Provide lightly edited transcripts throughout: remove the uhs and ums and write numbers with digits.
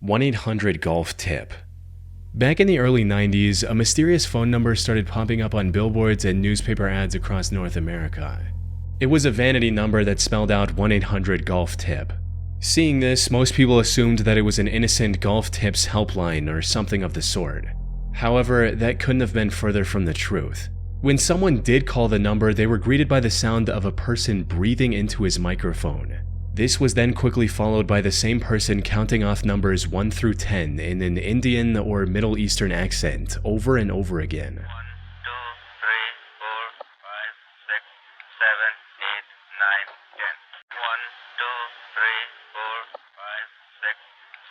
1-800-GOLF tip. Back in the early 90s, a mysterious phone number started popping up on billboards and newspaper ads across North America. It was a vanity number that spelled out 1-800-GOLF tip. Seeing this, most people assumed that it was an innocent golf tips helpline or something of the sort. However, that couldn't have been further from the truth. When someone did call the number, they were greeted by the sound of a person breathing into his microphone. This was then quickly followed by the same person counting off numbers 1 through 10 in an Indian or Middle Eastern accent over and over again. 1, 2, 3, 4, 5, 6, 7, 8, 9, 10. 1, 2, 3, 4, 5, 6,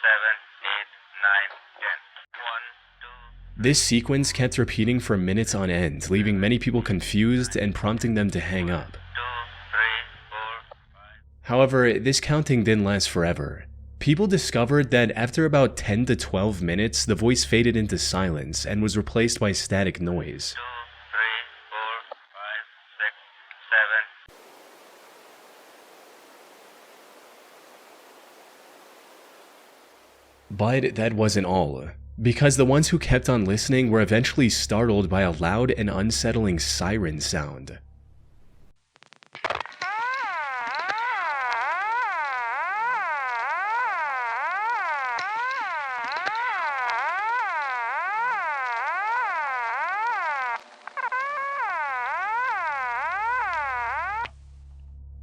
7, 8, 9, 10. 1, 2. This sequence kept repeating for minutes on end, leaving many people confused and prompting them to hang up. However, this counting didn't last forever. People discovered that after about 10 to 12 minutes, the voice faded into silence and was replaced by static noise. 2, 3, 4, 5, 6, 7. But that wasn't all, because the ones who kept on listening were eventually startled by a loud and unsettling siren sound.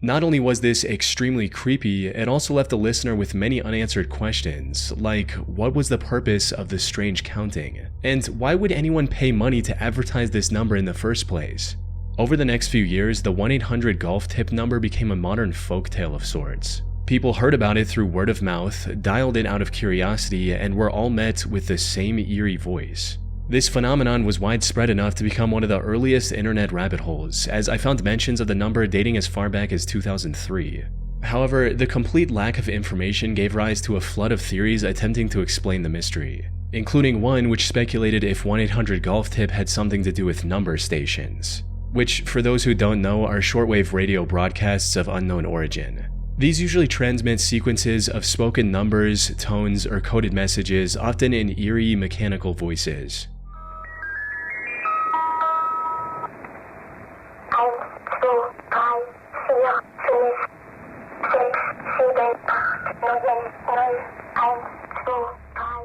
Not only was this extremely creepy, it also left the listener with many unanswered questions, like what was the purpose of this strange counting, and why would anyone pay money to advertise this number in the first place? Over the next few years, the 1-800-GOLF tip number became a modern folktale of sorts. People heard about it through word of mouth, dialed it out of curiosity, and were all met with the same eerie voice. This phenomenon was widespread enough to become one of the earliest internet rabbit holes, as I found mentions of the number dating as far back as 2003. However, the complete lack of information gave rise to a flood of theories attempting to explain the mystery, including one which speculated if 1-800-GOLF tip had something to do with number stations, which, for those who don't know, are shortwave radio broadcasts of unknown origin. These usually transmit sequences of spoken numbers, tones, or coded messages, often in eerie, mechanical voices.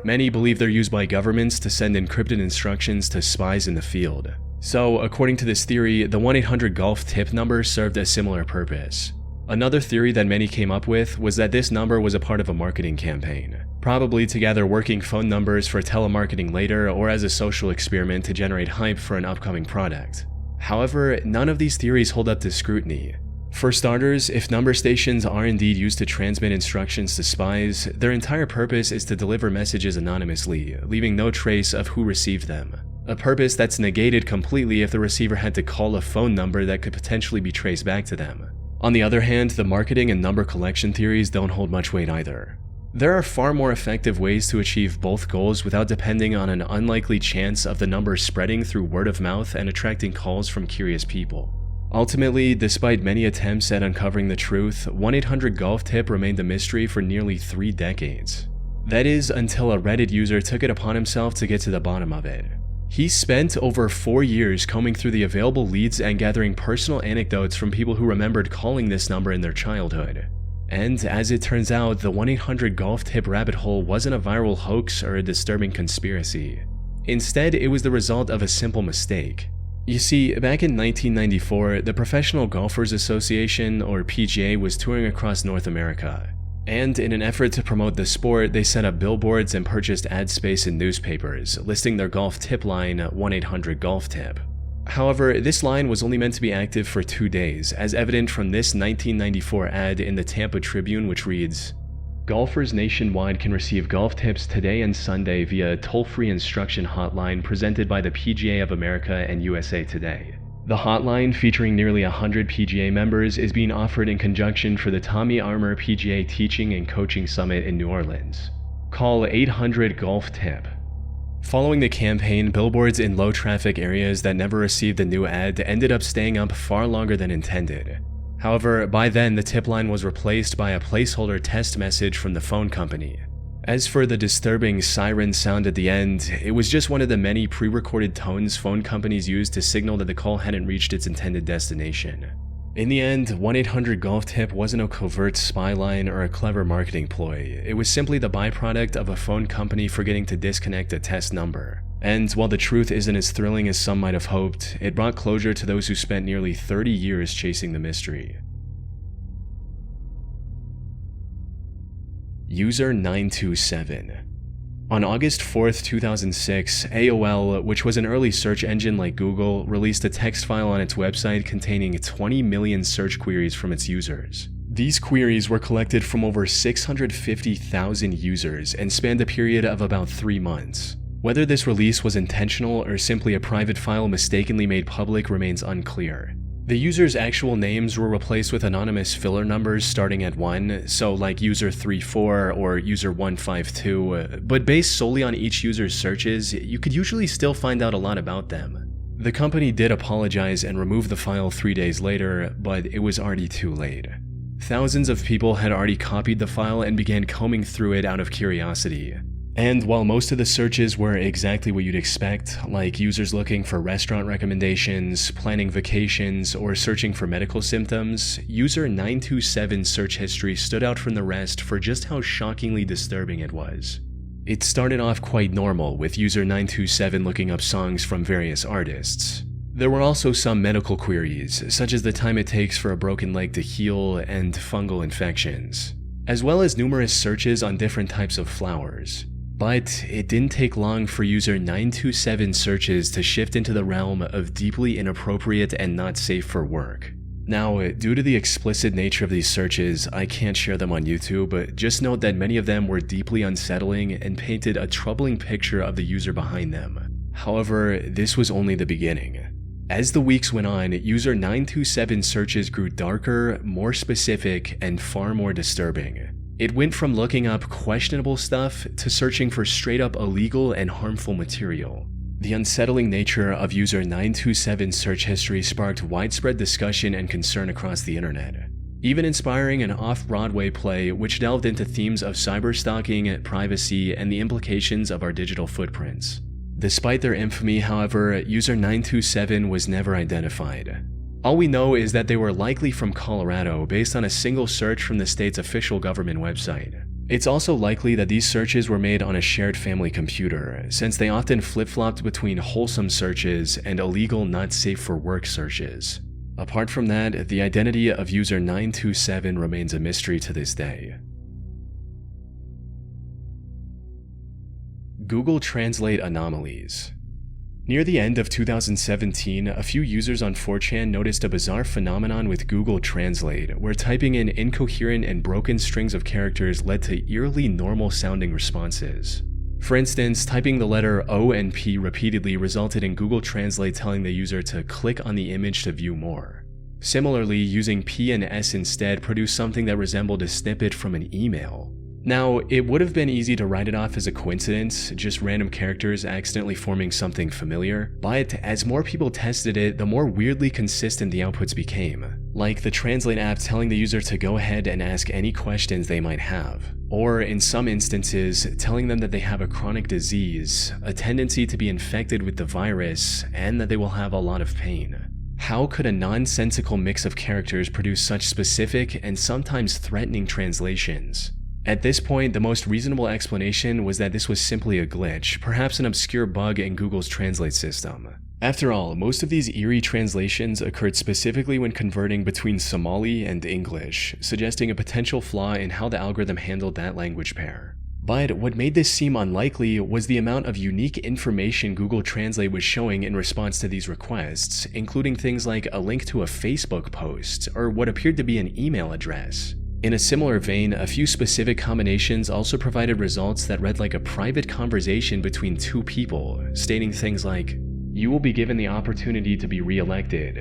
Many believe they're used by governments to send encrypted instructions to spies in the field. So, according to this theory, the 1-800-GOLF tip number served a similar purpose. Another theory that many came up with was that this number was a part of a marketing campaign, probably to gather working phone numbers for telemarketing later or as a social experiment to generate hype for an upcoming product. However, none of these theories hold up to scrutiny. For starters, if number stations are indeed used to transmit instructions to spies, their entire purpose is to deliver messages anonymously, leaving no trace of who received them. A purpose that's negated completely if the receiver had to call a phone number that could potentially be traced back to them. On the other hand, the marketing and number collection theories don't hold much weight either. There are far more effective ways to achieve both goals without depending on an unlikely chance of the number spreading through word of mouth and attracting calls from curious people. Ultimately, despite many attempts at uncovering the truth, 1-800-GOLF tip remained a mystery for nearly 3 decades. That is, until a Reddit user took it upon himself to get to the bottom of it. He spent over 4 years combing through the available leads and gathering personal anecdotes from people who remembered calling this number in their childhood. And as it turns out, the 1-800-GOLF tip rabbit hole wasn't a viral hoax or a disturbing conspiracy. Instead, it was the result of a simple mistake. You see, back in 1994, the Professional Golfers Association, or PGA, was touring across North America. And in an effort to promote the sport, they set up billboards and purchased ad space in newspapers, listing their golf tip line 1-800-GOLF tip. However, this line was only meant to be active for 2 days, as evident from this 1994 ad in the Tampa Tribune, which reads, "Golfers nationwide can receive golf tips today and Sunday via a toll-free instruction hotline presented by the PGA of America and USA Today. The hotline, featuring nearly 100 PGA members, is being offered in conjunction for the Tommy Armour PGA Teaching and Coaching Summit in New Orleans. Call 800-GOLF tip." Following the campaign, billboards in low-traffic areas that never received the new ad ended up staying up far longer than intended. However, by then the tip line was replaced by a placeholder test message from the phone company. As for the disturbing siren sound at the end, it was just one of the many pre-recorded tones phone companies used to signal that the call hadn't reached its intended destination. In the end, 1-800-GOLF-TIP wasn't a covert spy line or a clever marketing ploy. It was simply the byproduct of a phone company forgetting to disconnect a test number. And while the truth isn't as thrilling as some might have hoped, it brought closure to those who spent nearly 30 years chasing the mystery. User 927. On August 4th, 2006, AOL, which was an early search engine like Google, released a text file on its website containing 20 million search queries from its users. These queries were collected from over 650,000 users and spanned a period of about 3 months. Whether this release was intentional or simply a private file mistakenly made public remains unclear. The users' actual names were replaced with anonymous filler numbers starting at 1, so like user 34 or user 152, but based solely on each user's searches, you could usually still find out a lot about them. The company did apologize and remove the file 3 days later, but it was already too late. Thousands of people had already copied the file and began combing through it out of curiosity. And while most of the searches were exactly what you'd expect, like users looking for restaurant recommendations, planning vacations, or searching for medical symptoms, user 927's search history stood out from the rest for just how shockingly disturbing it was. It started off quite normal, with user 927 looking up songs from various artists. There were also some medical queries, such as the time it takes for a broken leg to heal and fungal infections, as well as numerous searches on different types of flowers. But it didn't take long for user 927's searches to shift into the realm of deeply inappropriate and not safe for work. Now, due to the explicit nature of these searches, I can't share them on YouTube, but just note that many of them were deeply unsettling and painted a troubling picture of the user behind them. However, this was only the beginning. As the weeks went on, user 927's searches grew darker, more specific, and far more disturbing. It went from looking up questionable stuff to searching for straight up illegal and harmful material. The unsettling nature of user 927's search history sparked widespread discussion and concern across the internet, even inspiring an off-Broadway play which delved into themes of cyberstalking, privacy, and the implications of our digital footprints. Despite their infamy, however, user 927 was never identified. All we know is that they were likely from Colorado based on a single search from the state's official government website. It's also likely that these searches were made on a shared family computer, since they often flip-flopped between wholesome searches and illegal not safe for work searches. Apart from that, the identity of user 927 remains a mystery to this day. Google Translate anomalies. Near the end of 2017, a few users on 4chan noticed a bizarre phenomenon with Google Translate, where typing in incoherent and broken strings of characters led to eerily normal-sounding responses. For instance, typing the letter O and P repeatedly resulted in Google Translate telling the user to click on the image to view more. Similarly, using P and S instead produced something that resembled a snippet from an email. Now, it would have been easy to write it off as a coincidence, just random characters accidentally forming something familiar, but as more people tested it, the more weirdly consistent the outputs became, like the Translate app telling the user to go ahead and ask any questions they might have, or in some instances, telling them that they have a chronic disease, a tendency to be infected with the virus, and that they will have a lot of pain. How could a nonsensical mix of characters produce such specific and sometimes threatening translations? At this point, the most reasonable explanation was that this was simply a glitch, perhaps an obscure bug in Google's translate system. After all, most of these eerie translations occurred specifically when converting between Somali and English, suggesting a potential flaw in how the algorithm handled that language pair. But what made this seem unlikely was the amount of unique information Google Translate was showing in response to these requests, including things like a link to a Facebook post or what appeared to be an email address. In a similar vein, a few specific combinations also provided results that read like a private conversation between two people, stating things like, "You will be given the opportunity to be re-elected,"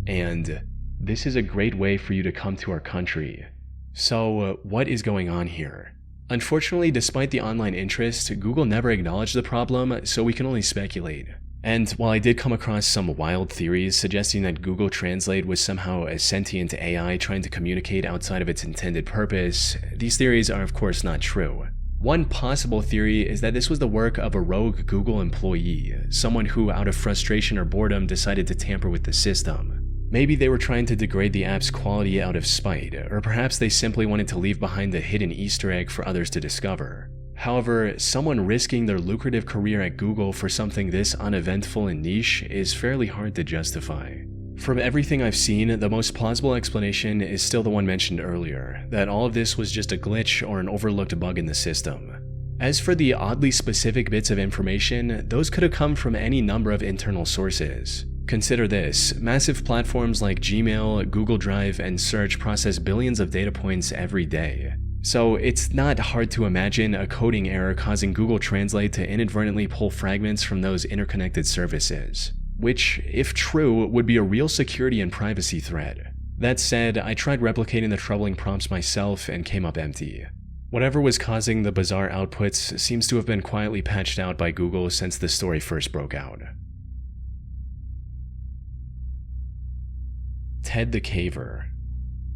and "This is a great way for you to come to our country." So, what is going on here? Unfortunately, despite the online interest, Google never acknowledged the problem, so we can only speculate. And while I did come across some wild theories suggesting that Google Translate was somehow a sentient AI trying to communicate outside of its intended purpose, these theories are of course not true. One possible theory is that this was the work of a rogue Google employee, someone who out of frustration or boredom decided to tamper with the system. Maybe they were trying to degrade the app's quality out of spite, or perhaps they simply wanted to leave behind a hidden Easter egg for others to discover. However, someone risking their lucrative career at Google for something this uneventful and niche is fairly hard to justify. From everything I've seen, the most plausible explanation is still the one mentioned earlier, that all of this was just a glitch or an overlooked bug in the system. As for the oddly specific bits of information, those could have come from any number of internal sources. Consider this: massive platforms like Gmail, Google Drive, and Search process billions of data points every day. So it's not hard to imagine a coding error causing Google Translate to inadvertently pull fragments from those interconnected services, which, if true, would be a real security and privacy threat. That said, I tried replicating the troubling prompts myself and came up empty. Whatever was causing the bizarre outputs seems to have been quietly patched out by Google since the story first broke out. Ted the Caver.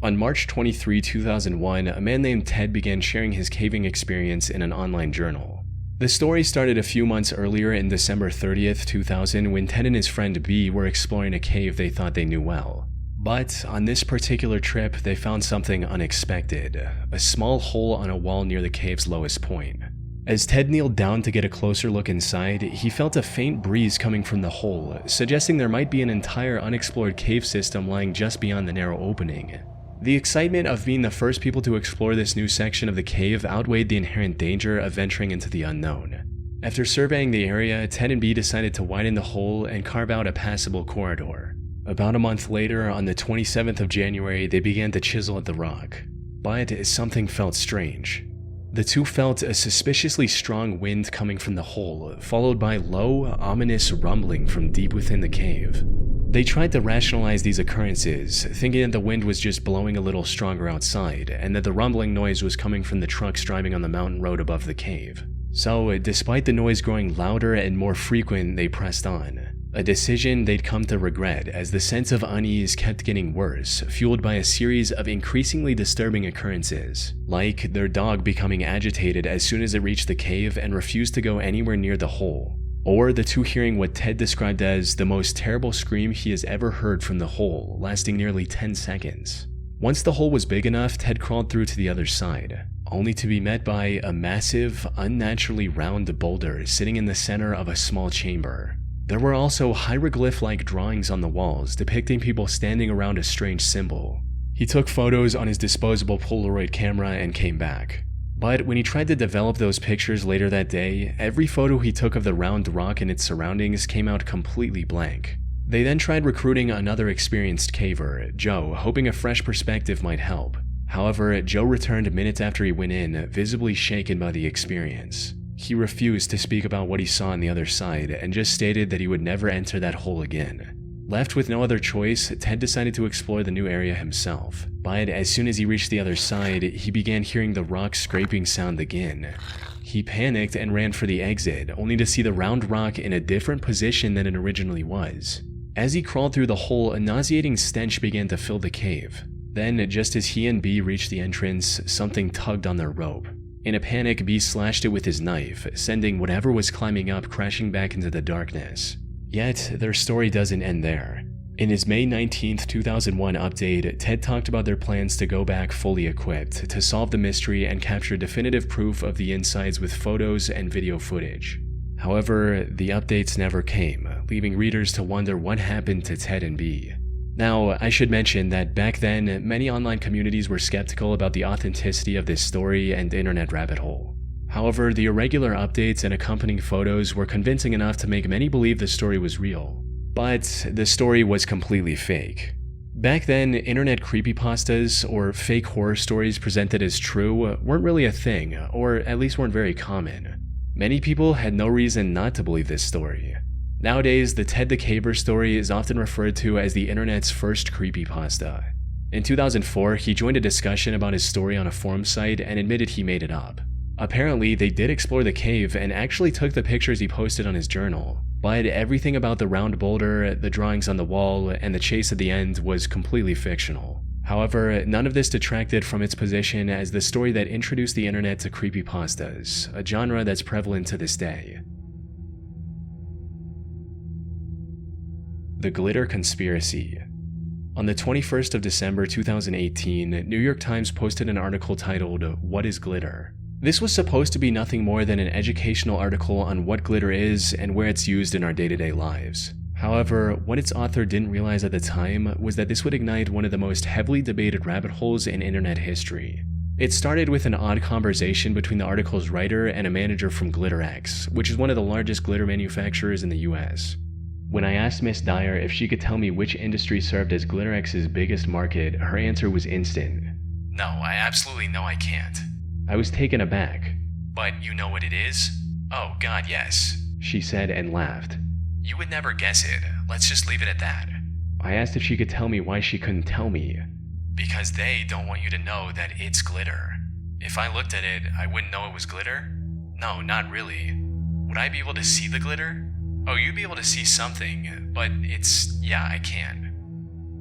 On March 23, 2001, a man named Ted began sharing his caving experience in an online journal. The story started a few months earlier in December 30th, 2000, when Ted and his friend B were exploring a cave they thought they knew well. But on this particular trip, they found something unexpected: a small hole on a wall near the cave's lowest point. As Ted kneeled down to get a closer look inside, he felt a faint breeze coming from the hole, suggesting there might be an entire unexplored cave system lying just beyond the narrow opening. The excitement of being the first people to explore this new section of the cave outweighed the inherent danger of venturing into the unknown. After surveying the area, Ted and B decided to widen the hole and carve out a passable corridor. About a month later, on the 27th of January, they began to chisel at the rock. But something felt strange. The two felt a suspiciously strong wind coming from the hole, followed by low, ominous rumbling from deep within the cave. They tried to rationalize these occurrences, thinking that the wind was just blowing a little stronger outside, and that the rumbling noise was coming from the trucks driving on the mountain road above the cave. So, despite the noise growing louder and more frequent, they pressed on. A decision they'd come to regret, as the sense of unease kept getting worse, fueled by a series of increasingly disturbing occurrences, like their dog becoming agitated as soon as it reached the cave and refused to go anywhere near the hole, or the two hearing what Ted described as the most terrible scream he has ever heard from the hole, lasting nearly 10 seconds. Once the hole was big enough, Ted crawled through to the other side, only to be met by a massive, unnaturally round boulder sitting in the center of a small chamber. There were also hieroglyph-like drawings on the walls depicting people standing around a strange symbol. He took photos on his disposable Polaroid camera and came back. But when he tried to develop those pictures later that day, every photo he took of the round rock and its surroundings came out completely blank. They then tried recruiting another experienced caver, Joe, hoping a fresh perspective might help. However, Joe returned minutes after he went in, visibly shaken by the experience. He refused to speak about what he saw on the other side and just stated that he would never enter that hole again. Left with no other choice, Ted decided to explore the new area himself. But as soon as he reached the other side, he began hearing the rock scraping sound again. He panicked and ran for the exit, only to see the round rock in a different position than it originally was. As he crawled through the hole, a nauseating stench began to fill the cave. Then, just as he and B reached the entrance, something tugged on their rope. In a panic, B slashed it with his knife, sending whatever was climbing up crashing back into the darkness. Yet, their story doesn't end there. In his May 19, 2001 update, Ted talked about their plans to go back fully equipped to solve the mystery and capture definitive proof of the insides with photos and video footage. However, the updates never came, leaving readers to wonder what happened to Ted and B. Now, I should mention that back then, many online communities were skeptical about the authenticity of this story and internet rabbit hole. However, the irregular updates and accompanying photos were convincing enough to make many believe the story was real. But the story was completely fake. Back then, internet creepypastas, or fake horror stories presented as true, weren't really a thing, or at least weren't very common. Many people had no reason not to believe this story. Nowadays, the Ted the Caver story is often referred to as the internet's first creepypasta. In 2004, he joined a discussion about his story on a forum site and admitted he made it up. Apparently, they did explore the cave and actually took the pictures he posted on his journal, but everything about the round boulder, the drawings on the wall, and the chase at the end was completely fictional. However, none of this detracted from its position as the story that introduced the internet to creepypastas, a genre that's prevalent to this day. The Glitter Conspiracy. On the 21st of December 2018, New York Times posted an article titled, "What is Glitter?" This was supposed to be nothing more than an educational article on what glitter is and where it's used in our day-to-day lives. However, what its author didn't realize at the time was that this would ignite one of the most heavily debated rabbit holes in internet history. It started with an odd conversation between the article's writer and a manager from Glitter.exe, which is one of the largest glitter manufacturers in the US. When I asked Miss Dyer if she could tell me which industry served as Glitter.exe's biggest market, her answer was instant. "No, I absolutely know I can't." I was taken aback. "But you know what it is?" "Oh god, yes," she said and laughed. "You would never guess it. Let's just leave it at that." I asked if she could tell me why she couldn't tell me. "Because they don't want you to know that it's glitter. If I looked at it, I wouldn't know it was glitter?" "No, not really." "Would I be able to see the glitter?" "Oh, you'd be able to see something, but yeah, I can."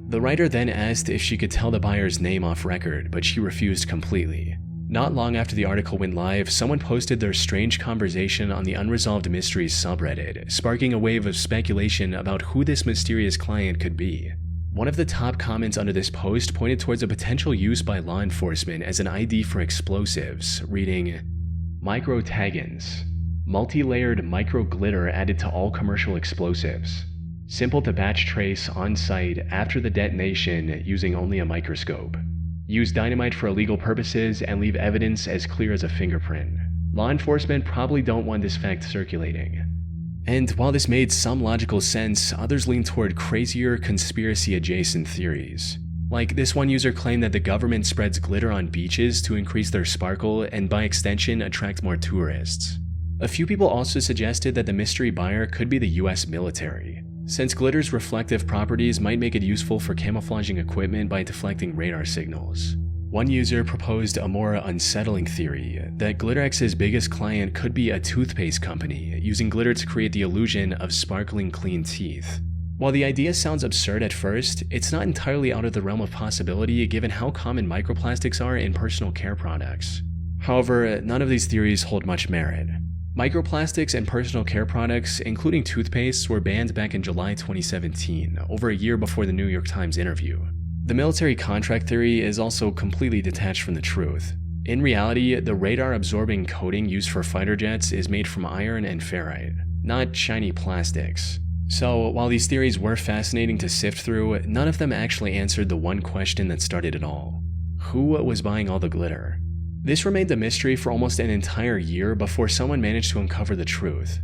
The writer then asked if she could tell the buyer's name off record, but she refused completely. Not long after the article went live, someone posted their strange conversation on the Unresolved Mysteries subreddit, sparking a wave of speculation about who this mysterious client could be. One of the top comments under this post pointed towards a potential use by law enforcement as an ID for explosives, reading, "Micro-taggins. Multi-layered micro-glitter added to all commercial explosives. Simple to batch trace on-site after the detonation using only a microscope. Use dynamite for illegal purposes and leave evidence as clear as a fingerprint. Law enforcement probably don't want this fact circulating." And while this made some logical sense, others leaned toward crazier, conspiracy-adjacent theories. Like, this one user claimed that the government spreads glitter on beaches to increase their sparkle and by extension attract more tourists. A few people also suggested that the mystery buyer could be the US military, since glitter's reflective properties might make it useful for camouflaging equipment by deflecting radar signals. One user proposed a more unsettling theory, that Glitter.exe's biggest client could be a toothpaste company, using glitter to create the illusion of sparkling clean teeth. While the idea sounds absurd at first, it's not entirely out of the realm of possibility given how common microplastics are in personal care products. However, none of these theories hold much merit. Microplastics and personal care products, including toothpastes, were banned back in July 2017, over a year before the New York Times interview. The military contract theory is also completely detached from the truth. In reality, the radar-absorbing coating used for fighter jets is made from iron and ferrite, not shiny plastics. So, while these theories were fascinating to sift through, none of them actually answered the one question that started it all. Who was buying all the glitter? This remained a mystery for almost an entire year before someone managed to uncover the truth.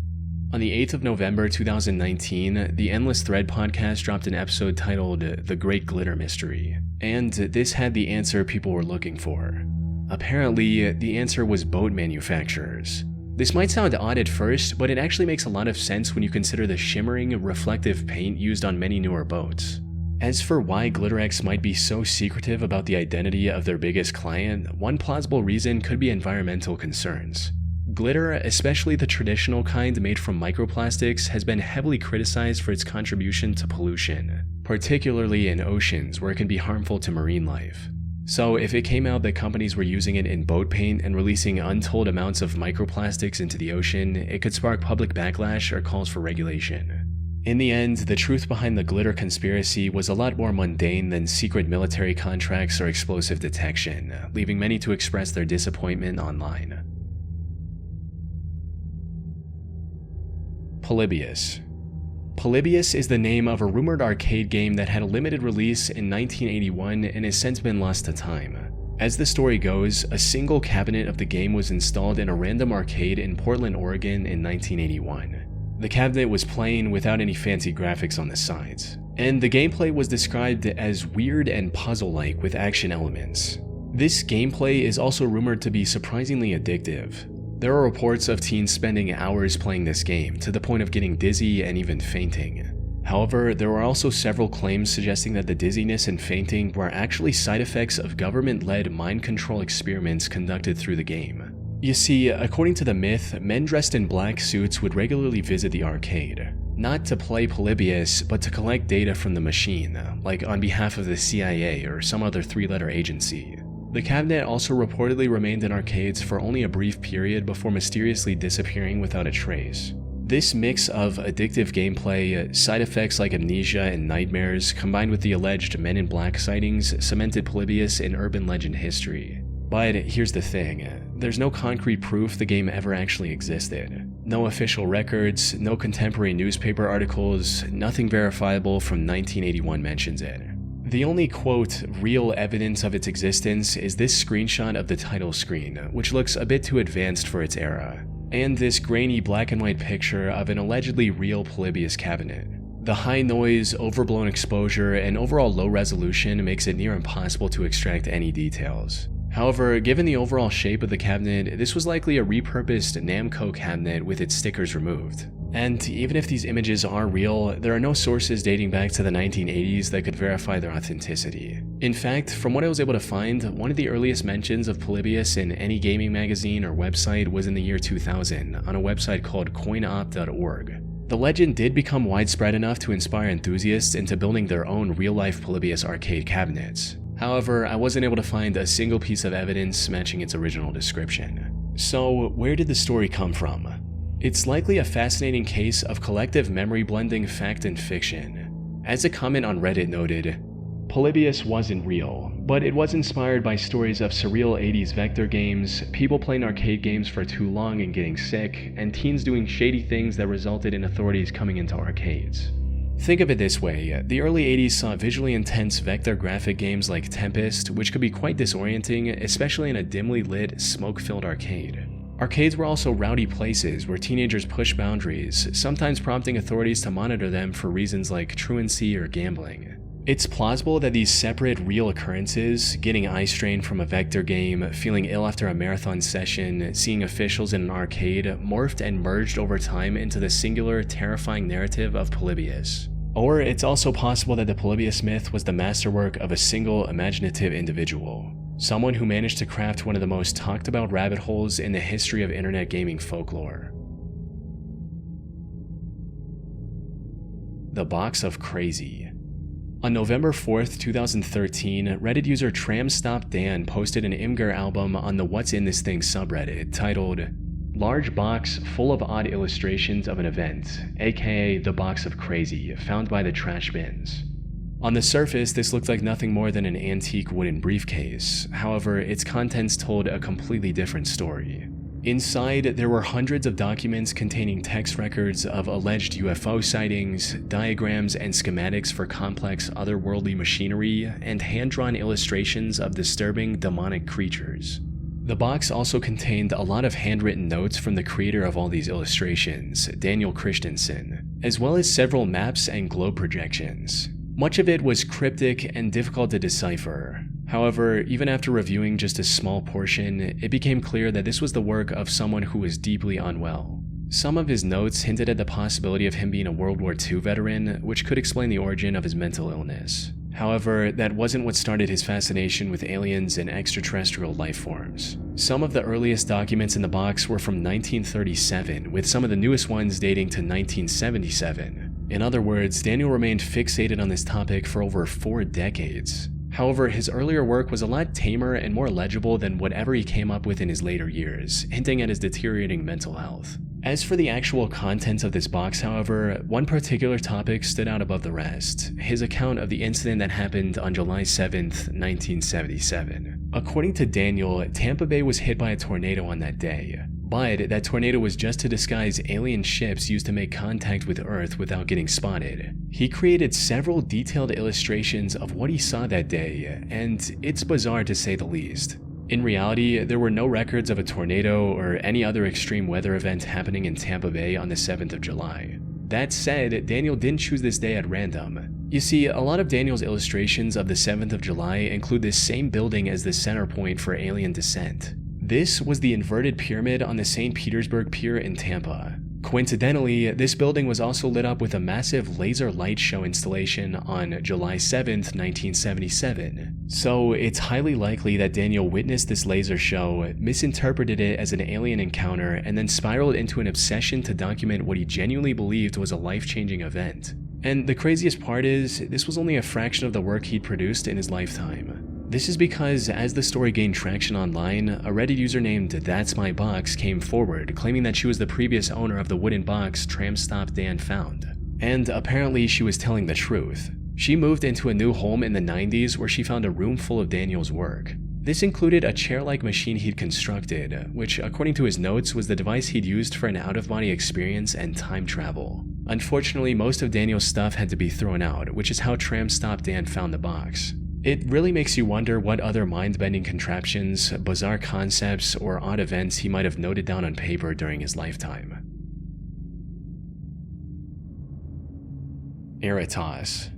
On the 8th of November 2019, the Endless Thread podcast dropped an episode titled The Great Glitter Mystery, and this had the answer people were looking for. Apparently, the answer was boat manufacturers. This might sound odd at first, but it actually makes a lot of sense when you consider the shimmering, reflective paint used on many newer boats. As for why Glitter.exe might be so secretive about the identity of their biggest client, one plausible reason could be environmental concerns. Glitter, especially the traditional kind made from microplastics, has been heavily criticized for its contribution to pollution, particularly in oceans where it can be harmful to marine life. So if it came out that companies were using it in boat paint and releasing untold amounts of microplastics into the ocean, it could spark public backlash or calls for regulation. In the end, the truth behind the glitter conspiracy was a lot more mundane than secret military contracts or explosive detection, leaving many to express their disappointment online. Polybius. Polybius is the name of a rumored arcade game that had a limited release in 1981 and has since been lost to time. As the story goes, a single cabinet of the game was installed in a random arcade in Portland, Oregon in 1981. The cabinet was plain without any fancy graphics on the sides, and the gameplay was described as weird and puzzle-like with action elements. This gameplay is also rumored to be surprisingly addictive. There are reports of teens spending hours playing this game to the point of getting dizzy and even fainting. However, there were also several claims suggesting that the dizziness and fainting were actually side effects of government-led mind control experiments conducted through the game. You see, according to the myth, men dressed in black suits would regularly visit the arcade. not to play Polybius, but to collect data from the machine, like on behalf of the CIA or some other three-letter agency. The cabinet also reportedly remained in arcades for only a brief period before mysteriously disappearing without a trace. This mix of addictive gameplay, side effects like amnesia and nightmares, combined with the alleged Men in Black sightings, cemented Polybius in urban legend history. But here's the thing, there's no concrete proof the game ever actually existed. No official records, no contemporary newspaper articles, nothing verifiable from 1981 mentions it. The only, quote, real evidence of its existence is this screenshot of the title screen, which looks a bit too advanced for its era, and this grainy black and white picture of an allegedly real Polybius cabinet. The high noise, overblown exposure, and overall low resolution makes it near impossible to extract any details. However, given the overall shape of the cabinet, this was likely a repurposed Namco cabinet with its stickers removed. And even if these images are real, there are no sources dating back to the 1980s that could verify their authenticity. In fact, from what I was able to find, one of the earliest mentions of Polybius in any gaming magazine or website was in the year 2000 on a website called coinop.org. The legend did become widespread enough to inspire enthusiasts into building their own real-life Polybius arcade cabinets. However, I wasn't able to find a single piece of evidence matching its original description. So, where did the story come from? It's likely a fascinating case of collective memory blending fact and fiction. As a comment on Reddit noted, Polybius wasn't real, but it was inspired by stories of surreal 80s vector games, people playing arcade games for too long and getting sick, and teens doing shady things that resulted in authorities coming into arcades. Think of it this way, the early 80s saw visually intense vector graphic games like Tempest, which could be quite disorienting, especially in a dimly lit, smoke-filled arcade. Arcades were also rowdy places where teenagers pushed boundaries, sometimes prompting authorities to monitor them for reasons like truancy or gambling. It's plausible that these separate, real occurrences, getting eye strain from a vector game, feeling ill after a marathon session, seeing officials in an arcade, morphed and merged over time into the singular, terrifying narrative of Polybius. Or it's also possible that the Polybius myth was the masterwork of a single, imaginative individual. Someone who managed to craft one of the most talked about rabbit holes in the history of internet gaming folklore. The Box of Crazy. On November 4th, 2013, Reddit user TramStopDan posted an Imgur album on the What's in This Thing subreddit titled, "Large box full of odd illustrations of an event, aka the Box of Crazy, found by the trash bins." On the surface, this looked like nothing more than an antique wooden briefcase. However, its contents told a completely different story. Inside, there were hundreds of documents containing text records of alleged UFO sightings, diagrams and schematics for complex otherworldly machinery, and hand-drawn illustrations of disturbing demonic creatures. The box also contained a lot of handwritten notes from the creator of all these illustrations, Daniel Christensen, as well as several maps and globe projections. Much of it was cryptic and difficult to decipher. However, even after reviewing just a small portion, it became clear that this was the work of someone who was deeply unwell. Some of his notes hinted at the possibility of him being a World War II veteran, which could explain the origin of his mental illness. However, that wasn't what started his fascination with aliens and extraterrestrial life forms. Some of the earliest documents in the box were from 1937, with some of the newest ones dating to 1977. In other words, Daniel remained fixated on this topic for over 4 decades. However, his earlier work was a lot tamer and more legible than whatever he came up with in his later years, hinting at his deteriorating mental health. As for the actual contents of this box, however, one particular topic stood out above the rest: his account of the incident that happened on July 7th, 1977. According to Daniel, Tampa Bay was hit by a tornado on that day, but that tornado was just to disguise alien ships used to make contact with Earth without getting spotted. He created several detailed illustrations of what he saw that day, and it's bizarre to say the least. In reality, there were no records of a tornado or any other extreme weather event happening in Tampa Bay on the 7th of July. That said, Daniel didn't choose this day at random. You see, a lot of Daniel's illustrations of the 7th of July include this same building as the center point for alien descent. This was the inverted pyramid on the St. Petersburg Pier in Tampa. Coincidentally, this building was also lit up with a massive laser light show installation on July 7th, 1977. So it's highly likely that Daniel witnessed this laser show, misinterpreted it as an alien encounter, and then spiraled into an obsession to document what he genuinely believed was a life-changing event. And the craziest part is, this was only a fraction of the work he'd produced in his lifetime. This is because as the story gained traction online, a Reddit user named That's My Box came forward, claiming that she was the previous owner of the wooden box Tram Stop Dan found. And apparently she was telling the truth. She moved into a new home in the 90s where she found a room full of Daniel's work. This included a chair-like machine he'd constructed, which according to his notes was the device he'd used for an out-of-body experience and time travel. Unfortunately, most of Daniel's stuff had to be thrown out, which is how Tram Stop Dan found the box. It really makes you wonder what other mind-bending contraptions, bizarre concepts, or odd events he might have noted down on paper during his lifetime. Eratas.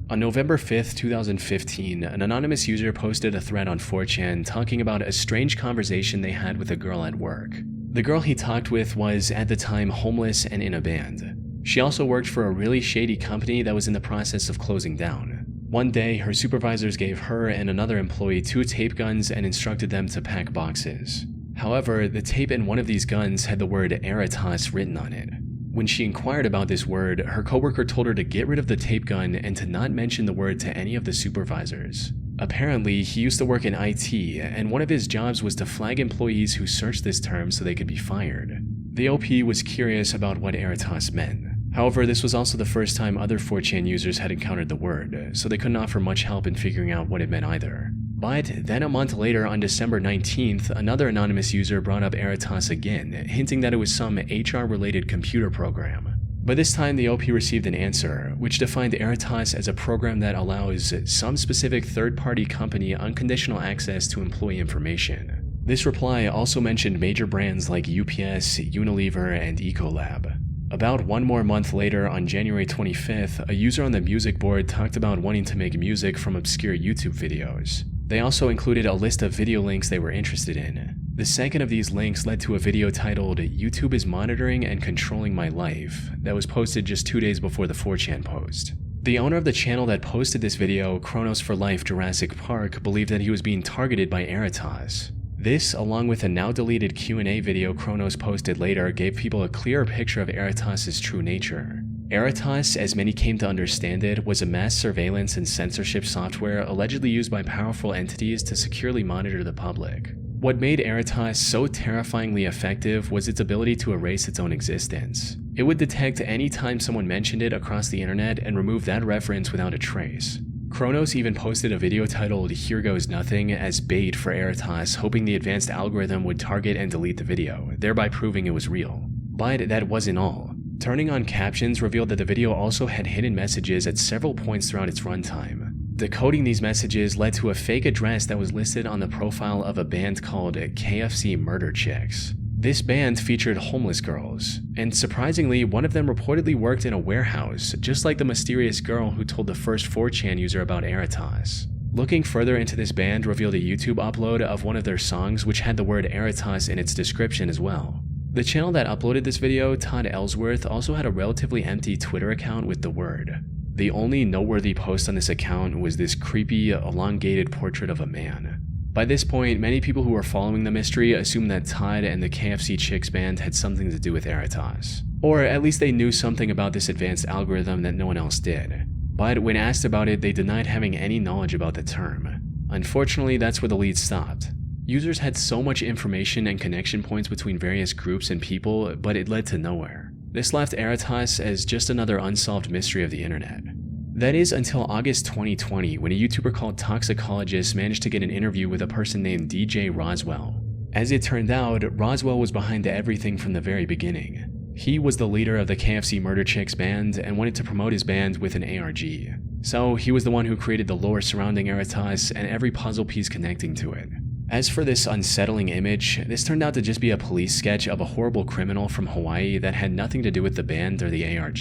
On November 5th, 2015, an anonymous user posted a thread on 4chan talking about a strange conversation they had with a girl at work. The girl he talked with was, at the time, homeless and in a band. She also worked for a really shady company that was in the process of closing down. One day, her supervisors gave her and another employee 2 tape guns and instructed them to pack boxes. However, the tape in one of these guns had the word Eratas written on it. When she inquired about this word, her coworker told her to get rid of the tape gun and to not mention the word to any of the supervisors. Apparently, he used to work in IT, and one of his jobs was to flag employees who searched this term so they could be fired. The OP was curious about what Eratas meant. However, this was also the first time other 4chan users had encountered the word, so they couldn't offer much help in figuring out what it meant either. But then a month later, on December 19th, another anonymous user brought up Eratas again, hinting that it was some HR-related computer program. But this time the OP received an answer, which defined Eratas as a program that allows some specific third-party company unconditional access to employee information. This reply also mentioned major brands like UPS, Unilever, and Ecolab. About one more month later, on January 25th, a user on the music board talked about wanting to make music from obscure YouTube videos. They also included a list of video links they were interested in. The second of these links led to a video titled "YouTube is monitoring and controlling my life" that was posted just 2 days before the 4chan post. The owner of the channel that posted this video, Chronos for Life Jurassic Park, believed that he was being targeted by Eratas. This, along with a now-deleted Q&A video Chronos posted later, gave people a clearer picture of Eratas' true nature. Eratas, as many came to understand it, was a mass surveillance and censorship software allegedly used by powerful entities to securely monitor the public. What made Eratas so terrifyingly effective was its ability to erase its own existence. It would detect any time someone mentioned it across the internet and remove that reference without a trace. Chronos even posted a video titled "Here Goes Nothing" as bait for Eratas, hoping the advanced algorithm would target and delete the video, thereby proving it was real. But that wasn't all. Turning on captions revealed that the video also had hidden messages at several points throughout its runtime. Decoding these messages led to a fake address that was listed on the profile of a band called KFC Murder Chicks. This band featured homeless girls, and surprisingly, one of them reportedly worked in a warehouse, just like the mysterious girl who told the first 4chan user about Eratas. Looking further into this band revealed a YouTube upload of one of their songs which had the word Eratas in its description as well. The channel that uploaded this video, Todd Ellsworth, also had a relatively empty Twitter account with the word. The only noteworthy post on this account was this creepy, elongated portrait of a man. By this point, many people who were following the mystery assumed that Todd and the KFC Chicks band had something to do with Eratas. Or at least they knew something about this advanced algorithm that no one else did. But when asked about it, they denied having any knowledge about the term. Unfortunately, that's where the lead stopped. Users had so much information and connection points between various groups and people, but it led to nowhere. This left Eratas as just another unsolved mystery of the internet. That is until August 2020, when a YouTuber called Toxicologist managed to get an interview with a person named DJ Roswell. As it turned out, Roswell was behind everything from the very beginning. He was the leader of the KFC Murder Chicks band and wanted to promote his band with an ARG. So he was the one who created the lore surrounding Eratas and every puzzle piece connecting to it. As for this unsettling image, this turned out to just be a police sketch of a horrible criminal from Hawaii that had nothing to do with the band or the ARG.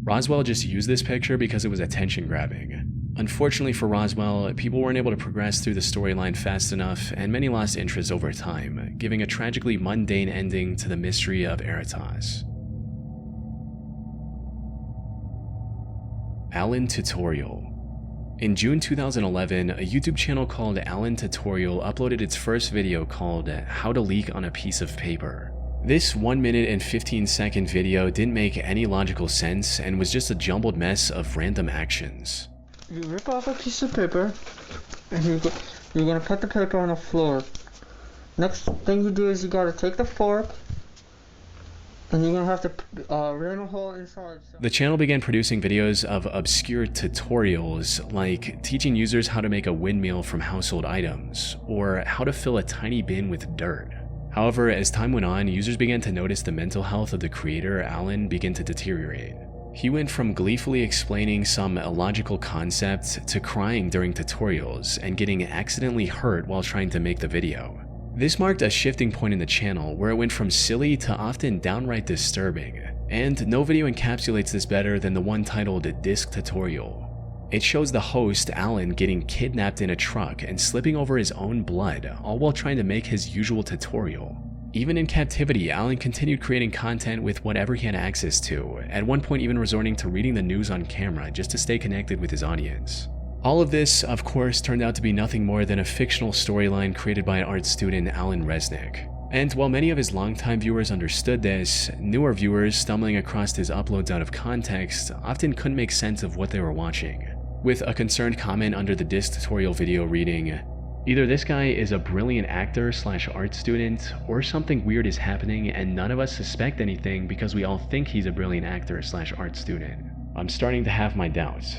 Roswell just used this picture because it was attention-grabbing. Unfortunately for Roswell, people weren't able to progress through the storyline fast enough, and many lost interest over time, giving a tragically mundane ending to the mystery of Eratas. Alan Tutorial. In June 2011, a YouTube channel called Alan Tutorial uploaded its first video called How to Leak on a Piece of Paper. This 1 minute and 15-second video didn't make any logical sense and was just a jumbled mess of random actions. You rip off a piece of paper, and you're gonna put the paper on the floor. Next thing you do is you gotta take the fork, and you're gonna have to ram a hole inside. The channel began producing videos of obscure tutorials, like teaching users how to make a windmill from household items, or how to fill a tiny bin with dirt. However, as time went on, users began to notice the mental health of the creator, Alan, begin to deteriorate. He went from gleefully explaining some illogical concept to crying during tutorials and getting accidentally hurt while trying to make the video. This marked a shifting point in the channel where it went from silly to often downright disturbing, and no video encapsulates this better than the one titled Disc Tutorial. It shows the host, Alan, getting kidnapped in a truck and slipping over his own blood, all while trying to make his usual tutorial. Even in captivity, Alan continued creating content with whatever he had access to, at one point even resorting to reading the news on camera just to stay connected with his audience. All of this, of course, turned out to be nothing more than a fictional storyline created by art student Alan Resnick. And while many of his longtime viewers understood this, newer viewers stumbling across his uploads out of context often couldn't make sense of what they were watching, with a concerned comment under the Disc Tutorial video reading, "Either this guy is a brilliant actor / art student, or something weird is happening and none of us suspect anything because we all think he's a brilliant actor / art student. I'm starting to have my doubts."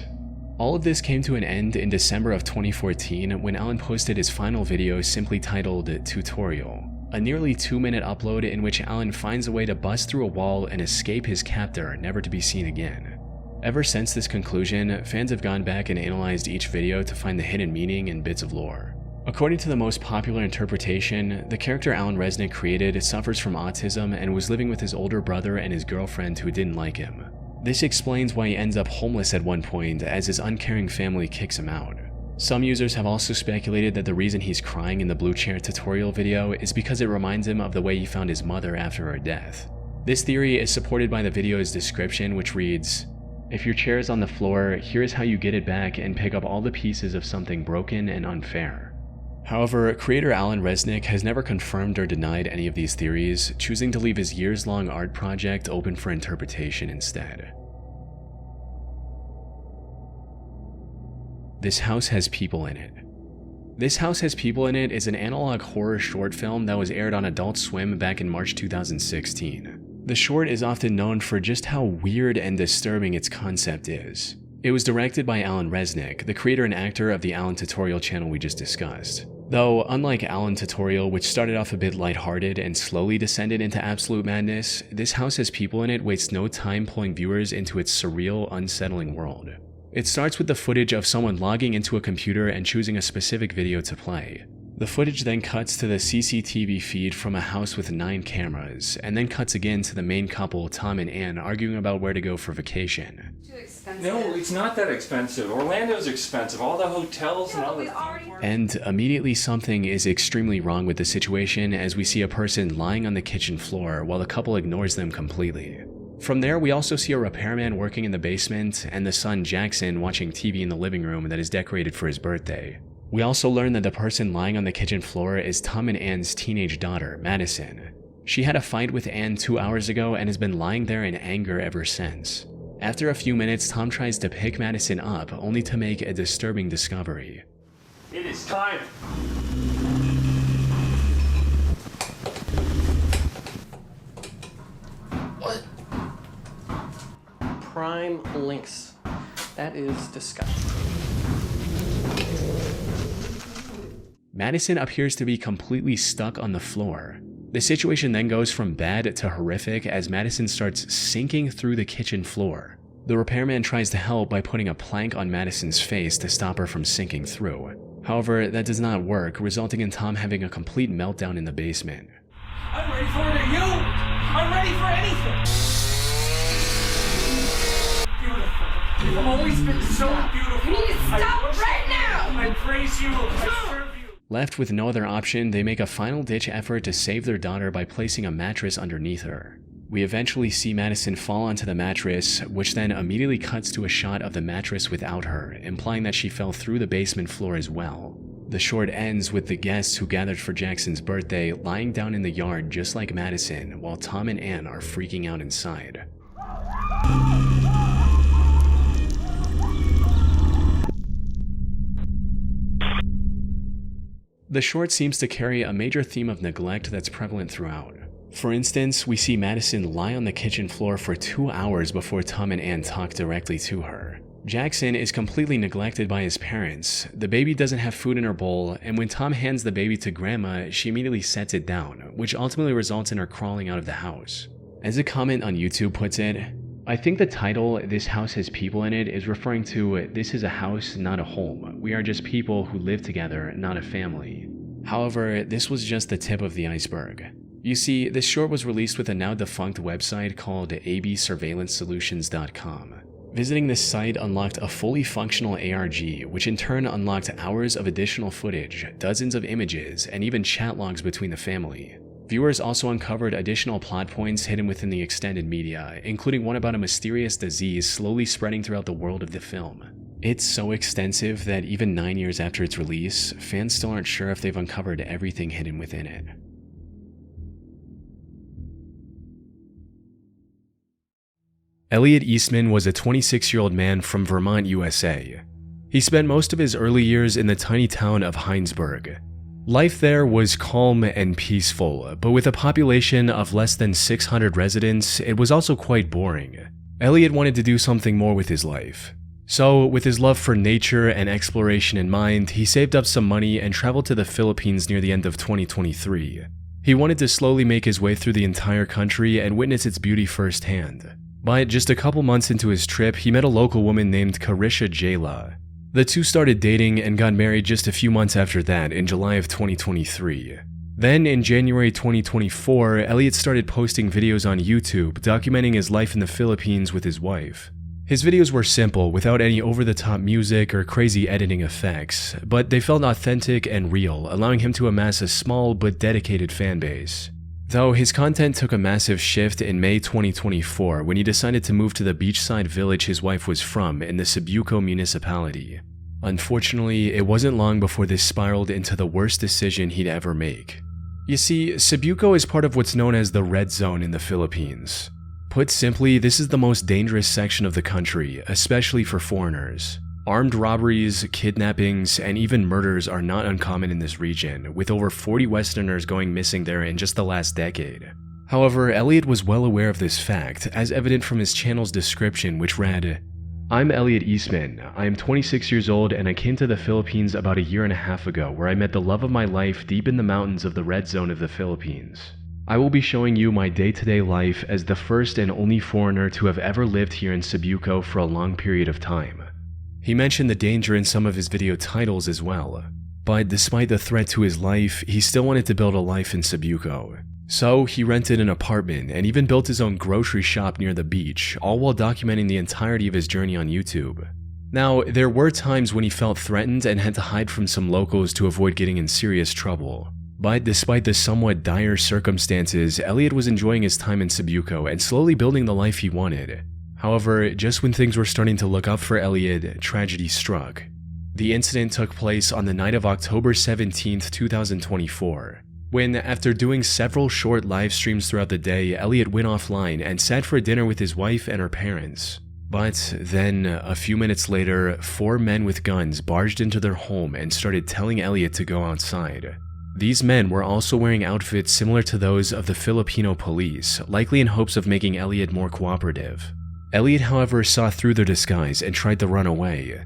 All of this came to an end in December of 2014 when Alan posted his final video simply titled Tutorial, a nearly 2-minute upload in which Alan finds a way to bust through a wall and escape his captor, never to be seen again. Ever since this conclusion, fans have gone back and analyzed each video to find the hidden meaning and bits of lore. According to the most popular interpretation, the character Alan Resnick created suffers from autism and was living with his older brother and his girlfriend who didn't like him. This explains why he ends up homeless at one point as his uncaring family kicks him out. Some users have also speculated that the reason he's crying in the blue chair tutorial video is because it reminds him of the way he found his mother after her death. This theory is supported by the video's description, which reads, "If your chair is on the floor, here is how you get it back and pick up all the pieces of something broken and unfair." However, creator Alan Resnick has never confirmed or denied any of these theories, choosing to leave his years-long art project open for interpretation instead. This House Has People in It. This House Has People in It is an analog horror short film that was aired on Adult Swim back in March 2016. The short is often known for just how weird and disturbing its concept is. It was directed by Alan Resnick, the creator and actor of the Alan Tutorial channel we just discussed. Though, unlike Alan Tutorial, which started off a bit lighthearted and slowly descended into absolute madness, This House Has People in It wastes no time pulling viewers into its surreal, unsettling world. It starts with the footage of someone logging into a computer and choosing a specific video to play. The footage then cuts to the CCTV feed from a house with 9 cameras, and then cuts again to the main couple, Tom and Ann, arguing about where to go for vacation. Too expensive. No, it's not that expensive. Orlando's expensive. All the hotels and all the... And immediately something is extremely wrong with the situation as we see a person lying on the kitchen floor while the couple ignores them completely. From there, we also see a repairman working in the basement and the son Jackson watching TV in the living room that is decorated for his birthday. We also learn that the person lying on the kitchen floor is Tom and Ann's teenage daughter, Madison. She had a fight with Ann 2 hours ago and has been lying there in anger ever since. After a few minutes, Tom tries to pick Madison up, only to make a disturbing discovery. It is time. What? Prime links. That is disgusting. Madison appears to be completely stuck on the floor. The situation then goes from bad to horrific as Madison starts sinking through the kitchen floor. The repairman tries to help by putting a plank on Madison's face to stop her from sinking through. However, that does not work, resulting in Tom having a complete meltdown in the basement. I'm ready for it, are you? I'm ready for anything. Beautiful. You've always been so beautiful. You need to stop right now! I praise you. I serve you. Left with no other option, they make a final-ditch effort to save their daughter by placing a mattress underneath her. We eventually see Madison fall onto the mattress, which then immediately cuts to a shot of the mattress without her, implying that she fell through the basement floor as well. The short ends with the guests who gathered for Jackson's birthday lying down in the yard just like Madison, while Tom and Ann are freaking out inside. The short seems to carry a major theme of neglect that's prevalent throughout. For instance, we see Madison lie on the kitchen floor for 2 hours before Tom and Ann talk directly to her. Jackson is completely neglected by his parents. The baby doesn't have food in her bowl, and when Tom hands the baby to Grandma, she immediately sets it down, which ultimately results in her crawling out of the house. As a comment on YouTube puts it, I think the title, "This House Has People in It," is referring to this is a house, not a home. We are just people who live together, not a family. However, this was just the tip of the iceberg. You see, this short was released with a now defunct website called absurveillancesolutions.com. Visiting this site unlocked a fully functional ARG, which in turn unlocked hours of additional footage, dozens of images, and even chat logs between the family. Viewers also uncovered additional plot points hidden within the extended media, including one about a mysterious disease slowly spreading throughout the world of the film. It's so extensive that even 9 years after its release, fans still aren't sure if they've uncovered everything hidden within it. Elliot Eastman was a 26-year-old man from Vermont, USA. He spent most of his early years in the tiny town of Heinsberg. Life there was calm and peaceful, but with a population of less than 600 residents, it was also quite boring. Elliot wanted to do something more with his life. So, with his love for nature and exploration in mind, he saved up some money and traveled to the Philippines near the end of 2023. He wanted to slowly make his way through the entire country and witness its beauty firsthand. But just a couple months into his trip, he met a local woman named Carisha Jayla. The two started dating and got married just a few months after that in July of 2023. Then in January 2024, Elliot started posting videos on YouTube documenting his life in the Philippines with his wife. His videos were simple, without any over-the-top music or crazy editing effects, but they felt authentic and real, allowing him to amass a small but dedicated fan base. Though his content took a massive shift in May 2024 when he decided to move to the beachside village his wife was from in the Cebuco municipality. Unfortunately, it wasn't long before this spiraled into the worst decision he'd ever make. You see, Cebuco is part of what's known as the Red Zone in the Philippines. Put simply, this is the most dangerous section of the country, especially for foreigners. Armed robberies, kidnappings, and even murders are not uncommon in this region, with over 40 Westerners going missing there in just the last decade. However, Elliot was well aware of this fact, as evident from his channel's description, which read, "I'm Elliot Eastman. I am 26 years old and I came to the Philippines about a year and a half ago, where I met the love of my life deep in the mountains of the Red Zone of the Philippines. I will be showing you my day-to-day life as the first and only foreigner to have ever lived here in Cebuco for a long period of time." He mentioned the danger in some of his video titles as well, but despite the threat to his life, he still wanted to build a life in Cebuco. So he rented an apartment and even built his own grocery shop near the beach, all while documenting the entirety of his journey on YouTube. Now, there were times when he felt threatened and had to hide from some locals to avoid getting in serious trouble. But despite the somewhat dire circumstances, Elliot was enjoying his time in Cebuco and slowly building the life he wanted. However, just when things were starting to look up for Elliot, tragedy struck. The incident took place on the night of October 17, 2024, when, after doing several short live streams throughout the day, Elliot went offline and sat for dinner with his wife and her parents. But then, a few minutes later, 4 men with guns barged into their home and started telling Elliot to go outside. These men were also wearing outfits similar to those of the Filipino police, likely in hopes of making Elliot more cooperative. Elliot, however, saw through their disguise and tried to run away.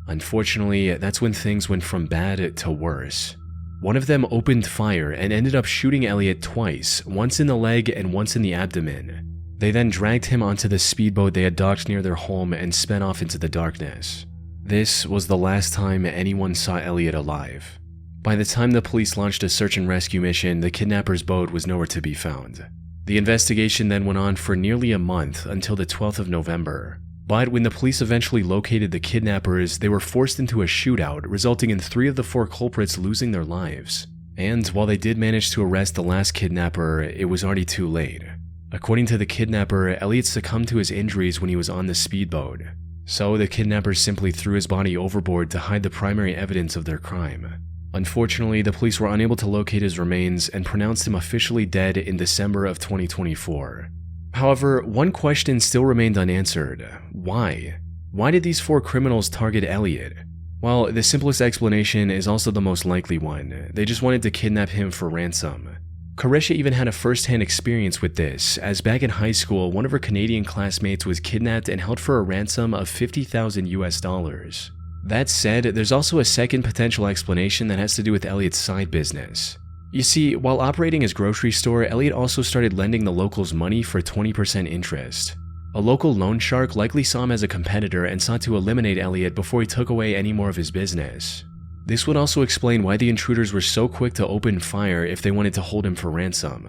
Unfortunately, that's when things went from bad to worse. One of them opened fire and ended up shooting Elliot twice, once in the leg and once in the abdomen. They then dragged him onto the speedboat they had docked near their home and sped off into the darkness. This was the last time anyone saw Elliot alive. By the time the police launched a search and rescue mission, the kidnapper's boat was nowhere to be found. The investigation then went on for nearly a month until the 12th of November. But when the police eventually located the kidnappers, they were forced into a shootout, resulting in 3 of the 4 culprits losing their lives. And while they did manage to arrest the last kidnapper, it was already too late. According to the kidnapper, Elliot succumbed to his injuries when he was on the speedboat. So the kidnappers simply threw his body overboard to hide the primary evidence of their crime. Unfortunately, the police were unable to locate his remains and pronounced him officially dead in December of 2024. However, one question still remained unanswered. Why? Why did these 4 criminals target Elliot? Well, the simplest explanation is also the most likely one. They just wanted to kidnap him for ransom. Carisha even had a first-hand experience with this, as back in high school, one of her Canadian classmates was kidnapped and held for a ransom of $50,000 US. That said, there's also a second potential explanation that has to do with Elliot's side business. You see, while operating his grocery store, Elliot also started lending the locals money for 20% interest. A local loan shark likely saw him as a competitor and sought to eliminate Elliot before he took away any more of his business. This would also explain why the intruders were so quick to open fire if they wanted to hold him for ransom.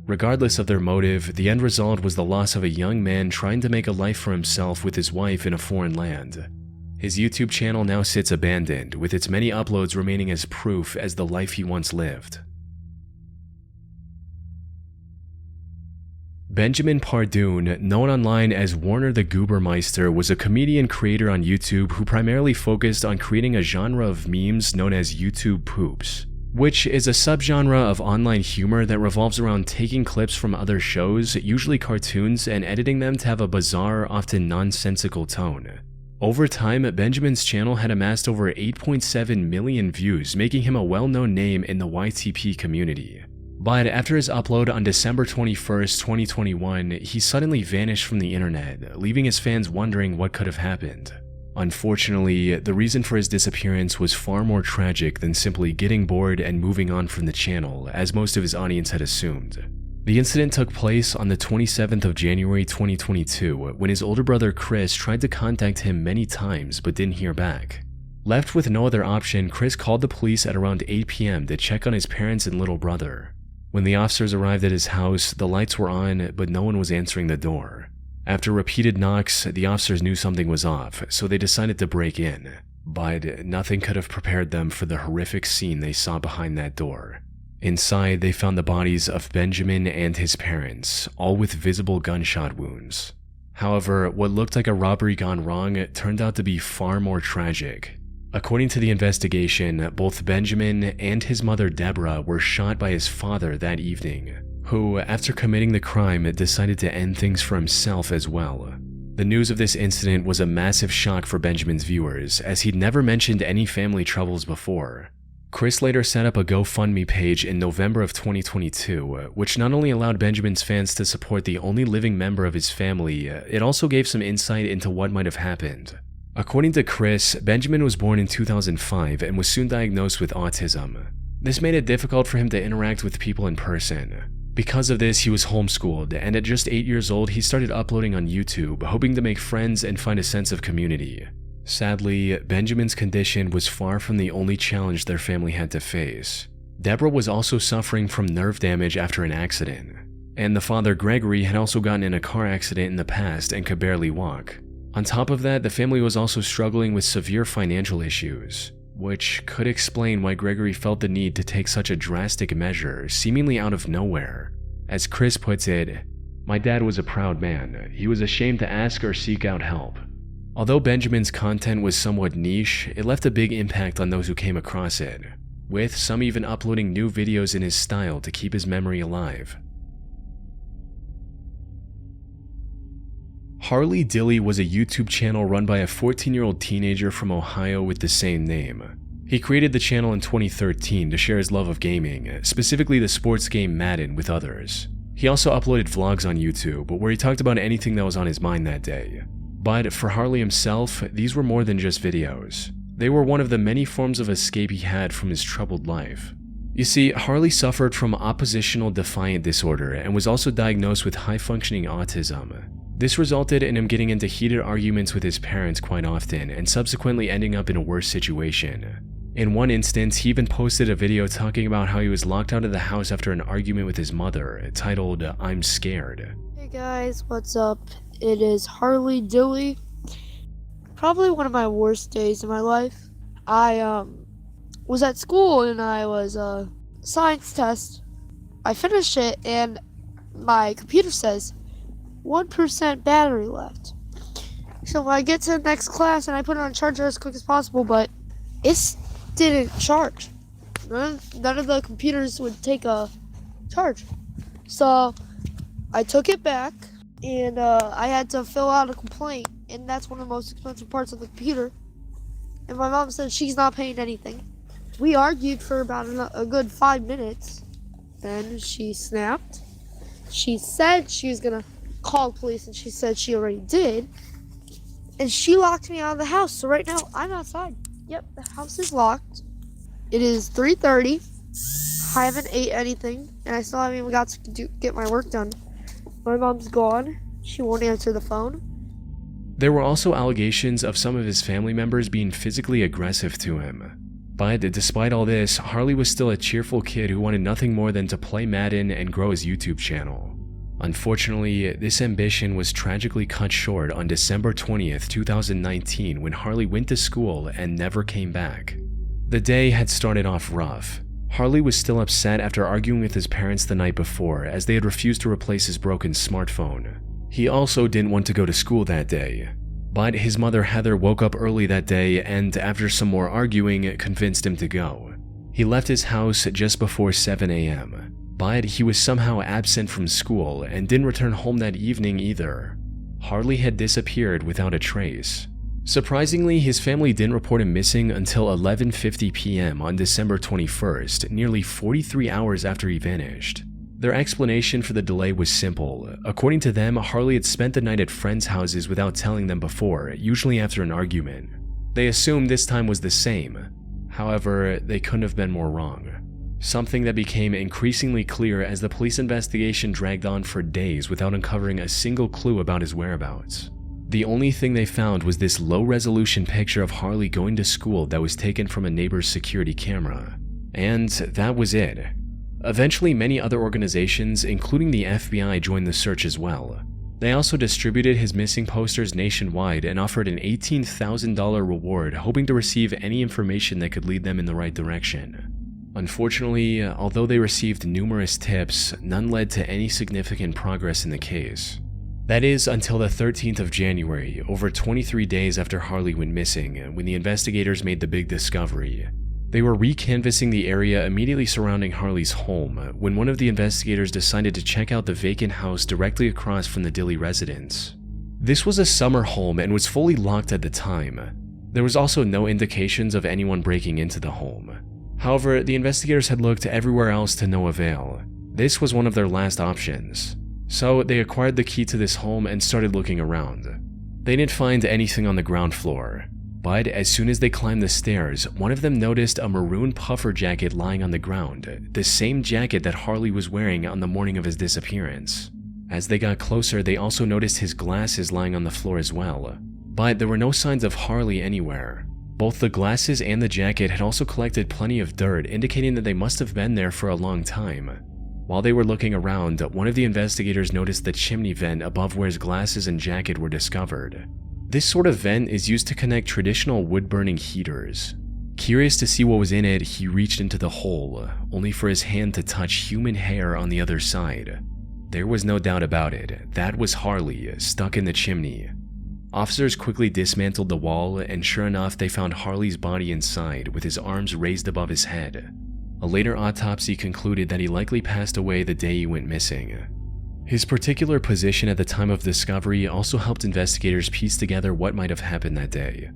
Regardless of their motive, the end result was the loss of a young man trying to make a life for himself with his wife in a foreign land. His YouTube channel now sits abandoned, with its many uploads remaining as proof as the life he once lived. Benjamin Pardoon, known online as Warner the Goobermeister, was a comedian creator on YouTube who primarily focused on creating a genre of memes known as YouTube poops, which is a subgenre of online humor that revolves around taking clips from other shows, usually cartoons, and editing them to have a bizarre, often nonsensical tone. Over time, Benjamin's channel had amassed over 8.7 million views, making him a well-known name in the YTP community. But after his upload on December 21st, 2021, he suddenly vanished from the internet, leaving his fans wondering what could have happened. Unfortunately, the reason for his disappearance was far more tragic than simply getting bored and moving on from the channel, as most of his audience had assumed. The incident took place on the 27th of January 2022, when his older brother Chris tried to contact him many times but didn't hear back. Left with no other option, Chris called the police at around 8 p.m. to check on his parents and little brother. When the officers arrived at his house, the lights were on, but no one was answering the door. After repeated knocks, the officers knew something was off, so they decided to break in. But nothing could have prepared them for the horrific scene they saw behind that door. Inside, they found the bodies of Benjamin and his parents, all with visible gunshot wounds. However, what looked like a robbery gone wrong turned out to be far more tragic. According to the investigation, both Benjamin and his mother Deborah were shot by his father that evening, who, after committing the crime, decided to end things for himself as well. The news of this incident was a massive shock for Benjamin's viewers, as he'd never mentioned any family troubles before. Chris later set up a GoFundMe page in November of 2022, which not only allowed Benjamin's fans to support the only living member of his family, it also gave some insight into what might have happened. According to Chris, Benjamin was born in 2005 and was soon diagnosed with autism. This made it difficult for him to interact with people in person. Because of this, he was homeschooled, and at just 8 years old, he started uploading on YouTube, hoping to make friends and find a sense of community. Sadly, Benjamin's condition was far from the only challenge their family had to face. Deborah was also suffering from nerve damage after an accident, and the father Gregory had also gotten in a car accident in the past and could barely walk. On top of that, the family was also struggling with severe financial issues, which could explain why Gregory felt the need to take such a drastic measure, seemingly out of nowhere. As Chris puts it, "My dad was a proud man. He was ashamed to ask or seek out help." Although Benjamin's content was somewhat niche, it left a big impact on those who came across it, with some even uploading new videos in his style to keep his memory alive. Harley Dilly was a YouTube channel run by a 14-year-old teenager from Ohio with the same name. He created the channel in 2013 to share his love of gaming, specifically the sports game Madden, with others. He also uploaded vlogs on YouTube, where he talked about anything that was on his mind that day. But for Harley himself, these were more than just videos. They were one of the many forms of escape he had from his troubled life. You see, Harley suffered from oppositional defiant disorder and was also diagnosed with high-functioning autism. This resulted in him getting into heated arguments with his parents quite often and subsequently ending up in a worse situation. In one instance, he even posted a video talking about how he was locked out of the house after an argument with his mother, titled, "I'm Scared." Hey guys, what's up? It is Harley Dilly. Probably one of my worst days in my life. I was at school and I was science test. I finished it and my computer says 1% battery left. So I get to the next class and I put it on charger as quick as possible, but it didn't charge. None of the computers would take a charge. So I took it back and I had to fill out a complaint, and that's one of the most expensive parts of the computer. And my mom said she's not paying anything. We argued for about a good 5 minutes. Then she snapped. She said she was gonna call police, and she said she already did. And she locked me out of the house. So right now I'm outside. Yep, the house is locked. It is 3:30. I haven't ate anything, and I still haven't even got to get my work done. My mom's gone. She won't answer the phone. There were also allegations of some of his family members being physically aggressive to him. But despite all this, Harley was still a cheerful kid who wanted nothing more than to play Madden and grow his YouTube channel. Unfortunately, this ambition was tragically cut short on December 20th, 2019, when Harley went to school and never came back. The day had started off rough. Harley was still upset after arguing with his parents the night before, as they had refused to replace his broken smartphone. He also didn't want to go to school that day. But his mother Heather woke up early that day and, after some more arguing, convinced him to go. He left his house just before 7 a.m., but he was somehow absent from school and didn't return home that evening either. Harley had disappeared without a trace. Surprisingly, his family didn't report him missing until 11:50 p.m. on December 21st, nearly 43 hours after he vanished. Their explanation for the delay was simple. According to them, Harley had spent the night at friends' houses without telling them before, usually after an argument. They assumed this time was the same. However, they couldn't have been more wrong. Something that became increasingly clear as the police investigation dragged on for days without uncovering a single clue about his whereabouts. The only thing they found was this low-resolution picture of Harley going to school that was taken from a neighbor's security camera. And that was it. Eventually, many other organizations, including the FBI, joined the search as well. They also distributed his missing posters nationwide and offered an $18,000 reward, hoping to receive any information that could lead them in the right direction. Unfortunately, although they received numerous tips, none led to any significant progress in the case. That is until the 13th of January, over 23 days after Harley went missing, when the investigators made the big discovery. They were recanvassing the area immediately surrounding Harley's home when one of the investigators decided to check out the vacant house directly across from the Dilly residence. This was a summer home and was fully locked at the time. There was also no indications of anyone breaking into the home. However, the investigators had looked everywhere else to no avail. This was one of their last options. So they acquired the key to this home and started looking around. They didn't find anything on the ground floor. But as soon as they climbed the stairs, one of them noticed a maroon puffer jacket lying on the ground, the same jacket that Harley was wearing on the morning of his disappearance. As they got closer, they also noticed his glasses lying on the floor as well. But there were no signs of Harley anywhere. Both the glasses and the jacket had also collected plenty of dirt, indicating that they must have been there for a long time. While they were looking around, one of the investigators noticed the chimney vent above where his glasses and jacket were discovered. This sort of vent is used to connect traditional wood-burning heaters. Curious to see what was in it, he reached into the hole, only for his hand to touch human hair on the other side. There was no doubt about it, that was Harley, stuck in the chimney. Officers quickly dismantled the wall, and sure enough, they found Harley's body inside, with his arms raised above his head. A later autopsy concluded that he likely passed away the day he went missing. His particular position at the time of discovery also helped investigators piece together what might have happened that day.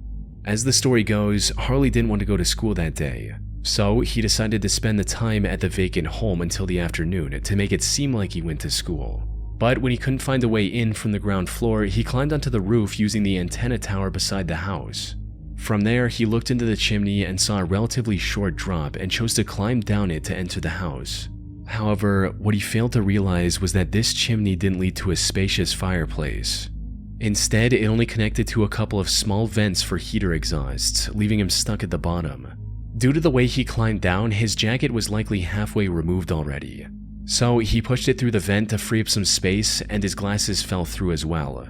As the story goes, Harley didn't want to go to school that day, so he decided to spend the time at the vacant home until the afternoon to make it seem like he went to school. But when he couldn't find a way in from the ground floor, he climbed onto the roof using the antenna tower beside the house. From there, he looked into the chimney and saw a relatively short drop and chose to climb down it to enter the house. However, what he failed to realize was that this chimney didn't lead to a spacious fireplace. Instead, it only connected to a couple of small vents for heater exhausts, leaving him stuck at the bottom. Due to the way he climbed down, his jacket was likely halfway removed already. So he pushed it through the vent to free up some space, and his glasses fell through as well.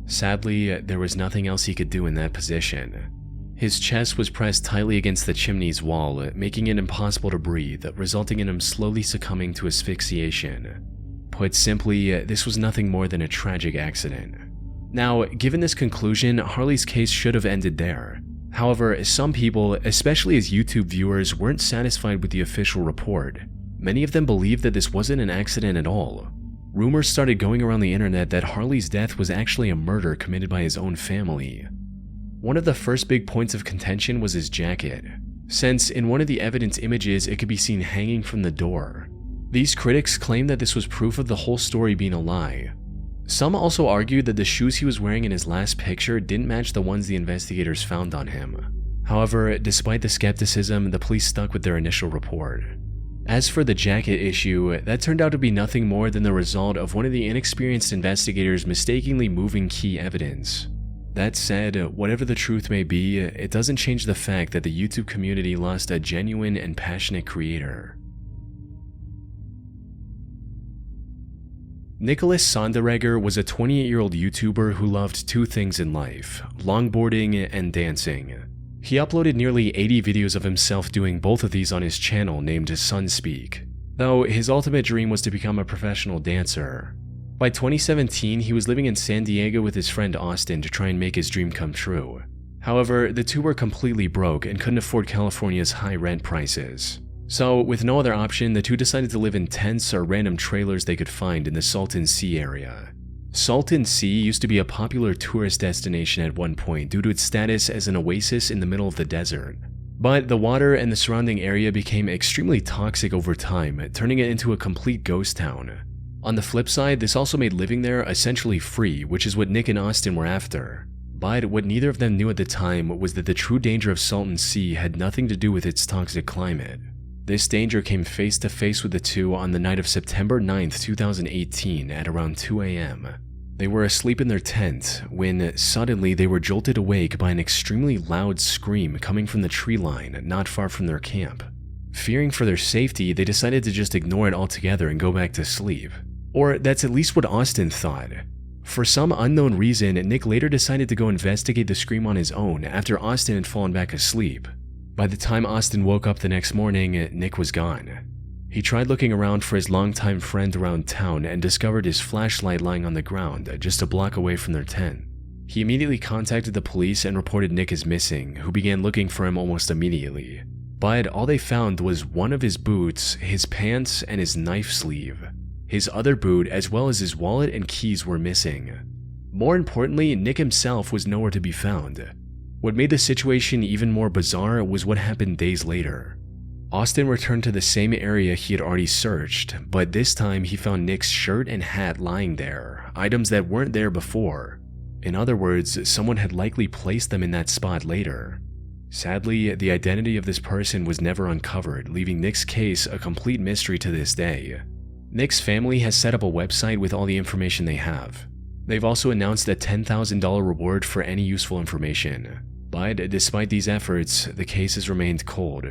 Sadly, there was nothing else he could do in that position. His chest was pressed tightly against the chimney's wall, making it impossible to breathe, resulting in him slowly succumbing to asphyxiation. Put simply, this was nothing more than a tragic accident. Now, given this conclusion, Harley's case should have ended there. However, some people, especially as YouTube viewers, weren't satisfied with the official report. Many of them believed that this wasn't an accident at all. Rumors started going around the internet that Harley's death was actually a murder committed by his own family. One of the first big points of contention was his jacket, since in one of the evidence images it could be seen hanging from the door. These critics claimed that this was proof of the whole story being a lie. Some also argued that the shoes he was wearing in his last picture didn't match the ones the investigators found on him. However, despite the skepticism, the police stuck with their initial report. As for the jacket issue, that turned out to be nothing more than the result of one of the inexperienced investigators mistakenly moving key evidence. That said, whatever the truth may be, it doesn't change the fact that the YouTube community lost a genuine and passionate creator. Nic Sonderegger was a 28-year-old YouTuber who loved two things in life: longboarding and dancing. He uploaded nearly 80 videos of himself doing both of these on his channel named Sunspeak, though his ultimate dream was to become a professional dancer. By 2017, he was living in San Diego with his friend Austin to try and make his dream come true. However, the two were completely broke and couldn't afford California's high rent prices. So, with no other option, the two decided to live in tents or random trailers they could find in the Salton Sea area. Salton Sea used to be a popular tourist destination at one point due to its status as an oasis in the middle of the desert. But the water and the surrounding area became extremely toxic over time, turning it into a complete ghost town. On the flip side, this also made living there essentially free, which is what Nic and Austin were after. But what neither of them knew at the time was that the true danger of Salton Sea had nothing to do with its toxic climate. This danger came face to face with the two on the night of September 9th, 2018 at around 2 a.m. They were asleep in their tent when suddenly they were jolted awake by an extremely loud scream coming from the tree line not far from their camp. Fearing for their safety, they decided to just ignore it altogether and go back to sleep. Or that's at least what Austin thought. For some unknown reason, Nic later decided to go investigate the scream on his own after Austin had fallen back asleep. By the time Austin woke up the next morning, Nic was gone. He tried looking around for his longtime friend around town and discovered his flashlight lying on the ground just a block away from their tent. He immediately contacted the police and reported Nic as missing, who began looking for him almost immediately. But all they found was one of his boots, his pants, and his knife sleeve. His other boot, as well as his wallet and keys, were missing. More importantly, Nic himself was nowhere to be found. What made the situation even more bizarre was what happened days later. Austin returned to the same area he had already searched, but this time he found Nic's shirt and hat lying there, items that weren't there before. In other words, someone had likely placed them in that spot later. Sadly, the identity of this person was never uncovered, leaving Nic's case a complete mystery to this day. Nic's family has set up a website with all the information they have. They've also announced a $10,000 reward for any useful information. But despite these efforts, the case has remained cold.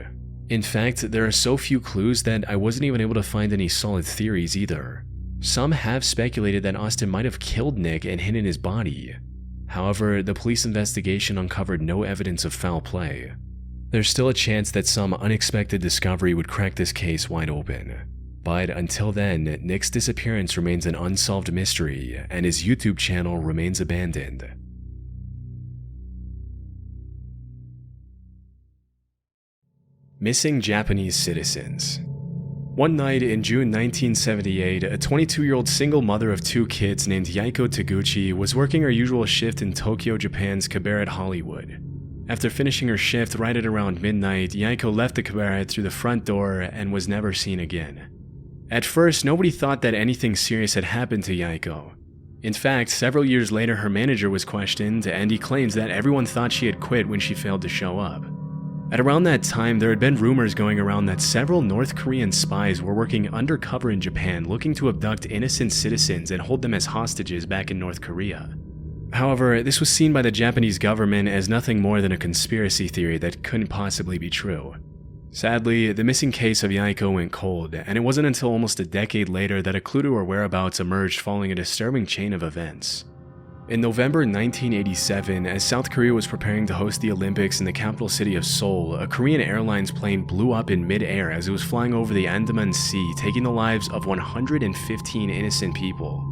In fact, there are so few clues that I wasn't even able to find any solid theories either. Some have speculated that Austin might have killed Nic and hidden his body. However, the police investigation uncovered no evidence of foul play. There's still a chance that some unexpected discovery would crack this case wide open. But until then, Nic's disappearance remains an unsolved mystery, and his YouTube channel remains abandoned. Missing Japanese citizens. One night in June 1978, a 22-year-old single mother of two kids named Yaiko Taguchi was working her usual shift in Tokyo, Japan's cabaret Hollywood. After finishing her shift right at around midnight, Yaiko left the cabaret through the front door and was never seen again. At first, nobody thought that anything serious had happened to Yaiko. In fact, several years later her manager was questioned, and he claims that everyone thought she had quit when she failed to show up. At around that time, there had been rumors going around that several North Korean spies were working undercover in Japan looking to abduct innocent citizens and hold them as hostages back in North Korea. However, this was seen by the Japanese government as nothing more than a conspiracy theory that couldn't possibly be true. Sadly, the missing case of Yaiko went cold, and it wasn't until almost a decade later that a clue to her whereabouts emerged following a disturbing chain of events. In November 1987, as South Korea was preparing to host the Olympics in the capital city of Seoul, a Korean Airlines plane blew up in mid-air as it was flying over the Andaman Sea, taking the lives of 115 innocent people.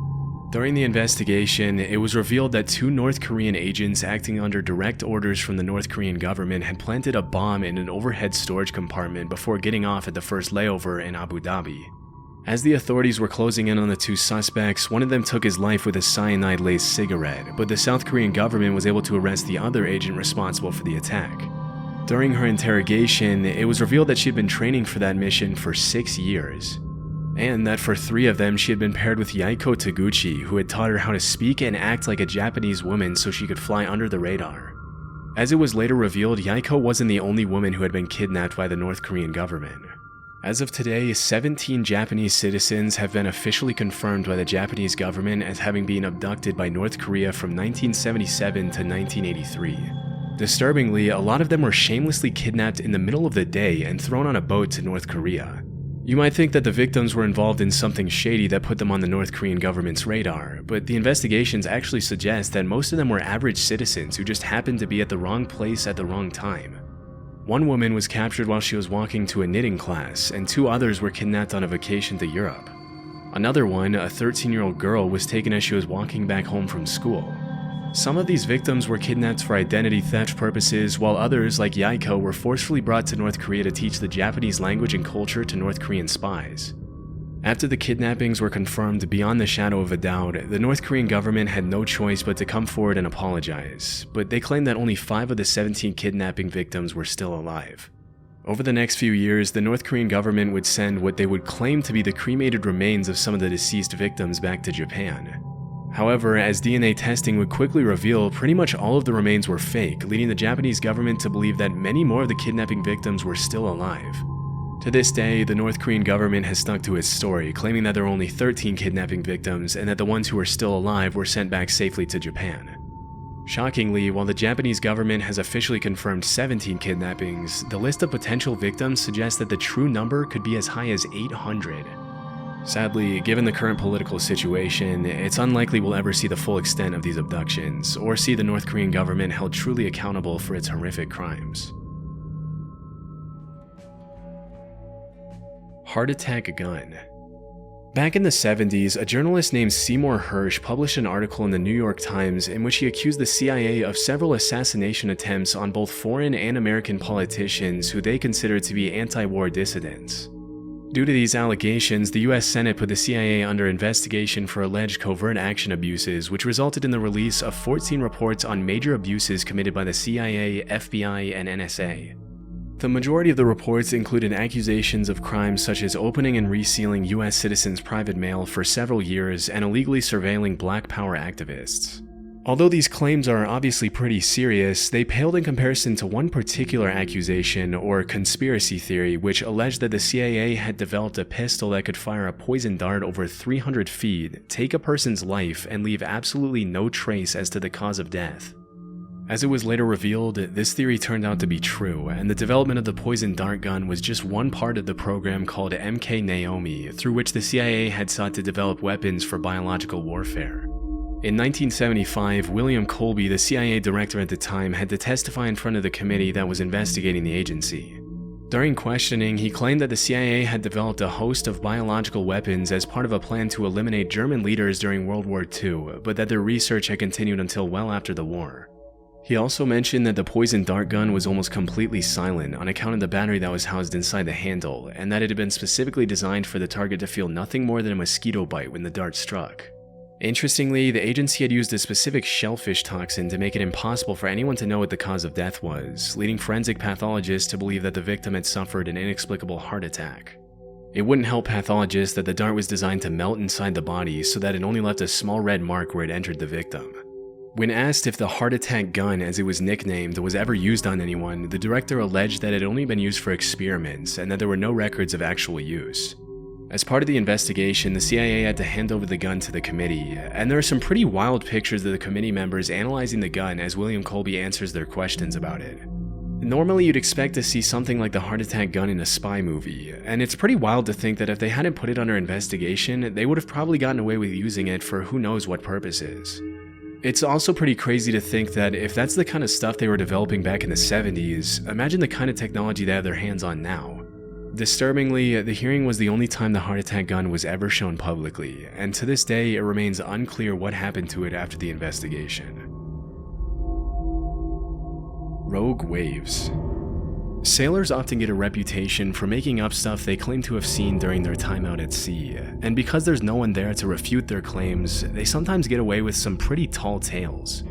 During the investigation, it was revealed that 2 North Korean agents acting under direct orders from the North Korean government had planted a bomb in an overhead storage compartment before getting off at the first layover in Abu Dhabi. As the authorities were closing in on the 2 suspects, one of them took his life with a cyanide-laced cigarette, but the South Korean government was able to arrest the other agent responsible for the attack. During her interrogation, it was revealed that she had been training for that mission for 6 years, and that for 3 of them she had been paired with Yaiko Taguchi, who had taught her how to speak and act like a Japanese woman so she could fly under the radar. As it was later revealed, Yaiko wasn't the only woman who had been kidnapped by the North Korean government. As of today, 17 Japanese citizens have been officially confirmed by the Japanese government as having been abducted by North Korea from 1977 to 1983. Disturbingly, a lot of them were shamelessly kidnapped in the middle of the day and thrown on a boat to North Korea. You might think that the victims were involved in something shady that put them on the North Korean government's radar, but the investigations actually suggest that most of them were average citizens who just happened to be at the wrong place at the wrong time. One woman was captured while she was walking to a knitting class, and 2 others were kidnapped on a vacation to Europe. Another one, a 13-year-old girl, was taken as she was walking back home from school. Some of these victims were kidnapped for identity theft purposes, while others, like Yaiko, were forcefully brought to North Korea to teach the Japanese language and culture to North Korean spies. After the kidnappings were confirmed beyond the shadow of a doubt, the North Korean government had no choice but to come forward and apologize, but they claimed that only 5 of the 17 kidnapping victims were still alive. Over the next few years, the North Korean government would send what they would claim to be the cremated remains of some of the deceased victims back to Japan. However, as DNA testing would quickly reveal, pretty much all of the remains were fake, leading the Japanese government to believe that many more of the kidnapping victims were still alive. To this day, the North Korean government has stuck to its story, claiming that there were only 13 kidnapping victims and that the ones who were still alive were sent back safely to Japan. Shockingly, while the Japanese government has officially confirmed 17 kidnappings, the list of potential victims suggests that the true number could be as high as 800. Sadly, given the current political situation, it's unlikely we'll ever see the full extent of these abductions, or see the North Korean government held truly accountable for its horrific crimes. Heart attack gun. Back in the 70s, a journalist named Seymour Hersh published an article in the New York Times in which he accused the CIA of several assassination attempts on both foreign and American politicians who they considered to be anti-war dissidents. Due to these allegations, the US Senate put the CIA under investigation for alleged covert action abuses, which resulted in the release of 14 reports on major abuses committed by the CIA, FBI, and NSA. The majority of the reports included accusations of crimes such as opening and resealing US citizens' private mail for several years and illegally surveilling Black Power activists. Although these claims are obviously pretty serious, they paled in comparison to one particular accusation, or conspiracy theory, which alleged that the CIA had developed a pistol that could fire a poison dart over 300 feet, take a person's life, and leave absolutely no trace as to the cause of death. As it was later revealed, this theory turned out to be true, and the development of the poison dart gun was just one part of the program called MK Naomi, through which the CIA had sought to develop weapons for biological warfare. In 1975, William Colby, the CIA director at the time, had to testify in front of the committee that was investigating the agency. During questioning, he claimed that the CIA had developed a host of biological weapons as part of a plan to eliminate German leaders during World War II, but that their research had continued until well after the war. He also mentioned that the poison dart gun was almost completely silent on account of the battery that was housed inside the handle, and that it had been specifically designed for the target to feel nothing more than a mosquito bite when the dart struck. Interestingly, the agency had used a specific shellfish toxin to make it impossible for anyone to know what the cause of death was, leading forensic pathologists to believe that the victim had suffered an inexplicable heart attack. It wouldn't help pathologists that the dart was designed to melt inside the body so that it only left a small red mark where it entered the victim. When asked if the heart attack gun, as it was nicknamed, was ever used on anyone, the director alleged that it had only been used for experiments and that there were no records of actual use. As part of the investigation, the CIA had to hand over the gun to the committee, and there are some pretty wild pictures of the committee members analyzing the gun as William Colby answers their questions about it. Normally you'd expect to see something like the heart attack gun in a spy movie, and it's pretty wild to think that if they hadn't put it under investigation, they would have probably gotten away with using it for who knows what purposes. It's also pretty crazy to think that if that's the kind of stuff they were developing back in the 70s, imagine the kind of technology they have their hands on now. Disturbingly, the hearing was the only time the heart attack gun was ever shown publicly, and to this day it remains unclear what happened to it after the investigation. Rogue waves. Sailors often get a reputation for making up stuff they claim to have seen during their time out at sea, and because there's no one there to refute their claims, they sometimes get away with some pretty tall tales.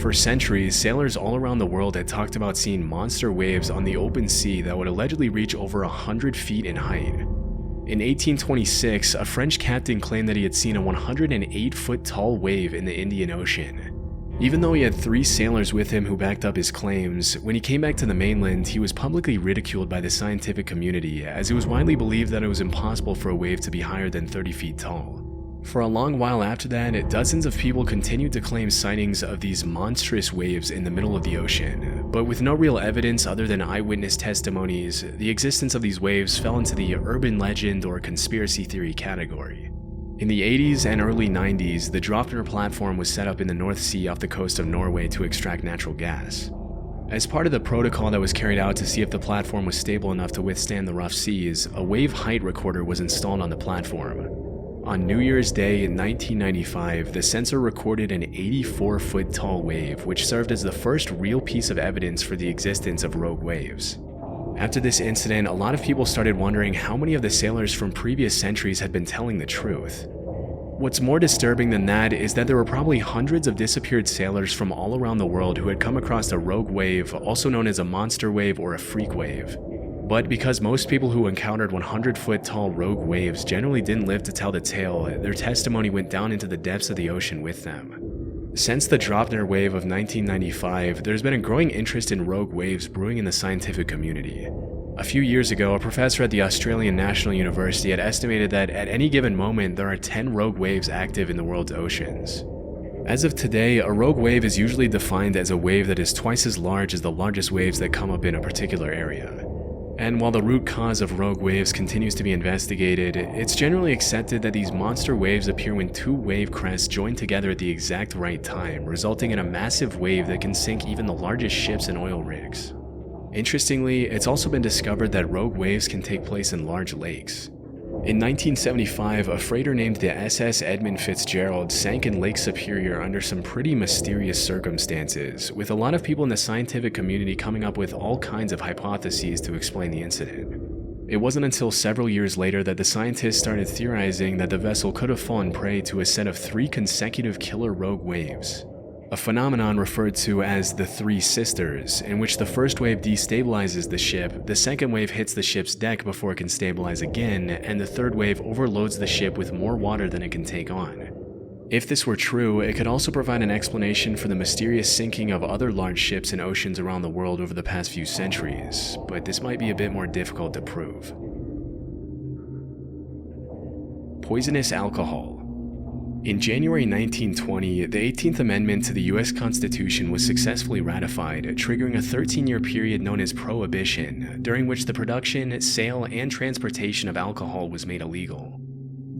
For centuries, sailors all around the world had talked about seeing monster waves on the open sea that would allegedly reach over 100 feet in height. In 1826, a French captain claimed that he had seen a 108-foot tall wave in the Indian Ocean. Even though he had 3 sailors with him who backed up his claims, when he came back to the mainland, he was publicly ridiculed by the scientific community, as it was widely believed that it was impossible for a wave to be higher than 30 feet tall. For a long while after that, dozens of people continued to claim sightings of these monstrous waves in the middle of the ocean, but with no real evidence other than eyewitness testimonies, the existence of these waves fell into the urban legend or conspiracy theory category. In the 80s and early 90s, the Draupner platform was set up in the North Sea off the coast of Norway to extract natural gas. As part of the protocol that was carried out to see if the platform was stable enough to withstand the rough seas, a wave height recorder was installed on the platform. On New Year's Day in 1995, the sensor recorded an 84-foot tall wave, which served as the first real piece of evidence for the existence of rogue waves. After this incident, a lot of people started wondering how many of the sailors from previous centuries had been telling the truth. What's more disturbing than that is that there were probably hundreds of disappeared sailors from all around the world who had come across a rogue wave, also known as a monster wave or a freak wave. But because most people who encountered 100-foot tall rogue waves generally didn't live to tell the tale, their testimony went down into the depths of the ocean with them. Since the Draupner wave of 1995, there's been a growing interest in rogue waves brewing in the scientific community. A few years ago, a professor at the Australian National University had estimated that at any given moment there are 10 rogue waves active in the world's oceans. As of today, a rogue wave is usually defined as a wave that is twice as large as the largest waves that come up in a particular area. And while the root cause of rogue waves continues to be investigated, it's generally accepted that these monster waves appear when 2 wave crests join together at the exact right time, resulting in a massive wave that can sink even the largest ships and oil rigs. Interestingly, it's also been discovered that rogue waves can take place in large lakes. In 1975, a freighter named the SS Edmund Fitzgerald sank in Lake Superior under some pretty mysterious circumstances, with a lot of people in the scientific community coming up with all kinds of hypotheses to explain the incident. It wasn't until several years later that the scientists started theorizing that the vessel could have fallen prey to a set of 3 consecutive killer rogue waves. A phenomenon referred to as the 3 sisters, in which the first wave destabilizes the ship, the second wave hits the ship's deck before it can stabilize again, and the third wave overloads the ship with more water than it can take on. If this were true, it could also provide an explanation for the mysterious sinking of other large ships in oceans around the world over the past few centuries, but this might be a bit more difficult to prove. Poisonous alcohol. In January 1920, the 18th Amendment to the US Constitution was successfully ratified, triggering a 13-year period known as Prohibition, during which the production, sale, and transportation of alcohol was made illegal.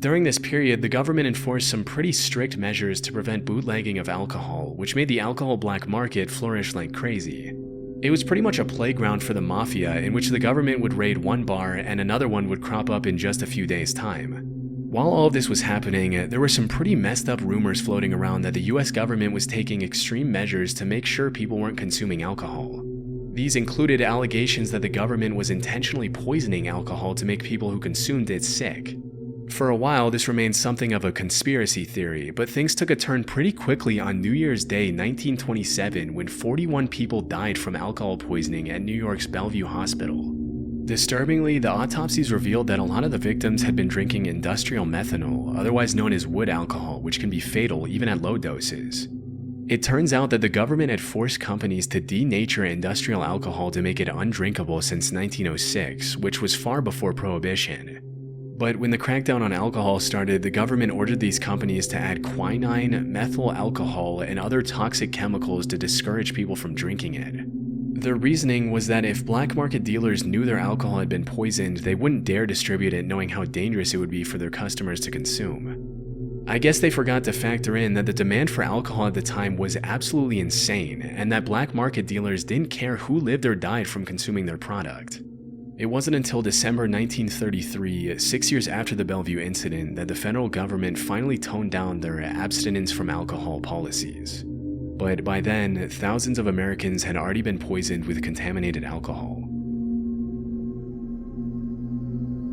During this period, the government enforced some pretty strict measures to prevent bootlegging of alcohol, which made the alcohol black market flourish like crazy. It was pretty much a playground for the mafia, in which the government would raid one bar and another one would crop up in just a few days' time. While all of this was happening, there were some pretty messed up rumors floating around that the US government was taking extreme measures to make sure people weren't consuming alcohol. These included allegations that the government was intentionally poisoning alcohol to make people who consumed it sick. For a while, this remained something of a conspiracy theory, but things took a turn pretty quickly on New Year's Day 1927 when 41 people died from alcohol poisoning at New York's Bellevue Hospital. Disturbingly, the autopsies revealed that a lot of the victims had been drinking industrial methanol, otherwise known as wood alcohol, which can be fatal even at low doses. It turns out that the government had forced companies to denature industrial alcohol to make it undrinkable since 1906, which was far before Prohibition. But when the crackdown on alcohol started, the government ordered these companies to add quinine, methyl alcohol, and other toxic chemicals to discourage people from drinking it. Their reasoning was that if black market dealers knew their alcohol had been poisoned, they wouldn't dare distribute it knowing how dangerous it would be for their customers to consume. I guess they forgot to factor in that the demand for alcohol at the time was absolutely insane, and that black market dealers didn't care who lived or died from consuming their product. It wasn't until December 1933, 6 years after the Bellevue incident, that the federal government finally toned down their abstinence from alcohol policies. But by then, thousands of Americans had already been poisoned with contaminated alcohol.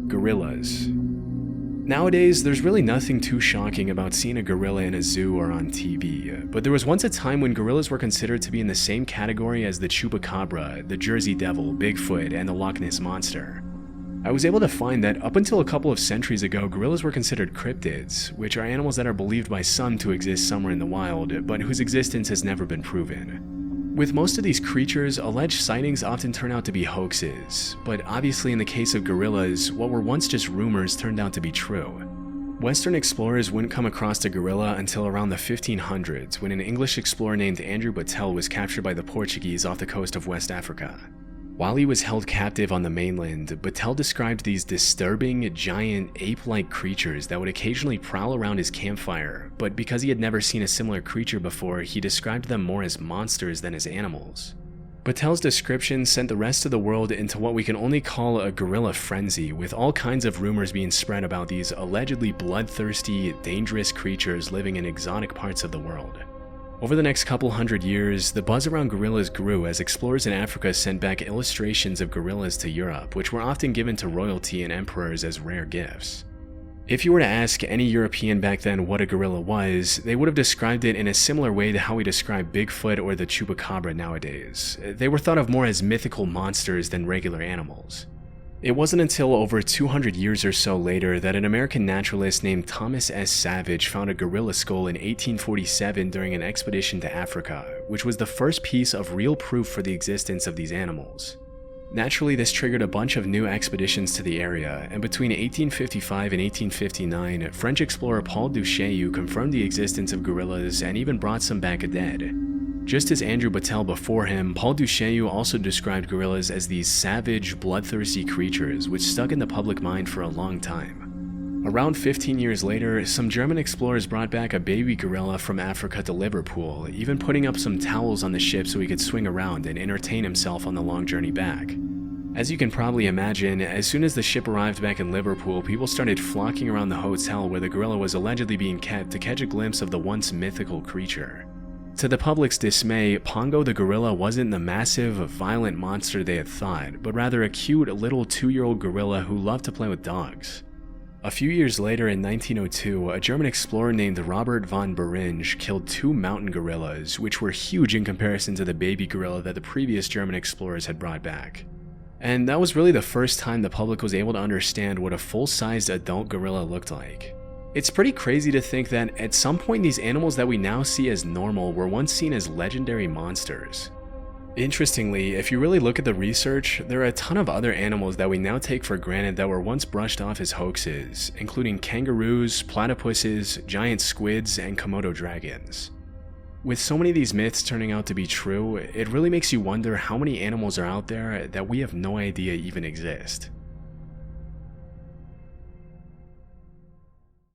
Gorillas. Nowadays, there's really nothing too shocking about seeing a gorilla in a zoo or on TV, but there was once a time when gorillas were considered to be in the same category as the chupacabra, the Jersey Devil, Bigfoot, and the Loch Ness Monster. I was able to find that up until a couple of centuries ago, gorillas were considered cryptids, which are animals that are believed by some to exist somewhere in the wild, but whose existence has never been proven. With most of these creatures, alleged sightings often turn out to be hoaxes, but obviously in the case of gorillas, what were once just rumors turned out to be true. Western explorers wouldn't come across a gorilla until around the 1500s, when an English explorer named Andrew Battelle was captured by the Portuguese off the coast of West Africa. While he was held captive on the mainland, Battelle described these disturbing, giant, ape-like creatures that would occasionally prowl around his campfire, but because he had never seen a similar creature before, he described them more as monsters than as animals. Battelle's description sent the rest of the world into what we can only call a gorilla frenzy, with all kinds of rumors being spread about these allegedly bloodthirsty, dangerous creatures living in exotic parts of the world. Over the next couple hundred years, the buzz around gorillas grew as explorers in Africa sent back illustrations of gorillas to Europe, which were often given to royalty and emperors as rare gifts. If you were to ask any European back then what a gorilla was, they would have described it in a similar way to how we describe Bigfoot or the chupacabra nowadays. They were thought of more as mythical monsters than regular animals. It wasn't until over 200 years or so later that an American naturalist named Thomas S. Savage found a gorilla skull in 1847 during an expedition to Africa, which was the first piece of real proof for the existence of these animals. Naturally, this triggered a bunch of new expeditions to the area, and between 1855 and 1859, French explorer Paul Duchaillu confirmed the existence of gorillas and even brought some back dead. Just as Andrew Battelle before him, Paul Duchaillu also described gorillas as these savage, bloodthirsty creatures which stuck in the public mind for a long time. Around 15 years later, some German explorers brought back a baby gorilla from Africa to Liverpool, even putting up some towels on the ship so he could swing around and entertain himself on the long journey back. As you can probably imagine, as soon as the ship arrived back in Liverpool, people started flocking around the hotel where the gorilla was allegedly being kept to catch a glimpse of the once mythical creature. To the public's dismay, Pongo the gorilla wasn't the massive, violent monster they had thought, but rather a cute little 2-year-old gorilla who loved to play with dogs. A few years later in 1902, a German explorer named Robert von Beringe killed 2 mountain gorillas, which were huge in comparison to the baby gorilla that the previous German explorers had brought back. And that was really the first time the public was able to understand what a full-sized adult gorilla looked like. It's pretty crazy to think that at some point these animals that we now see as normal were once seen as legendary monsters. Interestingly, if you really look at the research, there are a ton of other animals that we now take for granted that were once brushed off as hoaxes, including kangaroos, platypuses, giant squids, and Komodo dragons. With so many of these myths turning out to be true, it really makes you wonder how many animals are out there that we have no idea even exist.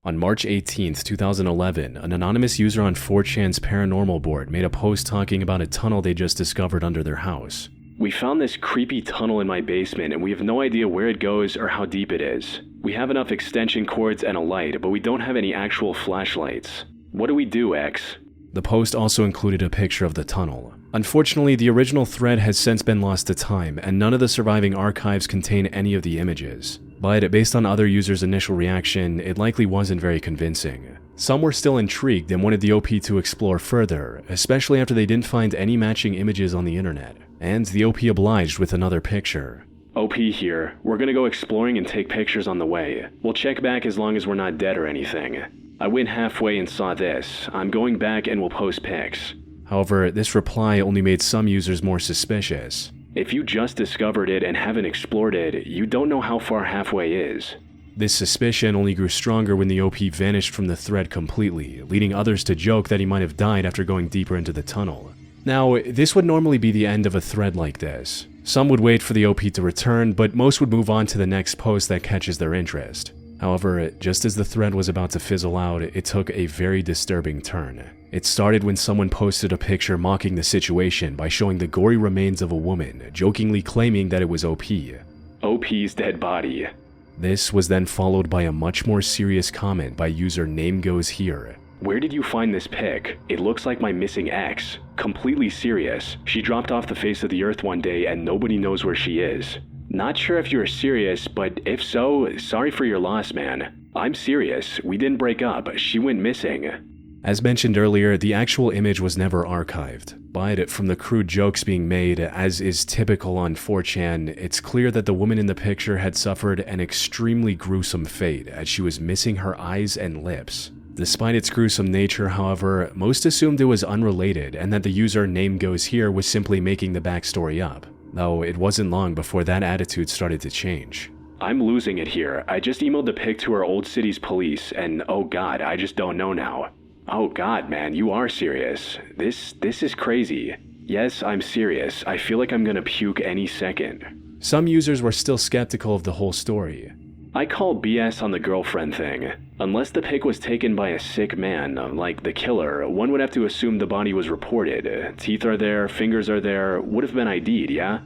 On March 18, 2011, an anonymous user on 4chan's paranormal board made a post talking about a tunnel they just discovered under their house. "We found this creepy tunnel in my basement and we have no idea where it goes or how deep it is. We have enough extension cords and a light, but we don't have any actual flashlights. What do we do, X?" The post also included a picture of the tunnel. Unfortunately, the original thread has since been lost to time, and none of the surviving archives contain any of the images. But based on other users' initial reaction, it likely wasn't very convincing. Some were still intrigued and wanted the OP to explore further, especially after they didn't find any matching images on the internet. And the OP obliged with another picture. "OP here. We're gonna go exploring and take pictures on the way. We'll check back as long as we're not dead or anything. I went halfway and saw this. I'm going back and we'll post pics." However, this reply only made some users more suspicious. If you just discovered it and haven't explored it, you don't know how far halfway is. This suspicion only grew stronger when the OP vanished from the thread completely, leading others to joke that he might have died after going deeper into the tunnel. Now, this would normally be the end of a thread like this. Some would wait for the OP to return, but most would move on to the next post that catches their interest. However, just as the thread was about to fizzle out, it took a very disturbing turn. It started when someone posted a picture mocking the situation by showing the gory remains of a woman, jokingly claiming that it was OP. OP's dead body. This was then followed by a much more serious comment by user Name Goes Here. Where did you find this pic? It looks like my missing ex. Completely serious. She dropped off the face of the earth one day and nobody knows where she is. Not sure if you're serious, but if so, sorry for your loss, man. I'm serious. We didn't break up. She went missing. As mentioned earlier, the actual image was never archived, but from the crude jokes being made, as is typical on 4chan, it's clear that the woman in the picture had suffered an extremely gruesome fate as she was missing her eyes and lips. Despite its gruesome nature, however, most assumed it was unrelated and that the user Name Goes Here was simply making the backstory up, though it wasn't long before that attitude started to change. I'm losing it here. I just emailed the pic to our old city's police and oh god, I just don't know now. Oh god, man, you are serious. This is crazy. Yes, I'm serious. I feel like I'm gonna puke any second. Some users were still skeptical of the whole story. I call BS on the girlfriend thing. Unless the pic was taken by a sick man, like the killer, one would have to assume the body was reported. Teeth are there, fingers are there, would have been ID'd, yeah?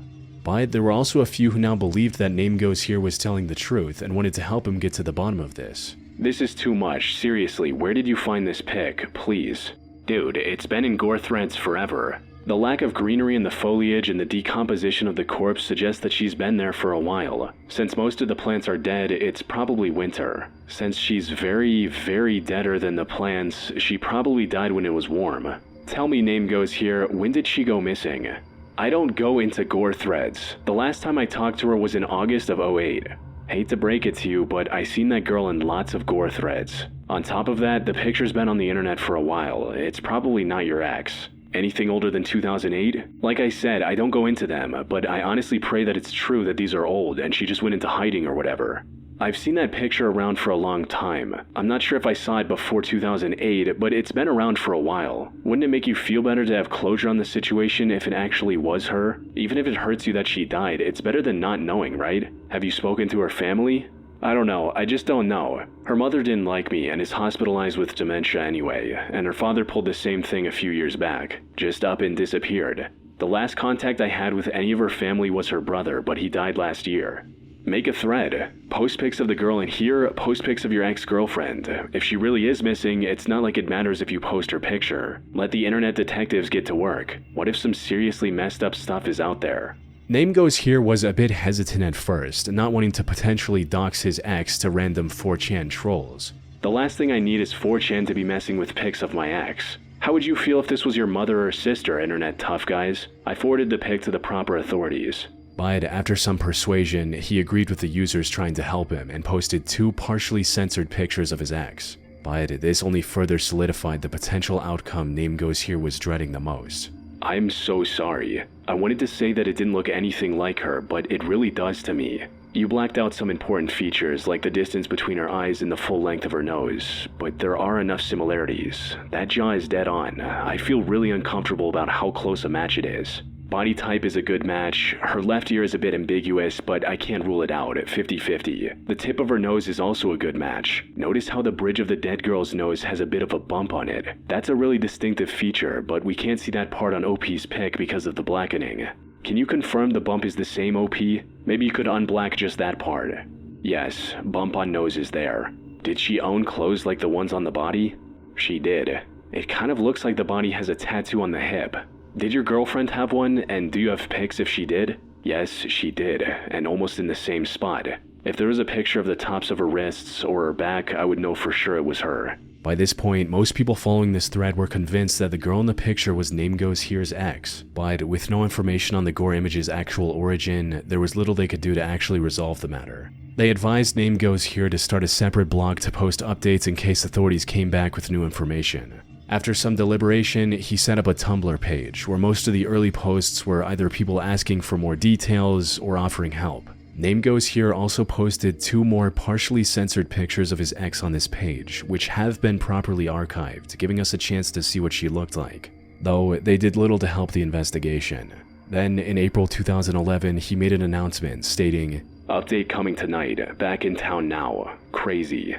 But there were also a few who now believed that Name Goes Here was telling the truth and wanted to help him get to the bottom of this. This is too much. Seriously, where did you find this pic? Please. Dude, it's been in gore threads forever. The lack of greenery in the foliage and the decomposition of the corpse suggests that she's been there for a while. Since most of the plants are dead, it's probably winter. Since she's very, very deader than the plants, she probably died when it was warm. Tell me, Name Goes Here, when did she go missing? I don't go into gore threads. The last time I talked to her was in August of 08. Hate to break it to you, but I seen that girl in lots of gore threads. On top of that, the picture's been on the internet for a while. It's probably not your ex. Anything older than 2008? Like I said, I don't go into them, but I honestly pray that it's true that these are old and she just went into hiding or whatever. I've seen that picture around for a long time. I'm not sure if I saw it before 2008, but it's been around for a while. Wouldn't it make you feel better to have closure on the situation if it actually was her? Even if it hurts you that she died, it's better than not knowing, right? Have you spoken to her family? I don't know, I just don't know. Her mother didn't like me and is hospitalized with dementia anyway, and her father pulled the same thing a few years back, just up and disappeared. The last contact I had with any of her family was her brother, but he died last year. Make a thread. Post pics of the girl in here, post pics of your ex-girlfriend. If she really is missing, it's not like it matters if you post her picture. Let the internet detectives get to work. What if some seriously messed up stuff is out there? Name Goes Here was a bit hesitant at first, not wanting to potentially dox his ex to random 4chan trolls. The last thing I need is 4chan to be messing with pics of my ex. How would you feel if this was your mother or sister, internet tough guys? I forwarded the pic to the proper authorities. But after some persuasion, he agreed with the users trying to help him and posted 2 partially censored pictures of his ex. But this only further solidified the potential outcome Name Goes Here was dreading the most. I'm so sorry. I wanted to say that it didn't look anything like her, but it really does to me. You blacked out some important features, like the distance between her eyes and the full length of her nose, but there are enough similarities. That jaw is dead on. I feel really uncomfortable about how close a match it is. Body type is a good match. Her left ear is a bit ambiguous, but I can't rule it out at 50-50. The tip of her nose is also a good match. Notice how the bridge of the dead girl's nose has a bit of a bump on it. That's a really distinctive feature, but we can't see that part on OP's pic because of the blackening. Can you confirm the bump is the same, OP? Maybe you could unblack just that part. Yes, bump on nose is there. Did she own clothes like the ones on the body? She did. It kind of looks like the body has a tattoo on the hip. Did your girlfriend have one, and do you have pics if she did? Yes, she did, and almost in the same spot. If there was a picture of the tops of her wrists or her back, I would know for sure it was her. By this point, most people following this thread were convinced that the girl in the picture was Name Goes Here's ex, but with no information on the gore image's actual origin, there was little they could do to actually resolve the matter. They advised Name Goes Here to start a separate blog to post updates in case authorities came back with new information. After some deliberation, he set up a Tumblr page where most of the early posts were either people asking for more details or offering help. Name Goes Here also posted 2 more partially censored pictures of his ex on this page, which have been properly archived, giving us a chance to see what she looked like, though they did little to help the investigation. Then, in April 2011, he made an announcement stating, Update coming tonight. Back in town now. Crazy.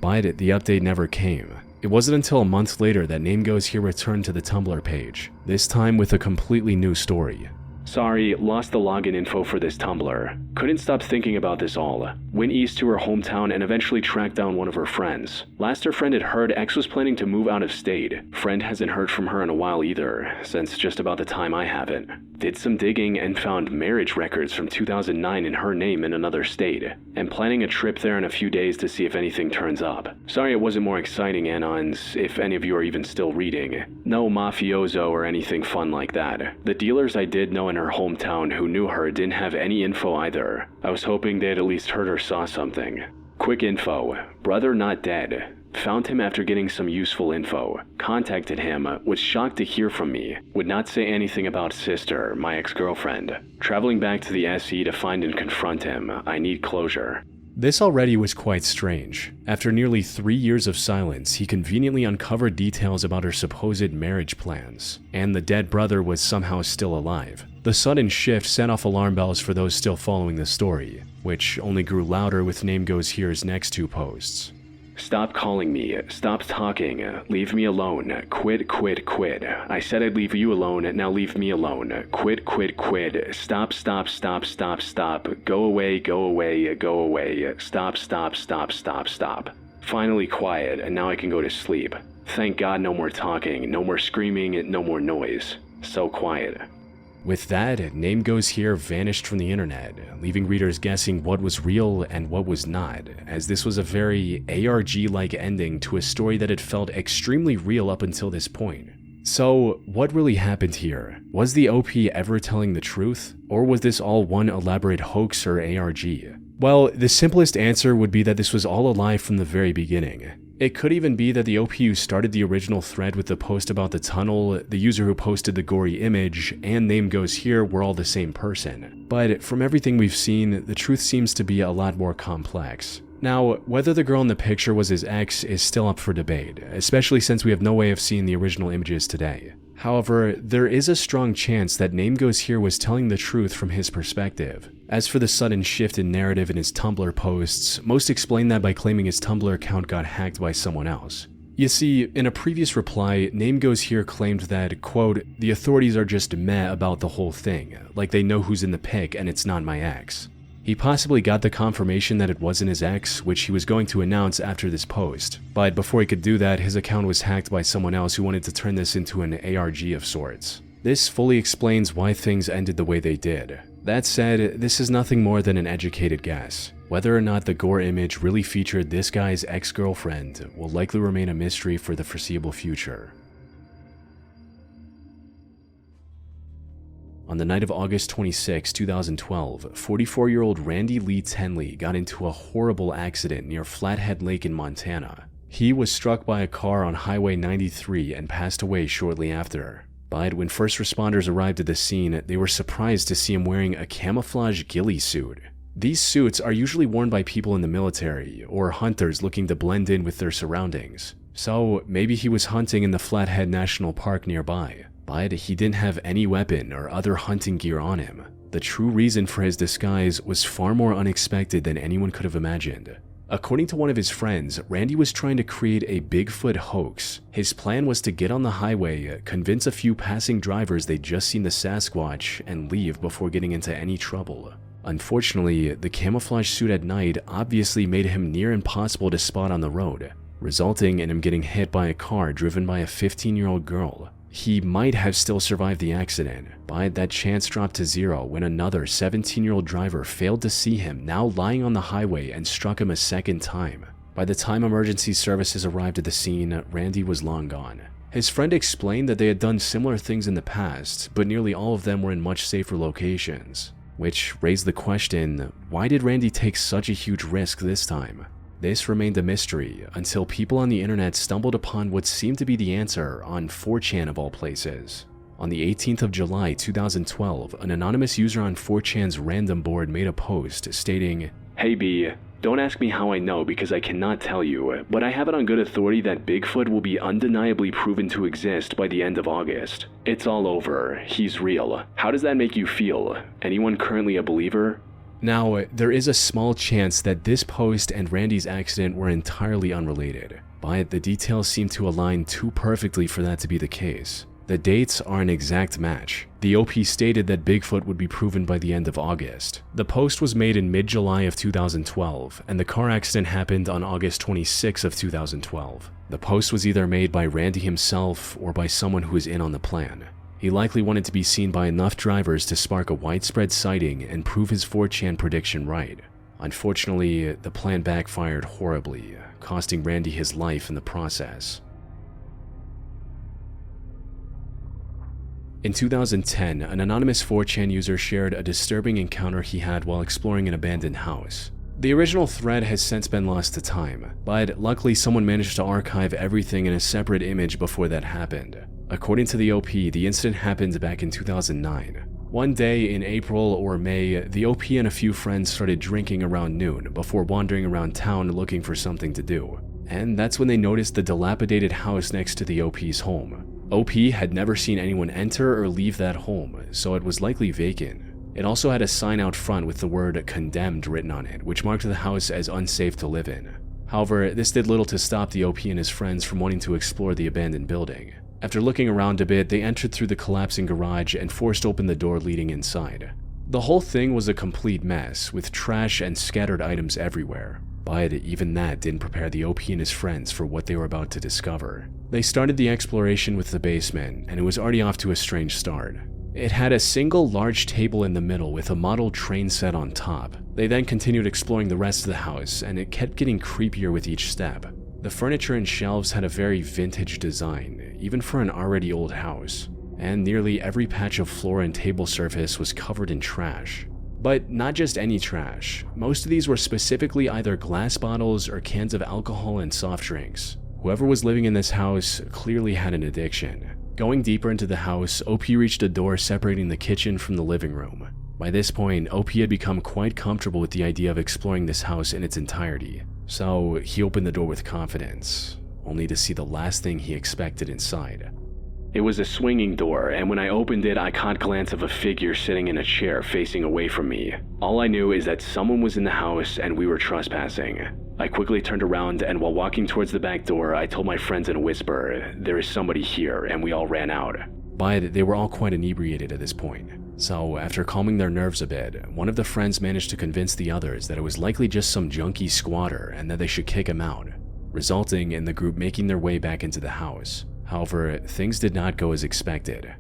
But the update never came. It wasn't until a month later that Name Goes Here returned to the Tumblr page, this time with a completely new story. Sorry, lost the login info for this Tumblr. Couldn't stop thinking about this all. Went east to her hometown and eventually tracked down one of her friends. Last her friend had heard, X was planning to move out of state. Friend hasn't heard from her in a while either, since just about the time I haven't. Did some digging and found marriage records from 2009 in her name in another state, and planning a trip there in a few days to see if anything turns up. Sorry it wasn't more exciting, Anons, if any of you are even still reading. No mafioso or anything fun like that. The dealers I did know in her hometown who knew her didn't have any info either. I was hoping they'd at least heard or saw something. Quick info. Brother not dead. Found him after getting some useful info. Contacted him, was shocked to hear from me. Would not say anything about sister, my ex-girlfriend. Traveling back to the SE to find and confront him. I need closure. This already was quite strange. After nearly 3 years of silence, he conveniently uncovered details about her supposed marriage plans, and the dead brother was somehow still alive. The sudden shift set off alarm bells for those still following the story, which only grew louder with Name Goes Here's next 2 posts. Stop calling me, stop talking, leave me alone, quit, quit, quit. I said I'd leave you alone, now leave me alone. Quit, quit, quit, stop, stop, stop, stop, stop. Go away, go away, go away. Stop, stop, stop, stop, stop. Finally quiet, and now I can go to sleep. Thank God no more talking, no more screaming, no more noise. So quiet. With that, Name Goes Here vanished from the internet, leaving readers guessing what was real and what was not, as this was a very ARG-like ending to a story that had felt extremely real up until this point. So, what really happened here? Was the OP ever telling the truth? Or was this all one elaborate hoax or ARG? Well, the simplest answer would be that this was all a lie from the very beginning. It could even be that the OP who started the original thread with the post about the tunnel, the user who posted the gory image, and Name Goes Here were all the same person. But from everything we've seen, the truth seems to be a lot more complex. Now, whether the girl in the picture was his ex is still up for debate, especially since we have no way of seeing the original images today. However, there is a strong chance that Name Goes Here was telling the truth from his perspective. As for the sudden shift in narrative in his Tumblr posts, most explain that by claiming his Tumblr account got hacked by someone else. You see, in a previous reply, Name Goes Here claimed that, quote, the authorities are just meh about the whole thing, like they know who's in the pic and it's not my ex. He possibly got the confirmation that it wasn't his ex, which he was going to announce after this post, but before he could do that, his account was hacked by someone else who wanted to turn this into an ARG of sorts. This fully explains why things ended the way they did. That said, this is nothing more than an educated guess. Whether or not the gore image really featured this guy's ex-girlfriend will likely remain a mystery for the foreseeable future. On the night of August 26, 2012, 44-year-old Randy Lee Tenley got into a horrible accident near Flathead Lake in Montana. He was struck by a car on Highway 93 and passed away shortly after. But when first responders arrived at the scene, they were surprised to see him wearing a camouflage ghillie suit. These suits are usually worn by people in the military or hunters looking to blend in with their surroundings. So maybe he was hunting in the Flathead National Park nearby, but he didn't have any weapon or other hunting gear on him. The true reason for his disguise was far more unexpected than anyone could have imagined. According to one of his friends, Randy was trying to create a Bigfoot hoax. His plan was to get on the highway, convince a few passing drivers they'd just seen the Sasquatch, and leave before getting into any trouble. Unfortunately, the camouflage suit at night obviously made him near impossible to spot on the road, resulting in him getting hit by a car driven by a 15-year-old girl. He might have still survived the accident, but that chance dropped to zero when another 17-year-old driver failed to see him now lying on the highway and struck him a second time. By the time emergency services arrived at the scene, Randy was long gone. His friend explained that they had done similar things in the past, but nearly all of them were in much safer locations, which raised the question, why did Randy take such a huge risk this time? This remained a mystery until people on the internet stumbled upon what seemed to be the answer on 4chan of all places. On the 18th of July 2012, an anonymous user on 4chan's random board made a post stating, "Hey B, don't ask me how I know because I cannot tell you, but I have it on good authority that Bigfoot will be undeniably proven to exist by the end of August. It's all over. He's real. How does that make you feel? Anyone currently a believer? Now, there is a small chance that this post and Randy's accident were entirely unrelated, but the details seem to align too perfectly for that to be the case. The dates are an exact match. The OP stated that Bigfoot would be proven by the end of August. The post was made in mid-July of 2012, and the car accident happened on August 26 of 2012. The post was either made by Randy himself or by someone who was in on the plan. He likely wanted to be seen by enough drivers to spark a widespread sighting and prove his 4chan prediction right. Unfortunately, the plan backfired horribly, costing Randy his life in the process. In 2010, an anonymous 4chan user shared a disturbing encounter he had while exploring an abandoned house. The original thread has since been lost to time, but luckily someone managed to archive everything in a separate image before that happened. According to the OP, the incident happened back in 2009. One day in April or May, the OP and a few friends started drinking around noon before wandering around town looking for something to do. And that's when they noticed the dilapidated house next to the OP's home. OP had never seen anyone enter or leave that home, so it was likely vacant. It also had a sign out front with the word condemned written on it, which marked the house as unsafe to live in. However, this did little to stop the OP and his friends from wanting to explore the abandoned building. After looking around a bit, they entered through the collapsing garage and forced open the door leading inside. The whole thing was a complete mess, with trash and scattered items everywhere. But even that didn't prepare the OP and his friends for what they were about to discover. They started the exploration with the basement, and it was already off to a strange start. It had a single large table in the middle with a model train set on top. They then continued exploring the rest of the house, and it kept getting creepier with each step. The furniture and shelves had a very vintage design, even for an already old house, and nearly every patch of floor and table surface was covered in trash. But not just any trash. Most of these were specifically either glass bottles or cans of alcohol and soft drinks. Whoever was living in this house clearly had an addiction. Going deeper into the house, OP reached a door separating the kitchen from the living room. By this point, OP had become quite comfortable with the idea of exploring this house in its entirety, so he opened the door with confidence, only to see the last thing he expected inside. It was a swinging door, and when I opened it, I caught a glance of a figure sitting in a chair facing away from me. All I knew is that someone was in the house and we were trespassing. I quickly turned around, and while walking towards the back door, I told my friends in a whisper, "There is somebody here," and we all ran out. But they were all quite inebriated at this point. So after calming their nerves a bit, one of the friends managed to convince the others that it was likely just some junkie squatter and that they should kick him out, resulting in the group making their way back into the house. However, things did not go as expected.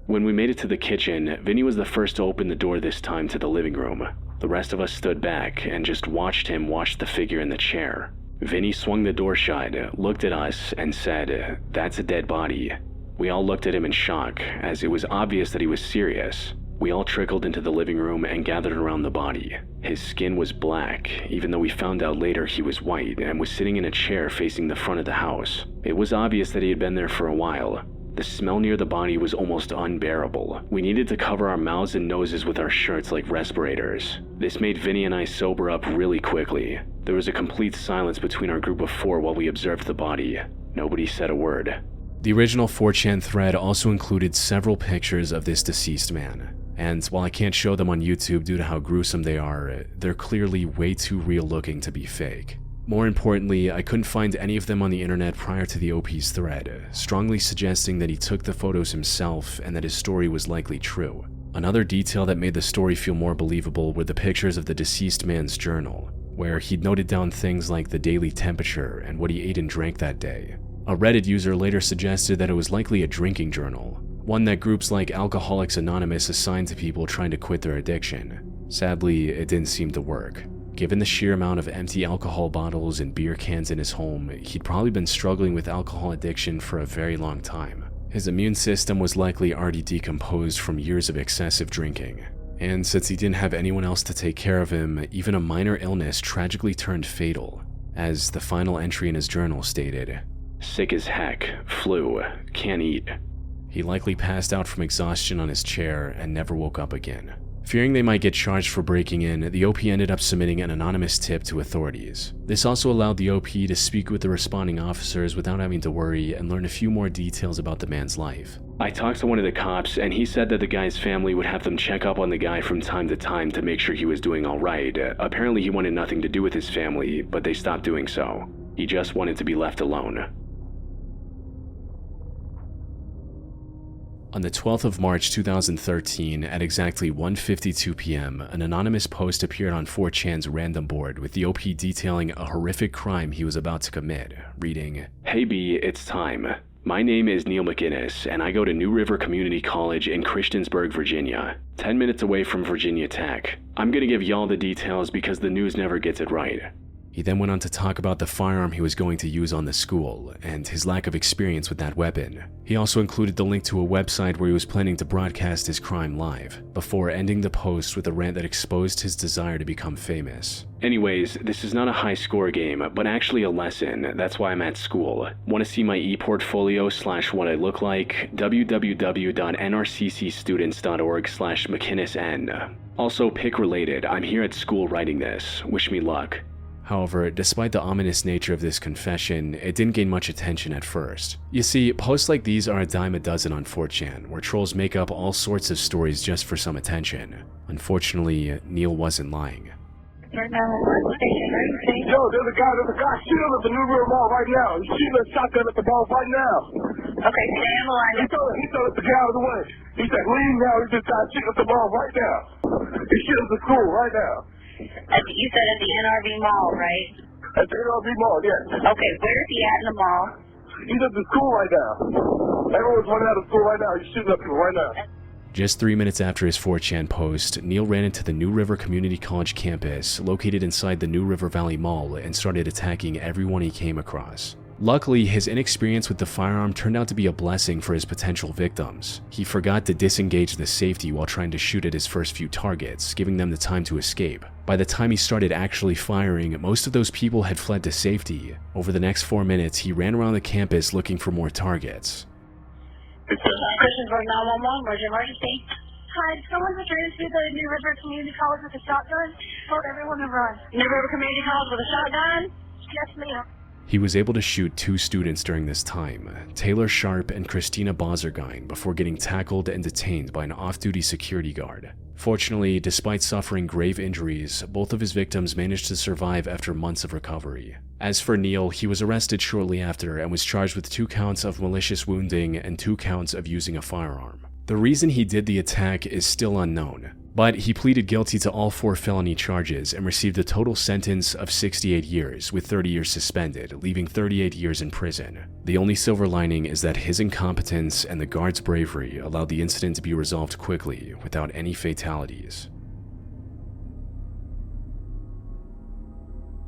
When we made it to the kitchen, Vinny was the first to open the door this time to the living room. The rest of us stood back and just watched him watch the figure in the chair. Vinny swung the door shut, looked at us, and said, "That's a dead body." We all looked at him in shock, as it was obvious that he was serious. We all trickled into the living room and gathered around the body. His skin was black, even though we found out later he was white and was sitting in a chair facing the front of the house. It was obvious that he had been there for a while. The smell near the body was almost unbearable. We needed to cover our mouths and noses with our shirts like respirators. This made Vinny and I sober up really quickly. There was a complete silence between our group of four while we observed the body. Nobody said a word. The original 4chan thread also included several pictures of this deceased man. And while I can't show them on YouTube due to how gruesome they are, they're clearly way too real looking to be fake. More importantly, I couldn't find any of them on the internet prior to the OP's thread, strongly suggesting that he took the photos himself and that his story was likely true. Another detail that made the story feel more believable were the pictures of the deceased man's journal, where he'd noted down things like the daily temperature and what he ate and drank that day. A Reddit user later suggested that it was likely a drinking journal, one that groups like Alcoholics Anonymous assigned to people trying to quit their addiction. Sadly, it didn't seem to work. Given the sheer amount of empty alcohol bottles and beer cans in his home, he'd probably been struggling with alcohol addiction for a very long time. His immune system was likely already decomposed from years of excessive drinking. And since he didn't have anyone else to take care of him, even a minor illness tragically turned fatal, as the final entry in his journal stated, "Sick as heck, flu, can't eat." He likely passed out from exhaustion on his chair and never woke up again. Fearing they might get charged for breaking in, the OP ended up submitting an anonymous tip to authorities. This also allowed the OP to speak with the responding officers without having to worry and learn a few more details about the man's life. I talked to one of the cops and he said that the guy's family would have them check up on the guy from time to time to make sure he was doing alright. Apparently he wanted nothing to do with his family, but they stopped doing so. He just wanted to be left alone. On the 12th of March 2013, at exactly 1:52 p.m., an anonymous post appeared on 4chan's random board with the OP detailing a horrific crime he was about to commit, reading, "Hey B, it's time. My name is Neil McInnes, and I go to New River Community College in Christiansburg, Virginia, 10 minutes away from Virginia Tech. I'm gonna give y'all the details because the news never gets it right." He then went on to talk about the firearm he was going to use on the school, and his lack of experience with that weapon. He also included the link to a website where he was planning to broadcast his crime live, before ending the post with a rant that exposed his desire to become famous. "Anyways, this is not a high score game, but actually a lesson. That's why I'm at school. Want to see my e-portfolio / what I look like? www.nrccstudents.org/McInnesN. Also, pick related. I'm here at school writing this. Wish me luck." However, despite the ominous nature of this confession, it didn't gain much attention at first. You see, posts like these are a dime a dozen on 4chan, where trolls make up all sorts of stories just for some attention. Unfortunately, Neil wasn't lying. Yo, there's a guy shooting at the New River Mall right now. He's shooting a shotgun at the mall right now. Okay, stay on the line. He told us to get out of the way. He said, leave now. He just got shooting at the mall right now. He's shooting at the school right now. You said at the NRV Mall, right? At the NRV Mall, yes. Okay, where is he at in the mall? He's at the school right now. Everyone's running out of school right now. He's shooting up people right now. Just 3 minutes after his 4chan post, Neil ran into the New River Community College campus, located inside the New River Valley Mall, and started attacking everyone he came across. Luckily, his inexperience with the firearm turned out to be a blessing for his potential victims. He forgot to disengage the safety while trying to shoot at his first few targets, giving them the time to escape. By the time he started actually firing, most of those people had fled to safety. Over the next 4 minutes, he ran around the campus looking for more targets. Christiansburg 911, where's your emergency? Hi, someone was trying to the New River Community College with a shotgun. Told everyone to run. New River Community College with a shotgun? Yes, ma'am. He was able to shoot 2 students during this time, Taylor Sharp and Christina Bozergein, before getting tackled and detained by an off-duty security guard. Fortunately, despite suffering grave injuries, both of his victims managed to survive after months of recovery. As for Neil, he was arrested shortly after and was charged with 2 counts of malicious wounding and 2 counts of using a firearm. The reason he did the attack is still unknown, but he pleaded guilty to all 4 felony charges and received a total sentence of 68 years, with 30 years suspended, leaving 38 years in prison. The only silver lining is that his incompetence and the guard's bravery allowed the incident to be resolved quickly, without any fatalities.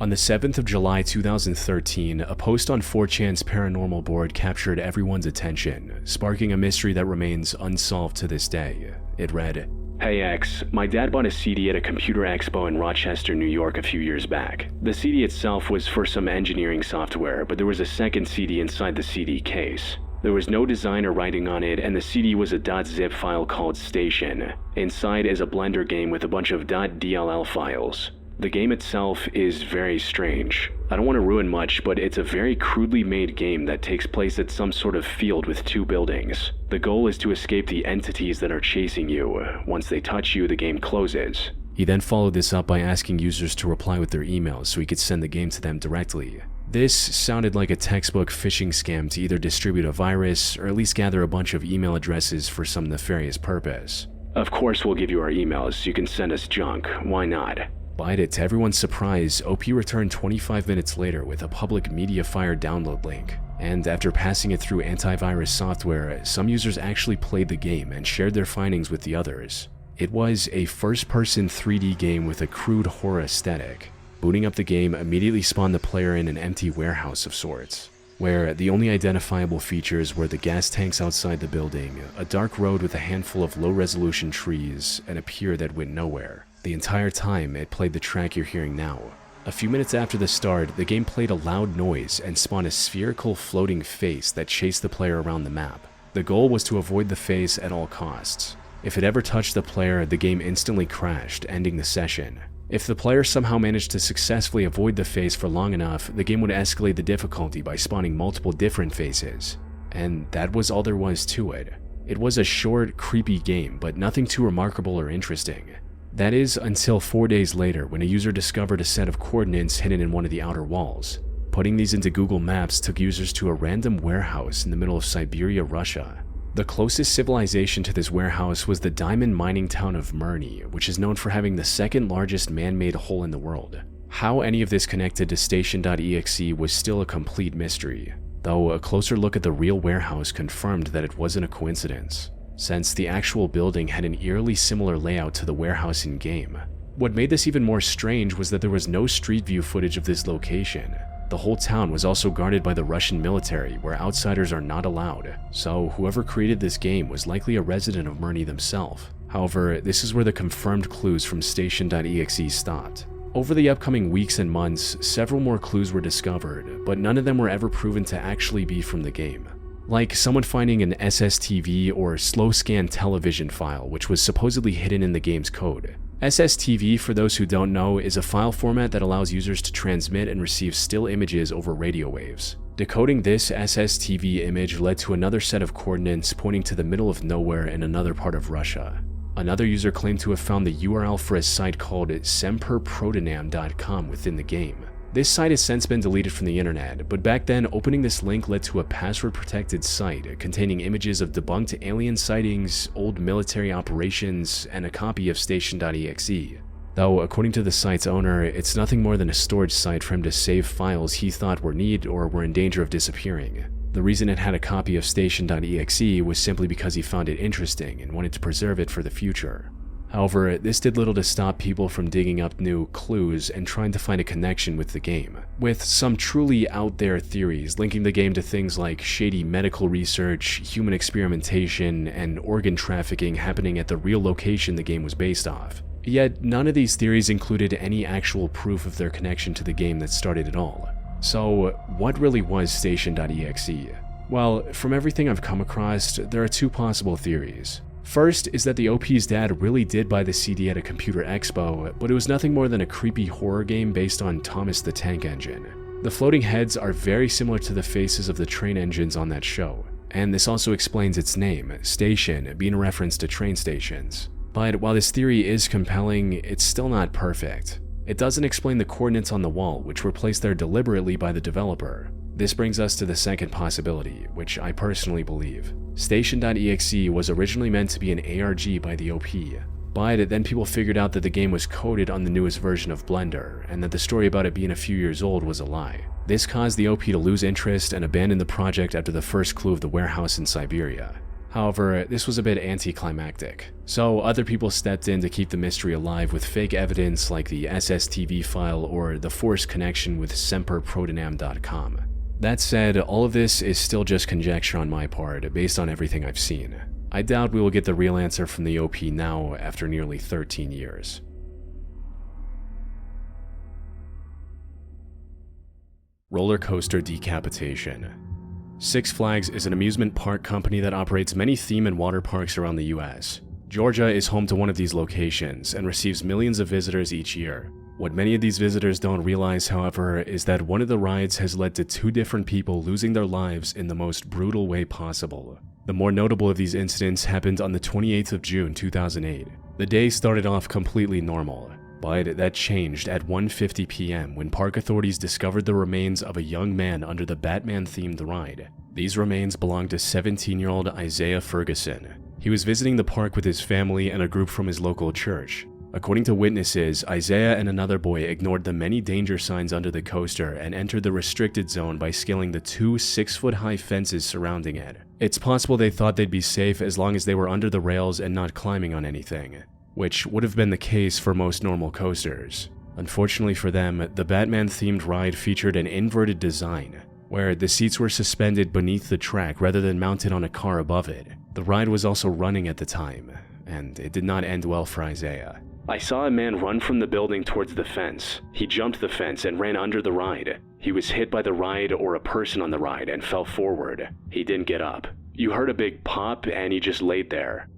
On the 7th of July 2013, a post on 4chan's paranormal board captured everyone's attention, sparking a mystery that remains unsolved to this day. It read, "Hey X, my dad bought a CD at a computer expo in Rochester, New York a few years back. The CD itself was for some engineering software, but there was a second CD inside the CD case. There was no design or writing on it, and the CD was a .zip file called Station. Inside is a Blender game with a bunch of .dll files. The game itself is very strange. I don't want to ruin much, but it's a very crudely made game that takes place at some sort of field with 2 buildings. The goal is to escape the entities that are chasing you. Once they touch you, the game closes." He then followed this up by asking users to reply with their emails so he could send the game to them directly. This sounded like a textbook phishing scam to either distribute a virus or at least gather a bunch of email addresses for some nefarious purpose. "Of course we'll give you our emails, you can send us junk, why not?" But to everyone's surprise, OP returned 25 minutes later with a public MediaFire download link. And after passing it through antivirus software, some users actually played the game and shared their findings with the others. It was a first-person 3D game with a crude horror aesthetic. Booting up the game immediately spawned the player in an empty warehouse of sorts, where the only identifiable features were the gas tanks outside the building, a dark road with a handful of low-resolution trees, and a pier that went nowhere. The entire time, it played the track you're hearing now. A few minutes after the start, the game played a loud noise and spawned a spherical floating face that chased the player around the map. The goal was to avoid the face at all costs. If it ever touched the player, the game instantly crashed, ending the session. If the player somehow managed to successfully avoid the face for long enough, the game would escalate the difficulty by spawning multiple different faces. And that was all there was to it. It was a short, creepy game, but nothing too remarkable or interesting. That is, until 4 days later when a user discovered a set of coordinates hidden in one of the outer walls. Putting these into Google Maps took users to a random warehouse in the middle of Siberia, Russia. The closest civilization to this warehouse was the diamond mining town of Mirny, which is known for having the second largest man-made hole in the world. How any of this connected to Station.exe was still a complete mystery, though a closer look at the real warehouse confirmed that it wasn't a coincidence, since the actual building had an eerily similar layout to the warehouse in-game. What made this even more strange was that there was no street view footage of this location. The whole town was also guarded by the Russian military, where outsiders are not allowed, so whoever created this game was likely a resident of Mirny themselves. However, this is where the confirmed clues from Station.exe stopped. Over the upcoming weeks and months, several more clues were discovered, but none of them were ever proven to actually be from the game. Like someone finding an SSTV or slow scan television file, which was supposedly hidden in the game's code. SSTV, for those who don't know, is a file format that allows users to transmit and receive still images over radio waves. Decoding this SSTV image led to another set of coordinates pointing to the middle of nowhere in another part of Russia. Another user claimed to have found the URL for a site called semperprotonam.com within the game. This site has since been deleted from the internet, but back then opening this link led to a password-protected site containing images of debunked alien sightings, old military operations, and a copy of Station.exe. Though, according to the site's owner, it's nothing more than a storage site for him to save files he thought were needed or were in danger of disappearing. The reason it had a copy of Station.exe was simply because he found it interesting and wanted to preserve it for the future. However, this did little to stop people from digging up new clues and trying to find a connection with the game, with some truly out there theories linking the game to things like shady medical research, human experimentation, and organ trafficking happening at the real location the game was based off. Yet, none of these theories included any actual proof of their connection to the game that started it all. So, what really was Station.exe? Well, from everything I've come across, there are two possible theories. First is that the OP's dad really did buy the CD at a computer expo, but it was nothing more than a creepy horror game based on Thomas the Tank Engine. The floating heads are very similar to the faces of the train engines on that show, and this also explains its name, Station, being a reference to train stations. But while this theory is compelling, it's still not perfect. It doesn't explain the coordinates on the wall, which were placed there deliberately by the developer. This brings us to the second possibility, which I personally believe. Station.exe was originally meant to be an ARG by the OP, but then people figured out that the game was coded on the newest version of Blender, and that the story about it being a few years old was a lie. This caused the OP to lose interest and abandon the project after the first clue of the warehouse in Siberia. However, this was a bit anticlimactic, so other people stepped in to keep the mystery alive with fake evidence like the SSTV file or the forced connection with semperprotonam.com. That said, all of this is still just conjecture on my part, based on everything I've seen. I doubt we will get the real answer from the OP now after nearly 13 years. Roller coaster decapitation. Six Flags is an amusement park company that operates many theme and water parks around the US. Georgia is home to one of these locations and receives millions of visitors each year. What many of these visitors don't realize, however, is that one of the rides has led to two different people losing their lives in the most brutal way possible. The more notable of these incidents happened on the 28th of June 2008. The day started off completely normal, but that changed at 1:50 p.m. when park authorities discovered the remains of a young man under the Batman-themed ride. These remains belonged to 17-year-old Isaiah Ferguson. He was visiting the park with his family and a group from his local church. According to witnesses, Isaiah and another boy ignored the many danger signs under the coaster and entered the restricted zone by scaling the two 6-foot-high fences surrounding it. It's possible they thought they'd be safe as long as they were under the rails and not climbing on anything, which would have been the case for most normal coasters. Unfortunately for them, the Batman-themed ride featured an inverted design, where the seats were suspended beneath the track rather than mounted on a car above it. The ride was also running at the time, and it did not end well for Isaiah. I saw a man run from the building towards the fence. He jumped the fence and ran under the ride. He was hit by the ride or a person on the ride and fell forward. He didn't get up. You heard a big pop and he just laid there.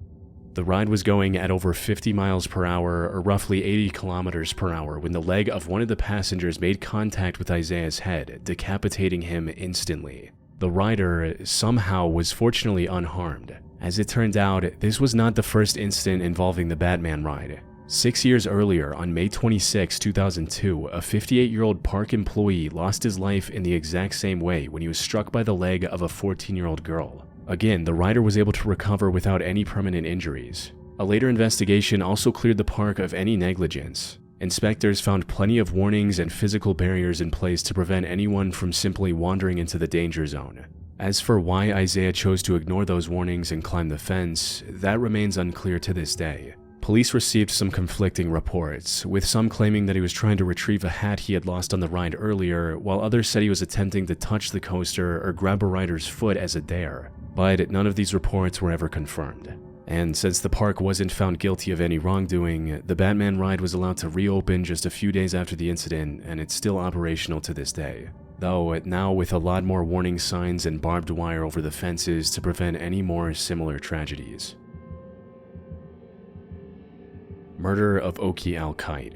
The ride was going at over 50 miles per hour, or roughly 80 kilometers per hour, when the leg of one of the passengers made contact with Isaiah's head, decapitating him instantly. The rider somehow was fortunately unharmed. As it turned out, this was not the first incident involving the Batman ride. 6 years earlier, on May 26, 2002, a 58-year-old park employee lost his life in the exact same way when he was struck by the leg of a 14-year-old girl. Again, the rider was able to recover without any permanent injuries. A later investigation also cleared the park of any negligence. Inspectors found plenty of warnings and physical barriers in place to prevent anyone from simply wandering into the danger zone. As for why Isaiah chose to ignore those warnings and climb the fence, that remains unclear to this day. Police received some conflicting reports, with some claiming that he was trying to retrieve a hat he had lost on the ride earlier, while others said he was attempting to touch the coaster or grab a rider's foot as a dare. But none of these reports were ever confirmed. And since the park wasn't found guilty of any wrongdoing, the Batman ride was allowed to reopen just a few days after the incident, and it's still operational to this day. Though now with a lot more warning signs and barbed wire over the fences to prevent any more similar tragedies. Murder of Oki Al Kite.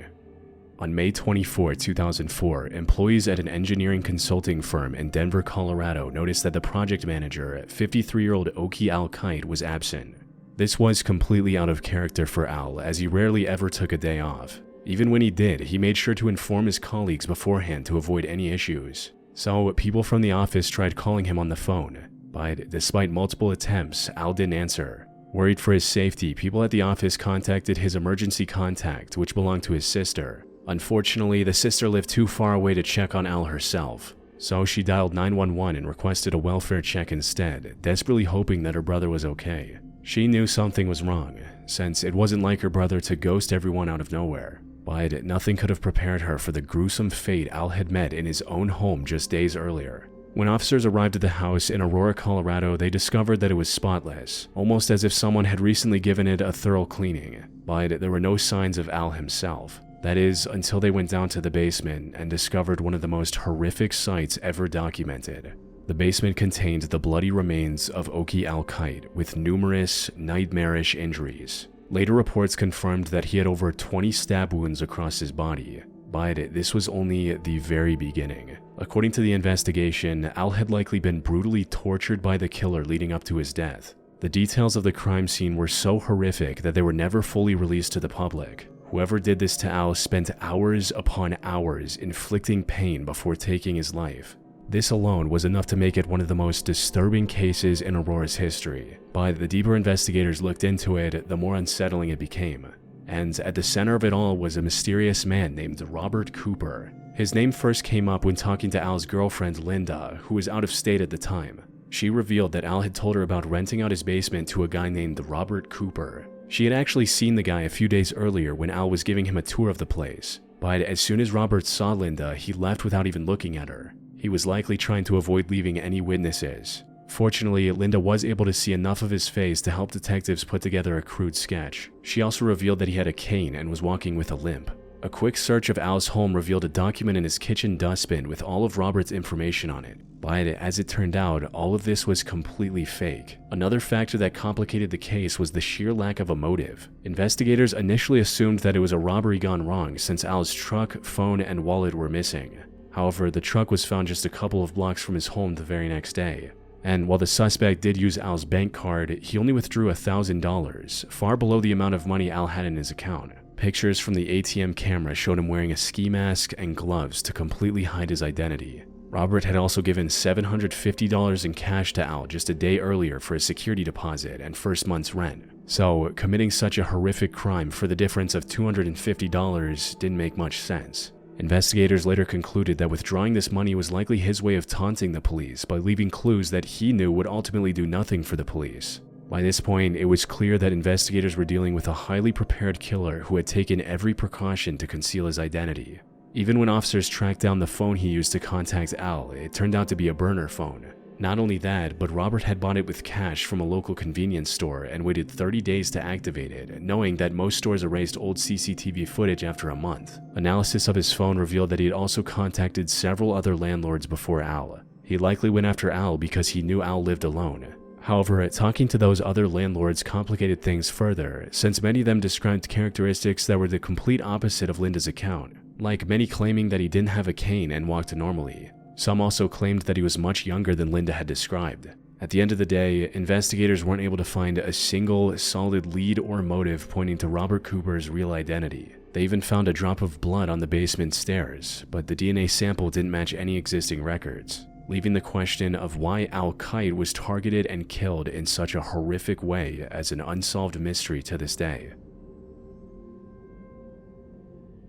On May 24, 2004, employees at an engineering consulting firm in Denver, Colorado noticed that the project manager, 53-year-old Oki Al Kite, was absent. This was completely out of character for Al, as he rarely ever took a day off. Even when he did, he made sure to inform his colleagues beforehand to avoid any issues. So people from the office tried calling him on the phone, but despite multiple attempts, Al didn't answer. Worried for his safety, people at the office contacted his emergency contact, which belonged to his sister. Unfortunately, the sister lived too far away to check on Al herself, so she dialed 911 and requested a welfare check instead, desperately hoping that her brother was okay. She knew something was wrong, since it wasn't like her brother to ghost everyone out of nowhere, but nothing could have prepared her for the gruesome fate Al had met in his own home just days earlier. When officers arrived at the house in Aurora, Colorado, they discovered that it was spotless, almost as if someone had recently given it a thorough cleaning, but there were no signs of Al himself. That is, until they went down to the basement and discovered one of the most horrific sights ever documented. The basement contained the bloody remains of Oki Al Kite with numerous, nightmarish injuries. Later reports confirmed that he had over 20 stab wounds across his body, but this was only the very beginning. According to the investigation, Al had likely been brutally tortured by the killer leading up to his death. The details of the crime scene were so horrific that they were never fully released to the public. Whoever did this to Al spent hours upon hours inflicting pain before taking his life. This alone was enough to make it one of the most disturbing cases in Aurora's history, but the deeper investigators looked into it, the more unsettling it became. And at the center of it all was a mysterious man named Robert Cooper. His name first came up when talking to Al's girlfriend Linda, who was out of state at the time. She revealed that Al had told her about renting out his basement to a guy named Robert Cooper. She had actually seen the guy a few days earlier when Al was giving him a tour of the place, but as soon as Robert saw Linda, he left without even looking at her. He was likely trying to avoid leaving any witnesses. Fortunately, Linda was able to see enough of his face to help detectives put together a crude sketch. She also revealed that he had a cane and was walking with a limp. A quick search of Al's home revealed a document in his kitchen dustbin with all of Robert's information on it. But as it turned out, all of this was completely fake. Another factor that complicated the case was the sheer lack of a motive. Investigators initially assumed that it was a robbery gone wrong since Al's truck, phone, and wallet were missing. However, the truck was found just a couple of blocks from his home the very next day. And while the suspect did use Al's bank card, he only withdrew $1,000, far below the amount of money Al had in his account. Pictures from the ATM camera showed him wearing a ski mask and gloves to completely hide his identity. Robert had also given $750 in cash to Al just a day earlier for a security deposit and first month's rent. So, committing such a horrific crime for the difference of $250 didn't make much sense. Investigators later concluded that withdrawing this money was likely his way of taunting the police by leaving clues that he knew would ultimately do nothing for the police. By this point, it was clear that investigators were dealing with a highly prepared killer who had taken every precaution to conceal his identity. Even when officers tracked down the phone he used to contact Al, it turned out to be a burner phone. Not only that, but Robert had bought it with cash from a local convenience store and waited 30 days to activate it, knowing that most stores erased old CCTV footage after a month. Analysis of his phone revealed that he had also contacted several other landlords before Al. He likely went after Al because he knew Al lived alone. However, talking to those other landlords complicated things further, since many of them described characteristics that were the complete opposite of Linda's account, like many claiming that he didn't have a cane and walked normally. Some also claimed that he was much younger than Linda had described. At the end of the day, investigators weren't able to find a single solid lead or motive pointing to Robert Cooper's real identity. They even found a drop of blood on the basement stairs, but the DNA sample didn't match any existing records, leaving the question of why Al Kite was targeted and killed in such a horrific way as an unsolved mystery to this day.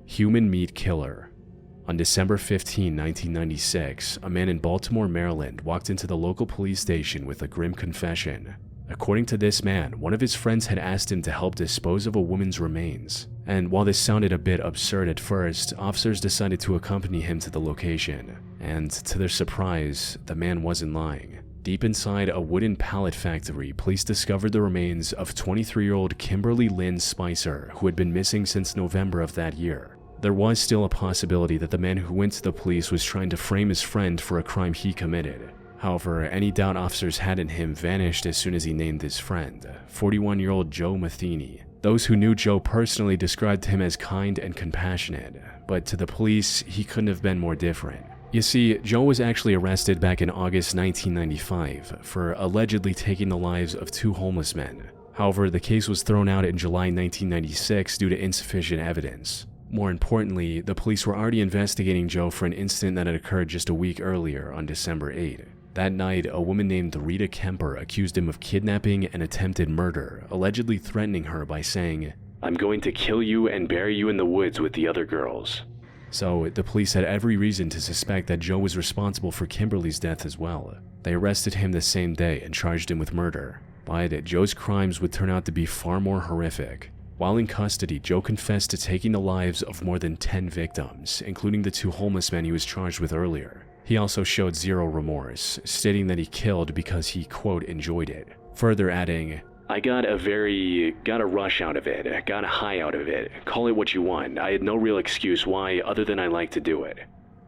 Human meat killer. On December 15, 1996, a man in Baltimore, Maryland walked into the local police station with a grim confession. According to this man, one of his friends had asked him to help dispose of a woman's remains. And while this sounded a bit absurd at first, officers decided to accompany him to the location. And to their surprise, the man wasn't lying. Deep inside a wooden pallet factory, police discovered the remains of 23-year-old Kimberly Lynn Spicer, who had been missing since November of that year. There was still a possibility that the man who went to the police was trying to frame his friend for a crime he committed. However, any doubt officers had in him vanished as soon as he named his friend, 41-year-old Joe Matheni. Those who knew Joe personally described him as kind and compassionate, but to the police, he couldn't have been more different. You see, Joe was actually arrested back in August 1995 for allegedly taking the lives of 2 homeless men. However, the case was thrown out in July 1996 due to insufficient evidence. More importantly, the police were already investigating Joe for an incident that had occurred just a week earlier on December 8. That night, a woman named Rita Kemper accused him of kidnapping and attempted murder, allegedly threatening her by saying, "I'm going to kill you and bury you in the woods with the other girls." So, the police had every reason to suspect that Joe was responsible for Kimberly's death as well. They arrested him the same day and charged him with murder. But Joe's crimes would turn out to be far more horrific. While in custody, Joe confessed to taking the lives of more than 10 victims, including the 2 homeless men he was charged with earlier. He also showed zero remorse, stating that he killed because he, quote, enjoyed it. Further adding, "I got a rush out of it, got a high out of it, call it what you want. I had no real excuse why other than I like to do it."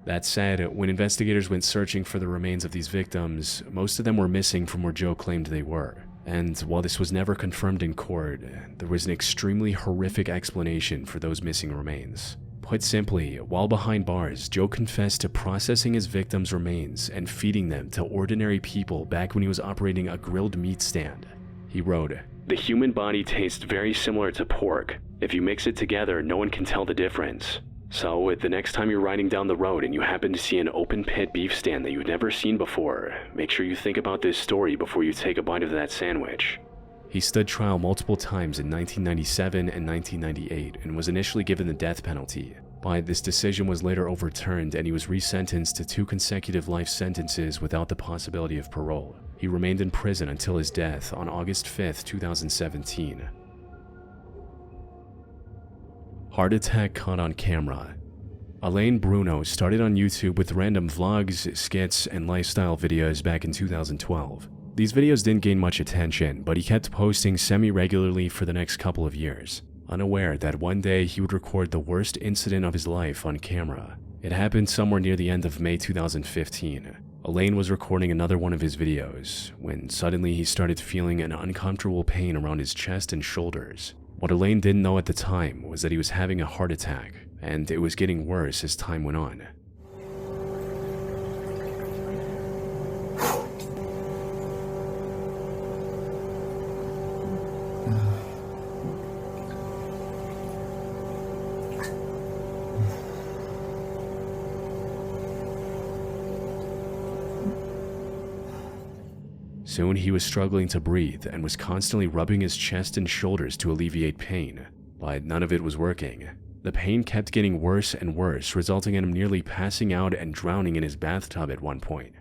That said, when investigators went searching for the remains of these victims, most of them were missing from where Joe claimed they were. And while this was never confirmed in court, there was an extremely horrific explanation for those missing remains. Put simply, while behind bars, Joe confessed to processing his victims' remains and feeding them to ordinary people back when he was operating a grilled meat stand. He wrote, "The human body tastes very similar to pork. If you mix it together, no one can tell the difference. So, the next time you're riding down the road and you happen to see an open pit beef stand that you've never seen before, make sure you think about this story before you take a bite of that sandwich." He stood trial multiple times in 1997 and 1998 and was initially given the death penalty, but this decision was later overturned and he was resentenced to 2 consecutive life sentences without the possibility of parole. He remained in prison until his death on August 5, 2017. Heart attack caught on camera. Alain Bruno started on YouTube with random vlogs, skits, and lifestyle videos back in 2012. These videos didn't gain much attention, but he kept posting semi-regularly for the next couple of years, unaware that one day he would record the worst incident of his life on camera. It happened somewhere near the end of May 2015. Alain was recording another one of his videos, when suddenly he started feeling an uncomfortable pain around his chest and shoulders. What Alain didn't know at the time was that he was having a heart attack, and it was getting worse as time went on. Soon he was struggling to breathe and was constantly rubbing his chest and shoulders to alleviate pain, but none of it was working. The pain kept getting worse and worse, resulting in him nearly passing out and drowning in his bathtub at one point.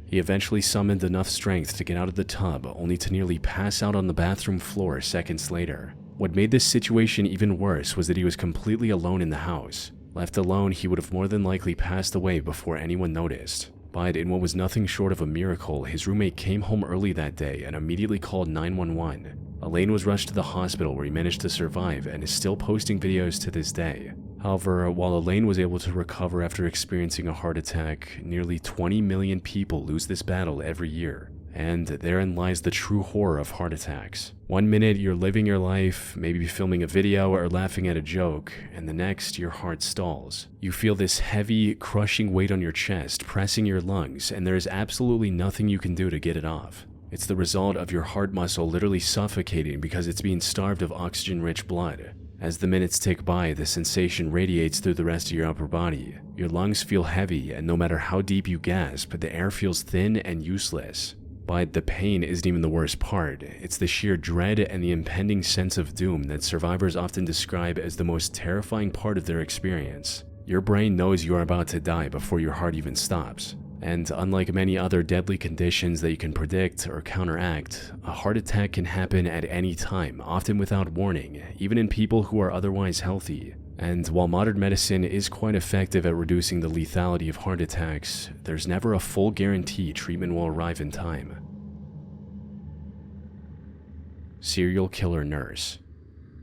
He eventually summoned enough strength to get out of the tub, only to nearly pass out on the bathroom floor seconds later. What made this situation even worse was that he was completely alone in the house. Left alone, he would have more than likely passed away before anyone noticed. But in what was nothing short of a miracle, his roommate came home early that day and immediately called 911. Elaine was rushed to the hospital where he managed to survive and is still posting videos to this day. However, while Elaine was able to recover after experiencing a heart attack, nearly 20 million people lose this battle every year. And therein lies the true horror of heart attacks. One minute you're living your life, maybe filming a video or laughing at a joke, and the next your heart stalls. You feel this heavy, crushing weight on your chest, pressing your lungs, and there is absolutely nothing you can do to get it off. It's the result of your heart muscle literally suffocating because it's being starved of oxygen-rich blood. As the minutes tick by, the sensation radiates through the rest of your upper body. Your lungs feel heavy, and no matter how deep you gasp, the air feels thin and useless. But the pain isn't even the worst part. It's the sheer dread and the impending sense of doom that survivors often describe as the most terrifying part of their experience. Your brain knows you are about to die before your heart even stops. And unlike many other deadly conditions that you can predict or counteract, a heart attack can happen at any time, often without warning, even in people who are otherwise healthy. And while modern medicine is quite effective at reducing the lethality of heart attacks, there's never a full guarantee treatment will arrive in time. Serial killer nurse.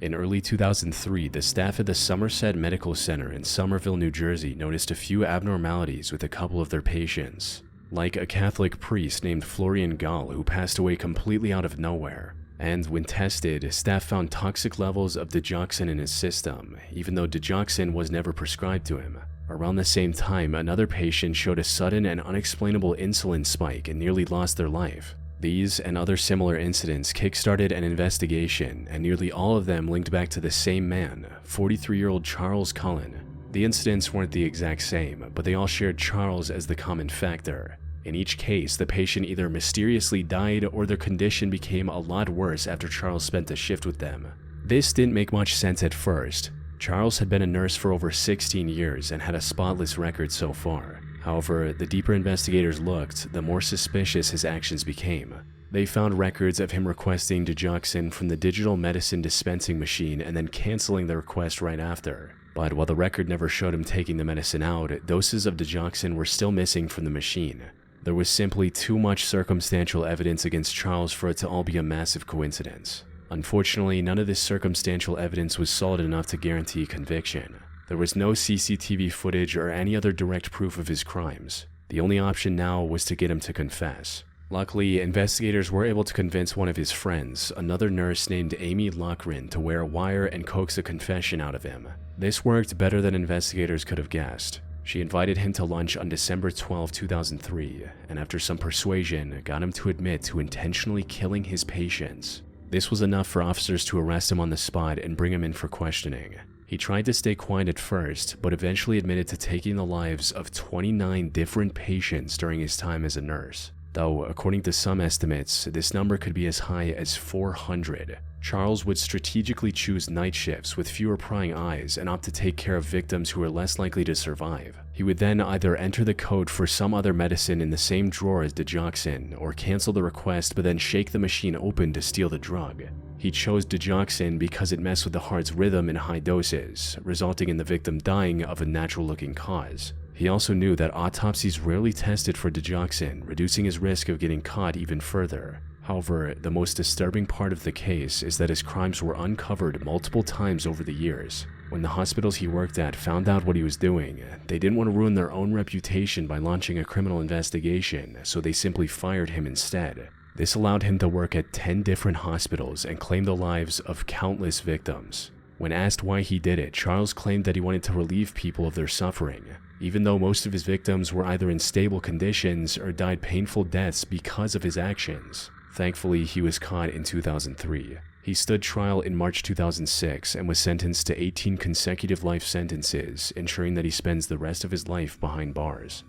In early 2003, the staff at the Somerset Medical Center in Somerville, New Jersey noticed a few abnormalities with a couple of their patients, like a Catholic priest named Florian Gall who passed away completely out of nowhere. And when tested, staff found toxic levels of digoxin in his system, even though digoxin was never prescribed to him. Around the same time, another patient showed a sudden and unexplainable insulin spike and nearly lost their life. These and other similar incidents kickstarted an investigation, and nearly all of them linked back to the same man, 43-year-old Charles Cullen. The incidents weren't the exact same, but they all shared Charles as the common factor. In each case, the patient either mysteriously died or their condition became a lot worse after Charles spent a shift with them. This didn't make much sense at first. Charles had been a nurse for over 16 years and had a spotless record so far. However, the deeper investigators looked, the more suspicious his actions became. They found records of him requesting digoxin from the digital medicine dispensing machine and then canceling the request right after. But while the record never showed him taking the medicine out, doses of digoxin were still missing from the machine. There was simply too much circumstantial evidence against Charles for it to all be a massive coincidence. Unfortunately, none of this circumstantial evidence was solid enough to guarantee conviction. There was no CCTV footage or any other direct proof of his crimes. The only option now was to get him to confess. Luckily, investigators were able to convince one of his friends, another nurse named Amy Lochran, to wear a wire and coax a confession out of him. This worked better than investigators could have guessed. She invited him to lunch on December 12, 2003, and after some persuasion, got him to admit to intentionally killing his patients. This was enough for officers to arrest him on the spot and bring him in for questioning. He tried to stay quiet at first, but eventually admitted to taking the lives of 29 different patients during his time as a nurse. Though, according to some estimates, this number could be as high as 400. Charles would strategically choose night shifts with fewer prying eyes and opt to take care of victims who were less likely to survive. He would then either enter the code for some other medicine in the same drawer as digoxin, or cancel the request but then shake the machine open to steal the drug. He chose digoxin because it messed with the heart's rhythm in high doses, resulting in the victim dying of a natural-looking cause. He also knew that autopsies rarely tested for digoxin, reducing his risk of getting caught even further. However, the most disturbing part of the case is that his crimes were uncovered multiple times over the years. When the hospitals he worked at found out what he was doing, they didn't want to ruin their own reputation by launching a criminal investigation, so they simply fired him instead. This allowed him to work at 10 different hospitals and claim the lives of countless victims. When asked why he did it, Charles claimed that he wanted to relieve people of their suffering, even though most of his victims were either in stable conditions or died painful deaths because of his actions. Thankfully, he was caught in 2003. He stood trial in March 2006 and was sentenced to 18 consecutive life sentences, ensuring that he spends the rest of his life behind bars.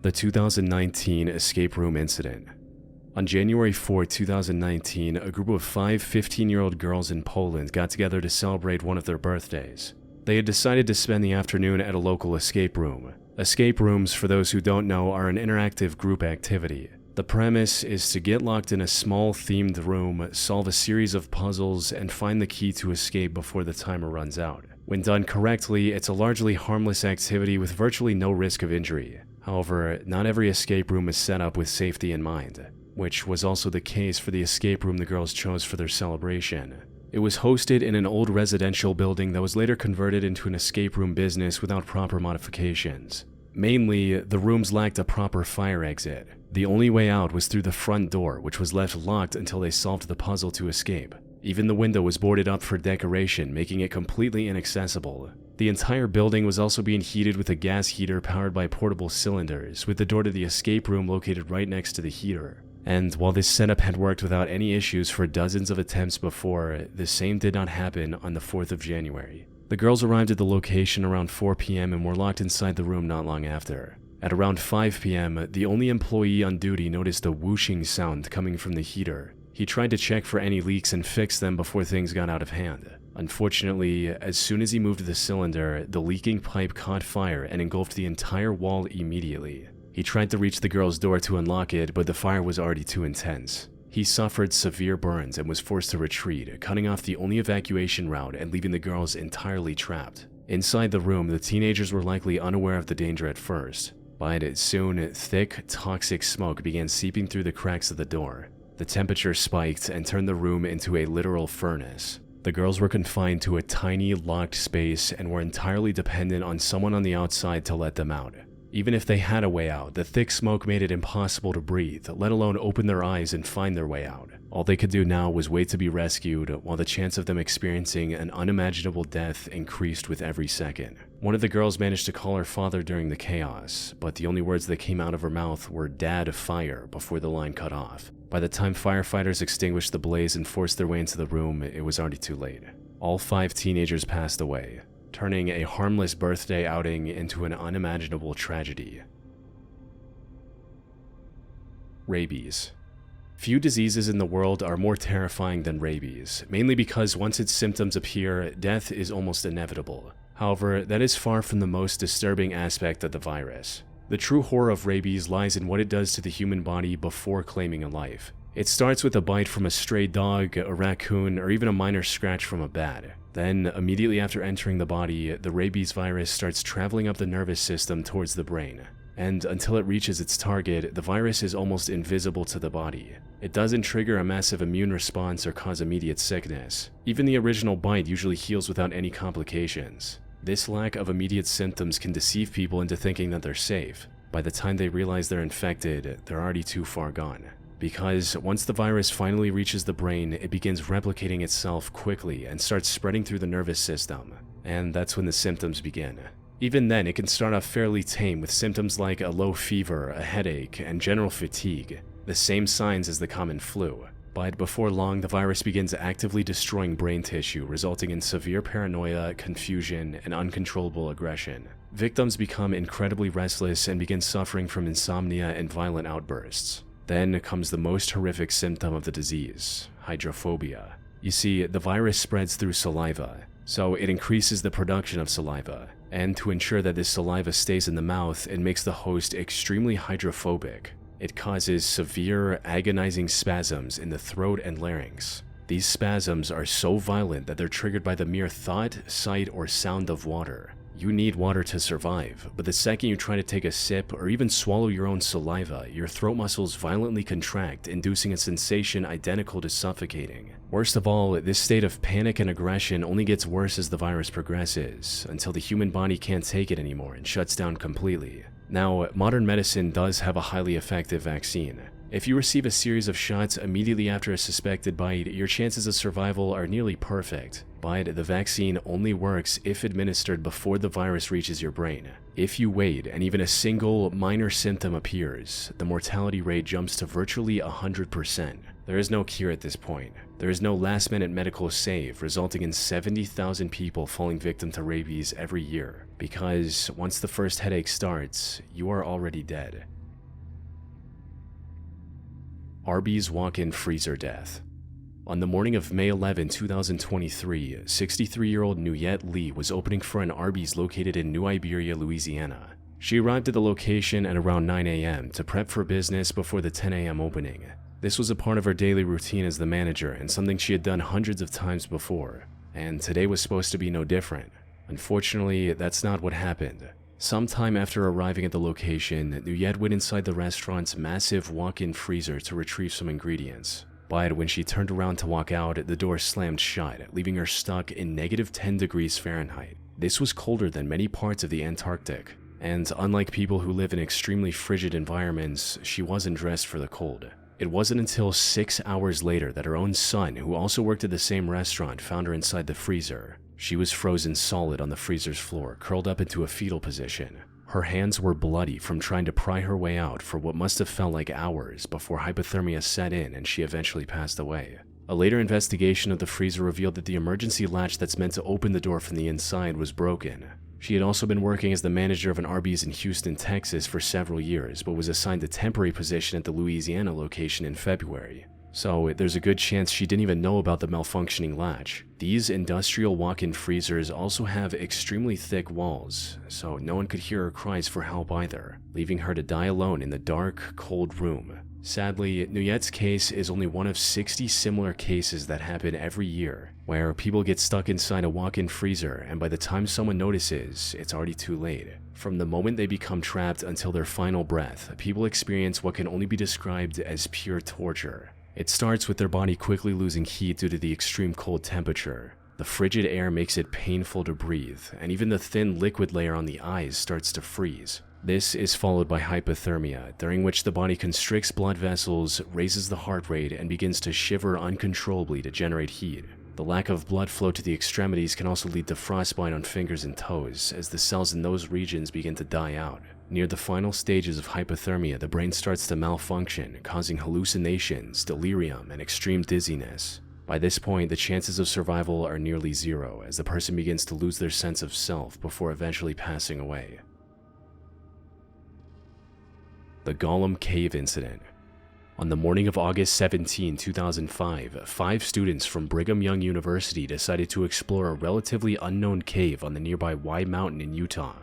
The 2019 escape room incident. On January 4, 2019, a group of 5 15-year-old girls in Poland got together to celebrate one of their birthdays. They had decided to spend the afternoon at a local escape room. Escape rooms, for those who don't know, are an interactive group activity. The premise is to get locked in a small themed room, solve a series of puzzles, and find the key to escape before the timer runs out. When done correctly, it's a largely harmless activity with virtually no risk of injury. However, not every escape room is set up with safety in mind, which was also the case for the escape room the girls chose for their celebration. It was hosted in an old residential building that was later converted into an escape room business without proper modifications. Mainly, the rooms lacked a proper fire exit. The only way out was through the front door, which was left locked until they solved the puzzle to escape. Even the window was boarded up for decoration, making it completely inaccessible. The entire building was also being heated with a gas heater powered by portable cylinders, with the door to the escape room located right next to the heater. And while this setup had worked without any issues for dozens of attempts before, the same did not happen on the 4th of January. The girls arrived at the location around 4 p.m. and were locked inside the room not long after. At around 5 p.m., the only employee on duty noticed a whooshing sound coming from the heater. He tried to check for any leaks and fix them before things got out of hand. Unfortunately, as soon as he moved the cylinder, the leaking pipe caught fire and engulfed the entire wall immediately. He tried to reach the girl's door to unlock it, but the fire was already too intense. He suffered severe burns and was forced to retreat, cutting off the only evacuation route and leaving the girls entirely trapped. Inside the room, the teenagers were likely unaware of the danger at first, but soon, thick, toxic smoke began seeping through the cracks of the door. The temperature spiked and turned the room into a literal furnace. The girls were confined to a tiny, locked space and were entirely dependent on someone on the outside to let them out. Even if they had a way out, the thick smoke made it impossible to breathe, let alone open their eyes and find their way out. All they could do now was wait to be rescued, while the chance of them experiencing an unimaginable death increased with every second. One of the girls managed to call her father during the chaos, but the only words that came out of her mouth were "Dad, fire," before the line cut off. By the time firefighters extinguished the blaze and forced their way into the room, it was already too late. All 5 teenagers passed away, turning a harmless birthday outing into an unimaginable tragedy. Rabies. Few diseases in the world are more terrifying than rabies, mainly because once its symptoms appear, death is almost inevitable. However, that is far from the most disturbing aspect of the virus. The true horror of rabies lies in what it does to the human body before claiming a life. It starts with a bite from a stray dog, a raccoon, or even a minor scratch from a bat. Then, immediately after entering the body, the rabies virus starts traveling up the nervous system towards the brain. And until it reaches its target, the virus is almost invisible to the body. It doesn't trigger a massive immune response or cause immediate sickness. Even the original bite usually heals without any complications. This lack of immediate symptoms can deceive people into thinking that they're safe. By the time they realize they're infected, they're already too far gone. Because once the virus finally reaches the brain, it begins replicating itself quickly and starts spreading through the nervous system. And that's when the symptoms begin. Even then, it can start off fairly tame with symptoms like a low fever, a headache, and general fatigue, the same signs as the common flu. But before long, the virus begins actively destroying brain tissue, resulting in severe paranoia, confusion, and uncontrollable aggression. Victims become incredibly restless and begin suffering from insomnia and violent outbursts. Then comes the most horrific symptom of the disease, hydrophobia. You see, the virus spreads through saliva, so it increases the production of saliva. And to ensure that this saliva stays in the mouth, it makes the host extremely hydrophobic. It causes severe, agonizing spasms in the throat and larynx. These spasms are so violent that they're triggered by the mere thought, sight, or sound of water. You need water to survive, but the second you try to take a sip or even swallow your own saliva, your throat muscles violently contract, inducing a sensation identical to suffocating. Worst of all, this state of panic and aggression only gets worse as the virus progresses, until the human body can't take it anymore and shuts down completely. Now, modern medicine does have a highly effective vaccine. If you receive a series of shots immediately after a suspected bite, your chances of survival are nearly perfect. But the vaccine only works if administered before the virus reaches your brain. If you wait and even a single minor symptom appears, the mortality rate jumps to virtually 100%. There is no cure at this point. There is no last-minute medical save, resulting in 70,000 people falling victim to rabies every year. Because once the first headache starts, you are already dead. Arby's walk-in freezer death. On the morning of May 11, 2023, 63-year-old Nuyet Lee was opening for an Arby's located in New Iberia, Louisiana. She arrived at the location at around 9 a.m. to prep for business before the 10 a.m. opening. This was a part of her daily routine as the manager and something she had done hundreds of times before, and today was supposed to be no different. Unfortunately, that's not what happened. Sometime after arriving at the location, Nuyet went inside the restaurant's massive walk-in freezer to retrieve some ingredients. But when she turned around to walk out, the door slammed shut, leaving her stuck in -10 degrees Fahrenheit. This was colder than many parts of the Antarctic, and unlike people who live in extremely frigid environments, she wasn't dressed for the cold. It wasn't until 6 hours later that her own son, who also worked at the same restaurant, found her inside the freezer. She was frozen solid on the freezer's floor, curled up into a fetal position. Her hands were bloody from trying to pry her way out for what must have felt like hours before hypothermia set in and she eventually passed away. A later investigation of the freezer revealed that the emergency latch that's meant to open the door from the inside was broken. She had also been working as the manager of an Arby's in Houston, Texas for several years, but was assigned a temporary position at the Louisiana location in February. So there's a good chance she didn't even know about the malfunctioning latch. These industrial walk-in freezers also have extremely thick walls, so no one could hear her cries for help either, leaving her to die alone in the dark, cold room. Sadly, Nuyet's case is only one of 60 similar cases that happen every year, where people get stuck inside a walk-in freezer and by the time someone notices, it's already too late. From the moment they become trapped until their final breath, people experience what can only be described as pure torture. It starts with their body quickly losing heat due to the extreme cold temperature. The frigid air makes it painful to breathe, and even the thin liquid layer on the eyes starts to freeze. This is followed by hypothermia, during which the body constricts blood vessels, raises the heart rate, and begins to shiver uncontrollably to generate heat. The lack of blood flow to the extremities can also lead to frostbite on fingers and toes, as the cells in those regions begin to die out. Near the final stages of hypothermia, the brain starts to malfunction, causing hallucinations, delirium, and extreme dizziness. By this point, the chances of survival are nearly zero, as the person begins to lose their sense of self before eventually passing away. The Gollum Cave Incident. On the morning of August 17, 2005, 5 students from Brigham Young University decided to explore a relatively unknown cave on the nearby Y Mountain in Utah.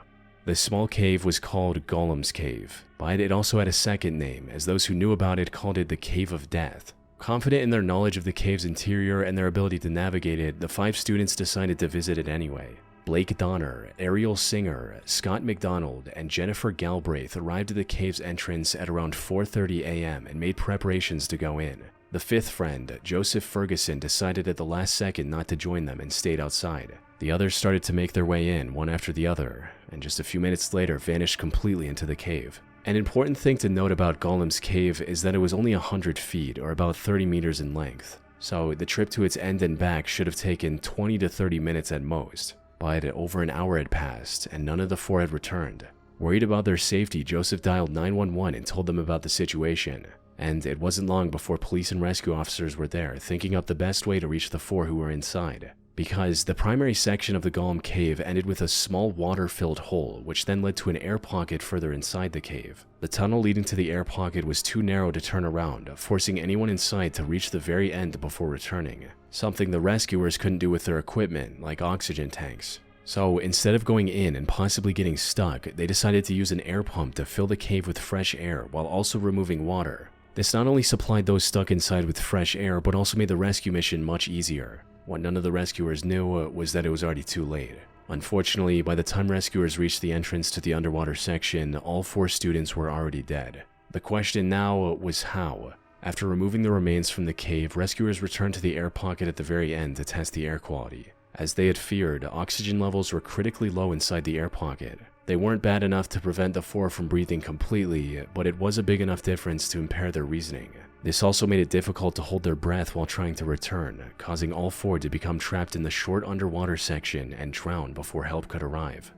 The small cave was called Gollum's Cave, but it also had a second name, as those who knew about it called it the Cave of Death. Confident in their knowledge of the cave's interior and their ability to navigate it, the 5 students decided to visit it anyway. Blake Donner, Ariel Singer, Scott McDonald, and Jennifer Galbraith arrived at the cave's entrance at around 4:30 a.m. and made preparations to go in. The 5th friend, Joseph Ferguson, decided at the last second not to join them and stayed outside. The others started to make their way in, one after the other, and just a few minutes later vanished completely into the cave. An important thing to note about Gollum's Cave is that it was only 100 feet, or about 30 meters in length, so the trip to its end and back should have taken 20 to 30 minutes at most. But over an hour had passed, and none of the 4 had returned. Worried about their safety, Joseph dialed 911 and told them about the situation. And it wasn't long before police and rescue officers were there, thinking up the best way to reach the 4 who were inside. Because the primary section of the Gollum Cave ended with a small water-filled hole, which then led to an air pocket further inside the cave. The tunnel leading to the air pocket was too narrow to turn around, forcing anyone inside to reach the very end before returning. Something the rescuers couldn't do with their equipment, like oxygen tanks. So instead of going in and possibly getting stuck, they decided to use an air pump to fill the cave with fresh air while also removing water. This not only supplied those stuck inside with fresh air, but also made the rescue mission much easier. What none of the rescuers knew was that it was already too late. Unfortunately, by the time rescuers reached the entrance to the underwater section, all 4 students were already dead. The question now was how. After removing the remains from the cave, rescuers returned to the air pocket at the very end to test the air quality. As they had feared, oxygen levels were critically low inside the air pocket. They weren't bad enough to prevent the 4 from breathing completely, but it was a big enough difference to impair their reasoning. This also made it difficult to hold their breath while trying to return, causing all 4 to become trapped in the short underwater section and drown before help could arrive.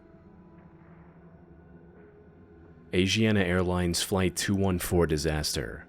Asiana Airlines Flight 214 disaster.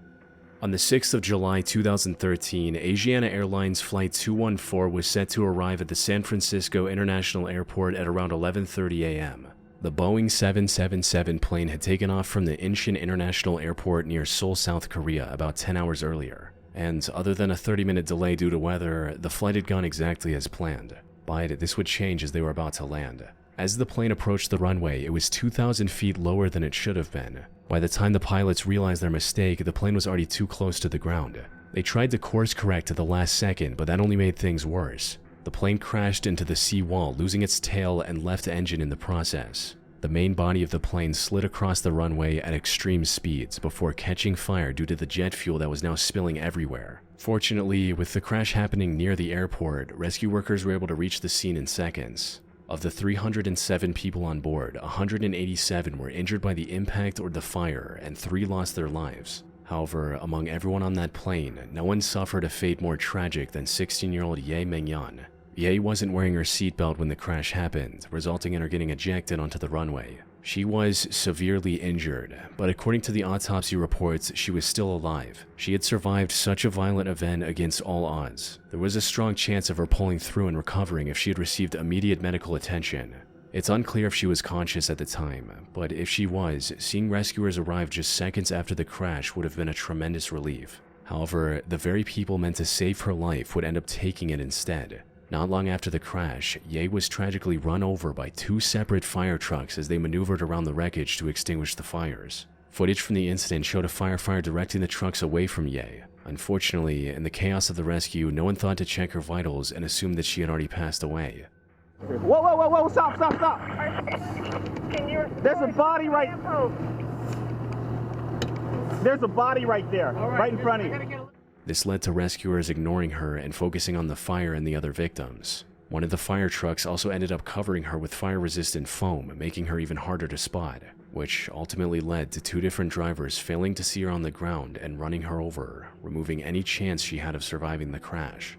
On the 6th of July 2013, Asiana Airlines Flight 214 was set to arrive at the San Francisco International Airport at around 11:30 a.m. The Boeing 777 plane had taken off from the Incheon International Airport near Seoul, South Korea about 10 hours earlier, and other than a 30-minute delay due to weather, the flight had gone exactly as planned. But this would change as they were about to land. As the plane approached the runway, it was 2,000 feet lower than it should have been. By the time the pilots realized their mistake, the plane was already too close to the ground. They tried to course correct at the last second, but that only made things worse. The plane crashed into the seawall, losing its tail and left engine in the process. The main body of the plane slid across the runway at extreme speeds before catching fire due to the jet fuel that was now spilling everywhere. Fortunately, with the crash happening near the airport, rescue workers were able to reach the scene in seconds. Of the 307 people on board, 187 were injured by the impact or the fire, and 3 lost their lives. However, among everyone on that plane, no one suffered a fate more tragic than 16-year-old Ye Mengyan. Ye wasn't wearing her seatbelt when the crash happened, resulting in her getting ejected onto the runway. She was severely injured, but according to the autopsy reports, she was still alive. She had survived such a violent event against all odds. There was a strong chance of her pulling through and recovering if she had received immediate medical attention. It's unclear if she was conscious at the time, but if she was, seeing rescuers arrive just seconds after the crash would have been a tremendous relief. However, the very people meant to save her life would end up taking it instead. Not long after the crash, Ye was tragically run over by 2 separate fire trucks as they maneuvered around the wreckage to extinguish the fires. Footage from the incident showed a firefighter directing the trucks away from Ye. Unfortunately, in the chaos of the rescue, no one thought to check her vitals and assumed that she had already passed away. Whoa, stop. There's a body right there, right in front of you. This led to rescuers ignoring her and focusing on the fire and the other victims. One of the fire trucks also ended up covering her with fire-resistant foam, making her even harder to spot, which ultimately led to 2 different drivers failing to see her on the ground and running her over, removing any chance she had of surviving the crash.